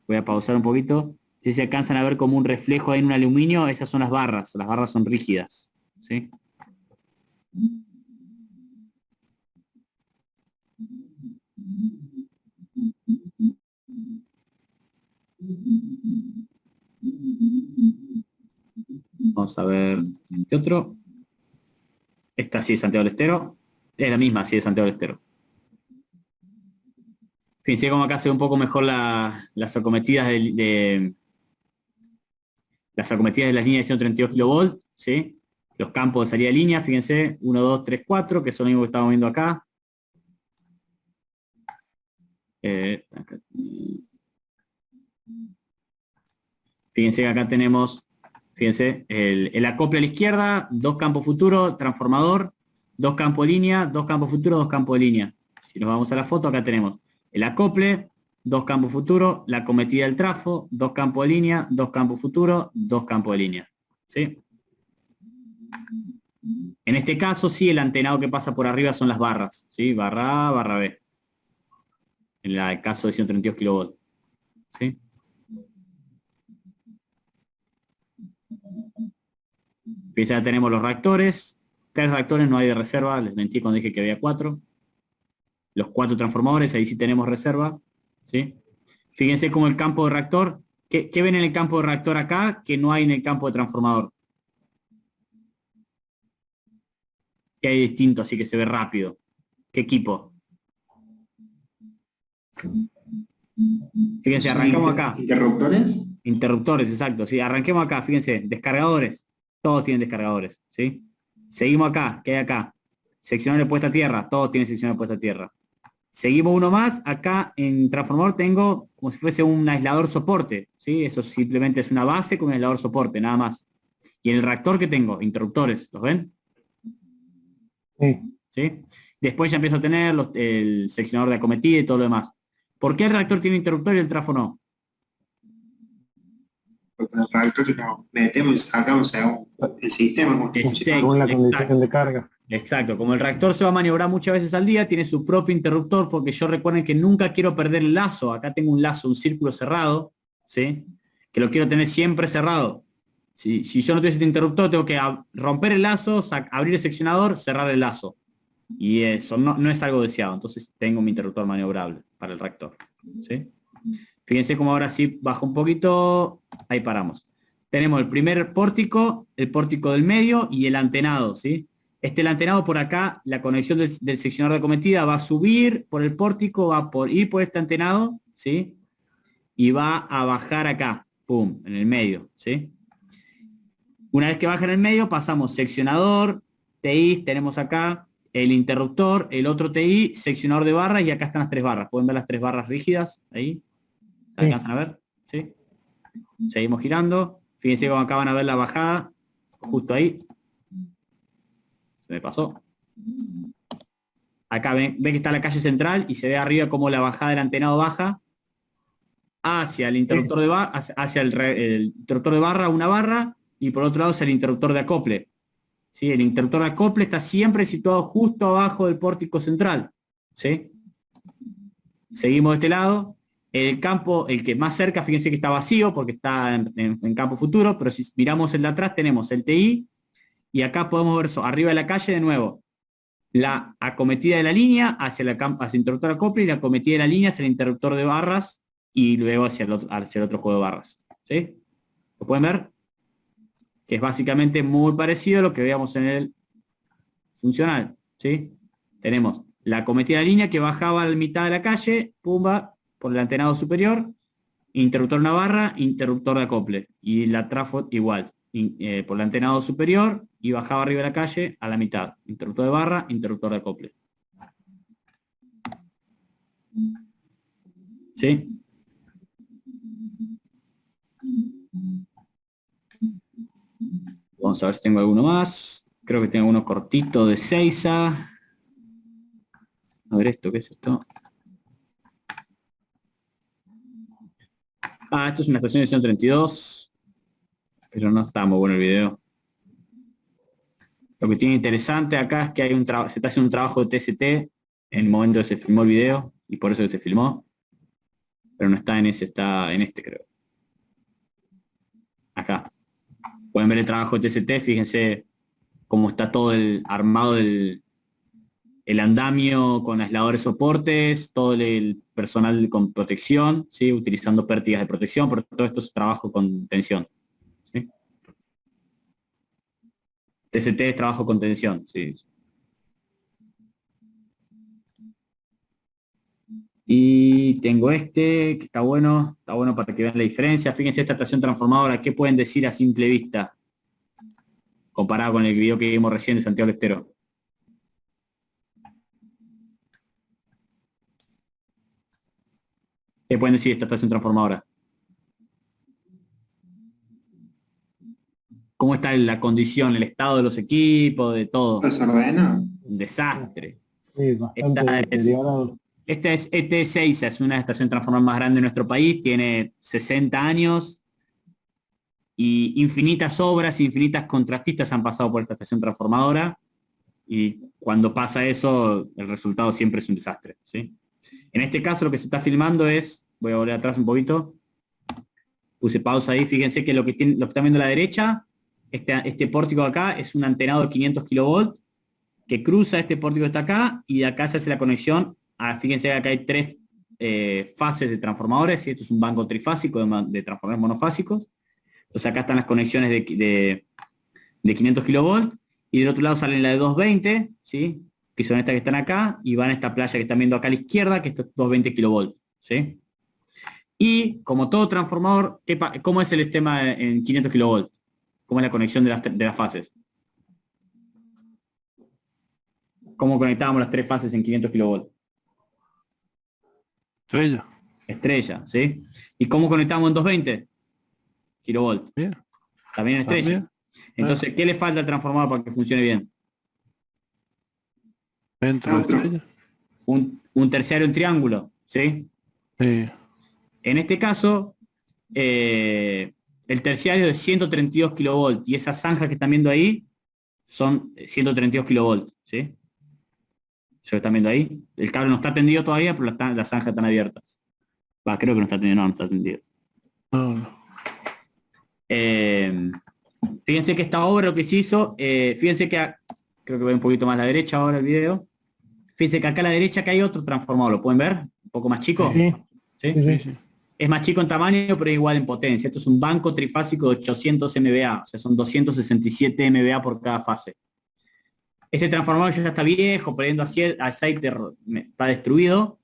S1: voy a pausar un poquito. Si se alcanzan a ver como un reflejo ahí en un aluminio, esas son las barras son rígidas. ¿Sí? Vamos a ver este otro. Esta sí es Santiago del Estero. Es la misma, sí es Santiago del Estero. Fíjense cómo acá se ve un poco mejor las acometidas las acometidas de las líneas de 132 kV, ¿sí? Los campos de salida de línea, fíjense, 1, 2, 3, 4, que son los mismos que estamos viendo acá. Fíjense que acá tenemos, fíjense, el acople a la izquierda, 2 campos futuros, transformador, 2 campos de línea, 2 campos futuros, 2 campos de línea. Si nos vamos a la foto, acá tenemos el acople, 2 campos futuros, la cometida del trafo, 2 campos de línea, 2 campos futuros, 2 campos de línea. ¿Sí? En este caso, sí, el antenado que pasa por arriba son las barras, ¿sí? Barra A, barra B. En el caso de 132 kV. ¿Sí? Fíjense, ya tenemos los reactores. 3 reactores, no hay de reserva, les mentí cuando dije que había 4. Los 4 transformadores, ahí sí tenemos reserva, ¿sí? Fíjense cómo el campo de reactor, ¿qué ven en el campo de reactor acá que no hay en el campo de transformador? ¿Qué hay distinto, así que se ve rápido? ¿Qué equipo? Fíjense, arrancamos acá.
S3: ¿Interruptores?
S1: Interruptores, exacto. Sí, arranquemos acá, fíjense, descargadores. Todos tienen descargadores, ¿sí? Seguimos acá, ¿qué hay acá? Seccionador de puesta a tierra, todos tienen seccionador de puesta a tierra. Seguimos uno más, acá en transformador tengo como si fuese un aislador soporte, ¿sí? Eso simplemente es una base con un aislador soporte, nada más. Y en el reactor que tengo, interruptores, ¿los ven?
S5: Sí.
S1: ¿Sí? Después ya empiezo a tener el seccionador de acometida y todo lo demás. ¿Por qué el reactor tiene interruptor y el trafo no?
S3: Porque en el reactor no metemos y sacamos según el sistema. Como funciona.
S5: Según la
S1: Exacto.
S5: condición de carga.
S1: Exacto, como el reactor se va a maniobrar muchas veces al día, tiene su propio interruptor, porque yo recuerden que nunca quiero perder el lazo. Acá tengo un lazo, un círculo cerrado, ¿sí? Que lo quiero tener siempre cerrado. Si yo no tuviese este interruptor, tengo que romper el lazo, abrir el seccionador, cerrar el lazo. Y eso no es algo deseado, entonces tengo mi interruptor maniobrable para el reactor, ¿sí? Fíjense cómo ahora sí bajo un poquito, ahí paramos. Tenemos el primer pórtico, el pórtico del medio y el antenado, ¿sí? El antenado por acá, la conexión del seccionador de acometida va a subir por el pórtico, va a ir por este antenado, ¿sí? Y va a bajar acá, pum, en el medio, ¿sí? Una vez que baja en el medio, pasamos seccionador, TI, tenemos acá el interruptor, el otro TI, seccionador de barras, y acá están las 3 barras. ¿Pueden ver las 3 barras rígidas? Ahí. ¿Se alcanzan a ver? ¿Sí? Seguimos girando. Fíjense cómo acá van a ver la bajada, justo ahí. Se me pasó. Acá ven que está la calle central y se ve arriba como la bajada del antenado baja hacia el interruptor de barra, hacia el interruptor de barra, una barra, y por otro lado hacia el interruptor de acople. ¿Sí? El interruptor de acople está siempre situado justo abajo del pórtico central, ¿sí? Seguimos de este lado. El campo, el que más cerca, fíjense que está vacío porque está en campo futuro, pero si miramos el de atrás tenemos el TI, y acá podemos ver eso, arriba de la calle de nuevo, la acometida de la línea hacia el interruptor de acople, y la acometida de la línea hacia el interruptor de barras, y luego hacia el otro juego de barras, ¿sí? ¿Lo pueden ver? Que es básicamente muy parecido a lo que veíamos en el funcional, ¿sí? Tenemos la acometida de línea que bajaba a la mitad de la calle, pumba, por el antenado superior, interruptor una barra, interruptor de acople, y la trafo igual, por el antenado superior, y bajaba arriba de la calle a la mitad, interruptor de barra, interruptor de acople. ¿Sí? Vamos a ver si tengo alguno más. Creo que tengo uno cortito de Seiza. A ver esto, ¿qué es esto? Esto es una estación de 132. Pero no está muy bueno el video. Lo que tiene interesante acá es que hay se está haciendo un trabajo de TST en el momento que se filmó el video, y por eso se filmó. Pero no está en ese, está en este, creo. Acá. Pueden ver el trabajo de TST, fíjense cómo está todo el armado del andamio con aisladores soportes, todo el personal con protección, ¿sí? Utilizando pértigas de protección, pero todo esto es trabajo con tensión. ¿Sí? TST es trabajo con tensión, sí. Y tengo que está bueno para que vean la diferencia. Fíjense esta estación transformadora, ¿qué pueden decir a simple vista? Comparado con el video que vimos recién de Santiago del Estero. ¿Qué pueden decir de esta estación transformadora? ¿Cómo está la condición, el estado de los equipos, de todo?
S3: ¿Desordenado?
S1: Un desastre.
S5: Sí, bastante deteriorado.
S1: Esta es ET6, es una estación transformadora más grande de nuestro país, tiene 60 años y infinitas obras, infinitas contratistas han pasado por esta estación transformadora, y cuando pasa eso, el resultado siempre es un desastre, ¿sí? En este caso lo que se está filmando es, voy a volver atrás un poquito, puse pausa ahí, fíjense que lo que están viendo a la derecha este pórtico de acá es un antenado de 500 kilovolts que cruza este pórtico que está acá y de acá se hace la conexión. Fíjense que acá hay 3 fases de transformadores, y esto es un banco trifásico de transformadores monofásicos. Entonces acá están las conexiones de 500 kilovolts y del otro lado salen la de 220, ¿sí? Que son estas que están acá, y van a esta playa que están viendo acá a la izquierda, que esto es 220 kilovolts, ¿sí? Y como todo transformador, ¿cómo es el sistema en 500 kilovolts? ¿Cómo es la conexión de las fases? ¿Cómo conectábamos las 3 fases en 500 kilovolts? Estrella, ¿sí? ¿Y cómo conectamos en 220 kilovolts?
S4: Bien.
S1: También estrella.
S4: También.
S1: Entonces, ¿qué le falta al transformador para que funcione bien?
S4: Dentro de estrella.
S1: Un terciario en triángulo, ¿sí?
S4: Sí.
S1: En este caso, el terciario es 132 kilovolts y esas zanjas que están viendo ahí son 132 kilovolts, ¿sí? Eso que están viendo ahí. El cable no está tendido todavía, pero las zanjas están abiertas. Creo que no está tendido, no está tendido.
S4: No.
S1: Fíjense que esta obra lo que se hizo, fíjense que, creo que ve un poquito más a la derecha ahora el video. Fíjense que acá a la derecha que hay otro transformador, ¿lo pueden ver? Un poco más chico.
S5: Sí.
S1: ¿Sí?
S4: Sí.
S1: Es más chico en tamaño, pero es igual en potencia. Esto es un banco trifásico de 800 MVA, o sea, son 267 MVA por cada fase. Este transformador ya está viejo, perdiendo aceite, está destruido,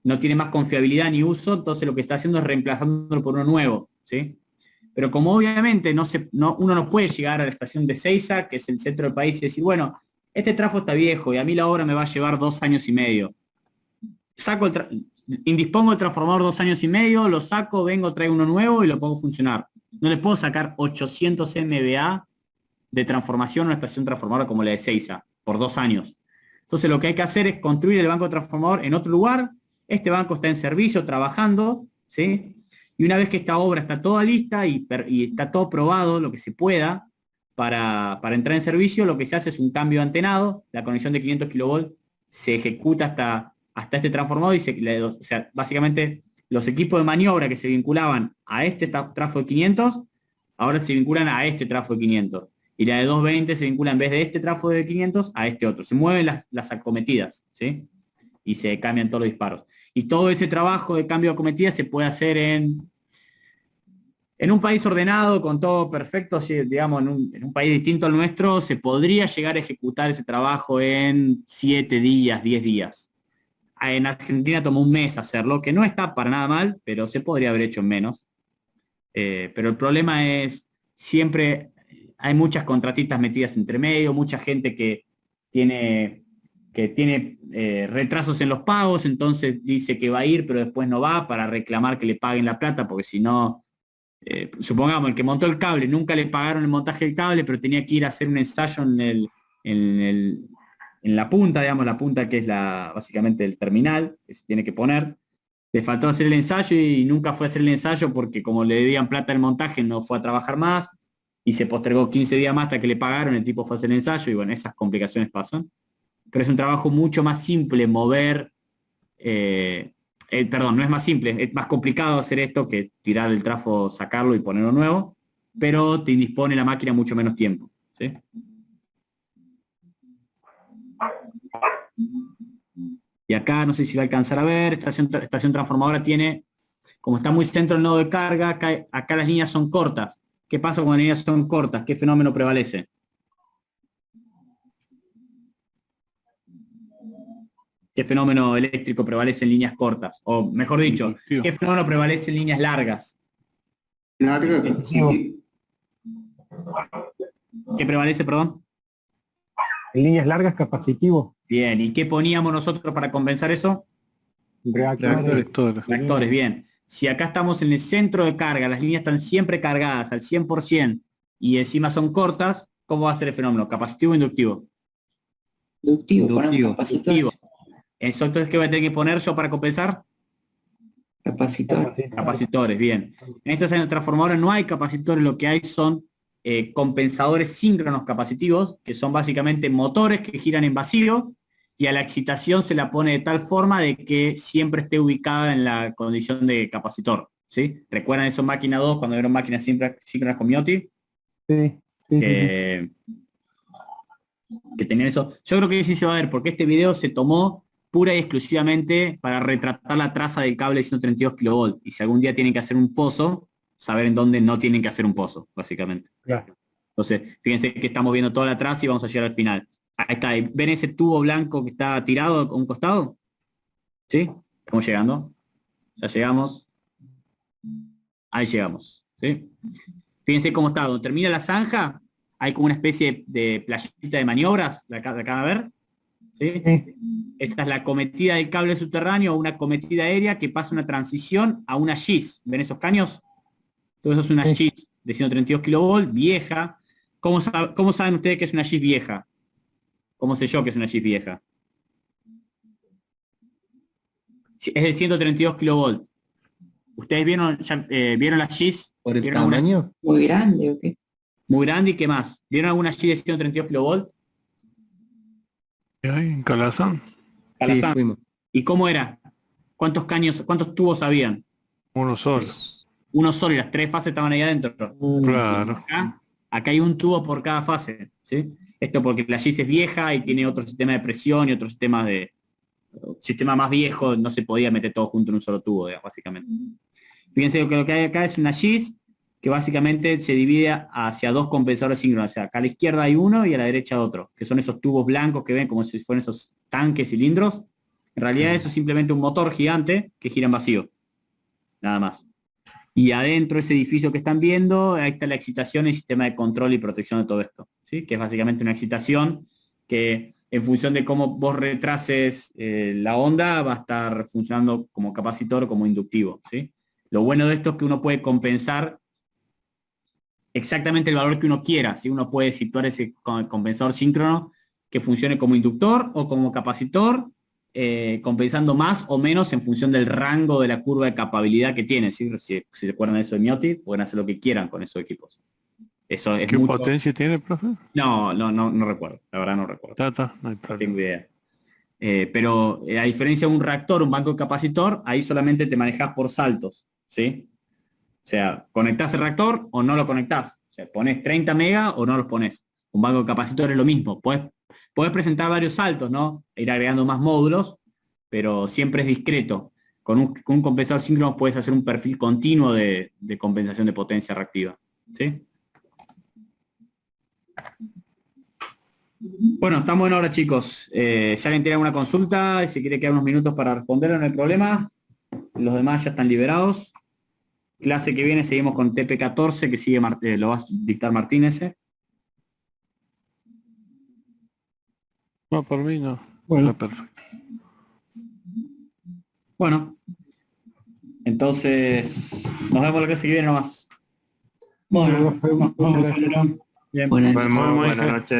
S1: no tiene más confiabilidad ni uso, entonces lo que está haciendo es reemplazándolo por uno nuevo, ¿sí? Pero como obviamente uno no puede llegar a la estación de Seiza, que es el centro del país, y decir, bueno, este trafo está viejo y a mí la obra me va a llevar 2 años y medio. Indispongo el transformador 2 años y medio, lo saco, vengo, traigo uno nuevo y lo pongo a funcionar. No le puedo sacar 800 MVA de transformación a una estación transformadora como la de Seiza por 2 años. Entonces lo que hay que hacer es construir el banco transformador en otro lugar. Este banco está en servicio, trabajando, ¿sí? Y una vez que esta obra está toda lista y está todo probado, lo que se pueda, para entrar en servicio, lo que se hace es un cambio de antenado, la conexión de 500 kilovolts se ejecuta hasta este transformador y o sea, básicamente los equipos de maniobra que se vinculaban a este trafo de 500, ahora se vinculan a este trafo de 500. Y la de 220 se vincula en vez de este trafo de 500 a este otro. Se mueven las acometidas, ¿sí? Y se cambian todos los disparos. Y todo ese trabajo de cambio de acometidas se puede hacer en un país ordenado, con todo perfecto, digamos, en un país distinto al nuestro, se podría llegar a ejecutar ese trabajo en 7 días, 10 días. En Argentina tomó un mes hacerlo, que no está para nada mal, pero se podría haber hecho en menos. Pero el problema es, siempre hay muchas contratistas metidas entre medio, mucha gente que tiene retrasos en los pagos, entonces dice que va a ir, pero después no va para reclamar que le paguen la plata, porque si no, supongamos, el que montó el cable, nunca le pagaron el montaje del cable, pero tenía que ir a hacer un ensayo en la punta, digamos, la punta que es básicamente el terminal, que se tiene que poner. Le faltó hacer el ensayo y nunca fue a hacer el ensayo porque como le debían plata el montaje, no fue a trabajar más y se postergó 15 días más hasta que le pagaron, el tipo fue a hacer el ensayo y bueno, esas complicaciones pasan. Pero es un trabajo mucho más simple mover, perdón, no es más simple, es más complicado hacer esto que tirar el trafo, sacarlo y ponerlo nuevo, pero te indispone la máquina mucho menos tiempo, ¿sí? Y acá no sé si va a alcanzar a ver, estación transformadora tiene, como está muy centro del nodo de carga, acá las líneas son cortas. ¿Qué pasa cuando las líneas son cortas? ¿Qué fenómeno prevalece? ¿Qué fenómeno eléctrico prevalece en líneas cortas? O mejor dicho, ¿qué fenómeno prevalece en líneas largas?
S3: Larga, sí.
S1: ¿Qué prevalece, perdón?
S5: En líneas largas, capacitivo.
S1: Bien, ¿y qué poníamos nosotros para compensar eso? Reactores, bien. Si acá estamos en el centro de carga, las líneas están siempre cargadas al 100% y encima son cortas, ¿cómo va a ser el fenómeno? ¿Capacitivo o inductivo?
S8: Inductivo.
S1: Eso, entonces, ¿qué voy a tener que poner yo para compensar? Capacitores, bien. En estas transformadoras no hay capacitores, lo que hay son compensadores síncronos capacitivos, que son básicamente motores que giran en vacío y a la excitación se la pone de tal forma de que siempre esté ubicada en la condición de capacitor, ¿sí? ¿Recuerdan eso en máquina 2 cuando eran máquinas síncronas con Miotti?
S5: Sí. Sí, sí, sí.
S1: Que tenían eso. Yo creo que sí se va a ver, porque este video se tomó pura y exclusivamente para retratar la traza del cable de 132 kV. Y si algún día tienen que hacer un pozo, saber en dónde no tienen que hacer un pozo, básicamente.
S5: Claro.
S1: Entonces, fíjense que estamos viendo toda la traza y vamos a llegar al final. Ahí está, ¿ven ese tubo blanco que está tirado a un costado? ¿Sí? Estamos llegando. Ya llegamos. Ahí llegamos. ¿Sí? Fíjense cómo está. Donde termina la zanja, hay como una especie de playita de maniobras. ¿La acaban de ver? ¿Sí? Esta es la cometida del cable subterráneo, una cometida aérea que pasa una transición a una GIS. ¿Ven esos caños? Todo eso es una GIS de 132 kV, vieja. ¿Cómo saben ustedes que es una GIS vieja? ¿Cómo sé yo que es una GIS vieja? Es de 132 kV. ¿Ustedes vieron la GIS?
S9: ¿Por el
S1: ¿Vieron
S9: tamaño?
S8: Muy grande, ¿o qué?
S1: Muy grande, ¿y qué más? ¿Vieron alguna GIS de 132 kV?
S4: ¿Y ahí, en Calazán?
S1: Calazán.
S9: fuimos.
S1: ¿Y cómo era? ¿Cuántos tubos habían?
S4: Uno solo.
S1: Uno solo y las 3 fases estaban ahí adentro.
S4: Claro.
S1: Acá hay un tubo por cada fase, ¿sí? Esto porque la GIS es vieja y tiene otro sistema de presión y otro sistema más viejo, no se podía meter todo junto en un solo tubo, básicamente. Fíjense que lo que hay acá es una GIS que básicamente se divide hacia dos compensadores síncronos. O sea, acá a la izquierda hay uno y a la derecha otro, que son esos tubos blancos que ven como si fueran esos tanques, cilindros. En realidad eso es simplemente un motor gigante que gira en vacío. Nada más. Y adentro de ese edificio que están viendo, ahí está la excitación y el sistema de control y protección de todo esto, ¿sí? Que es básicamente una excitación que en función de cómo vos retrases la onda, va a estar funcionando como capacitor o como inductivo, ¿sí? Lo bueno de esto es que uno puede compensar exactamente el valor que uno quiera, ¿sí? Uno puede situar ese compensador síncrono que funcione como inductor o como capacitor, compensando más o menos en función del rango de la curva de capabilidad que tiene, ¿sí? Si se acuerdan de eso de Miotti, pueden hacer lo que quieran con esos equipos. Eso es
S4: ¿Qué
S1: mucho...
S4: potencia tiene, profe?
S1: No recuerdo, la verdad no recuerdo.
S4: No hay
S1: No
S4: problema.
S1: tengo idea. Pero a diferencia de un reactor, un banco de capacitor, ahí solamente te manejás por saltos, ¿sí? O sea, ¿conectás el reactor o no lo conectás? O sea, ¿ponés 30 megas o no los ponés? Un banco de capacitor es lo mismo. Podés presentar varios saltos, ¿no? Ir agregando más módulos, pero siempre es discreto. Con un compensador síncrono puedes hacer un perfil continuo de compensación de potencia reactiva, ¿sí? Bueno, estamos en hora, chicos. Si alguien tiene alguna consulta y se quiere quedar unos minutos para responderlo, no hay problema. Los demás ya están liberados. Clase que viene seguimos con TP14, que sigue lo va a dictar Martínez.
S4: No, por mí no.
S5: Bueno.
S4: Está perfecto.
S1: Bueno, entonces nos vemos la clase que viene nomás.
S5: Bueno, nos vemos.
S1: Bien.
S8: Buenas
S2: Nos vemos,
S5: Bueno,
S2: buenas noches.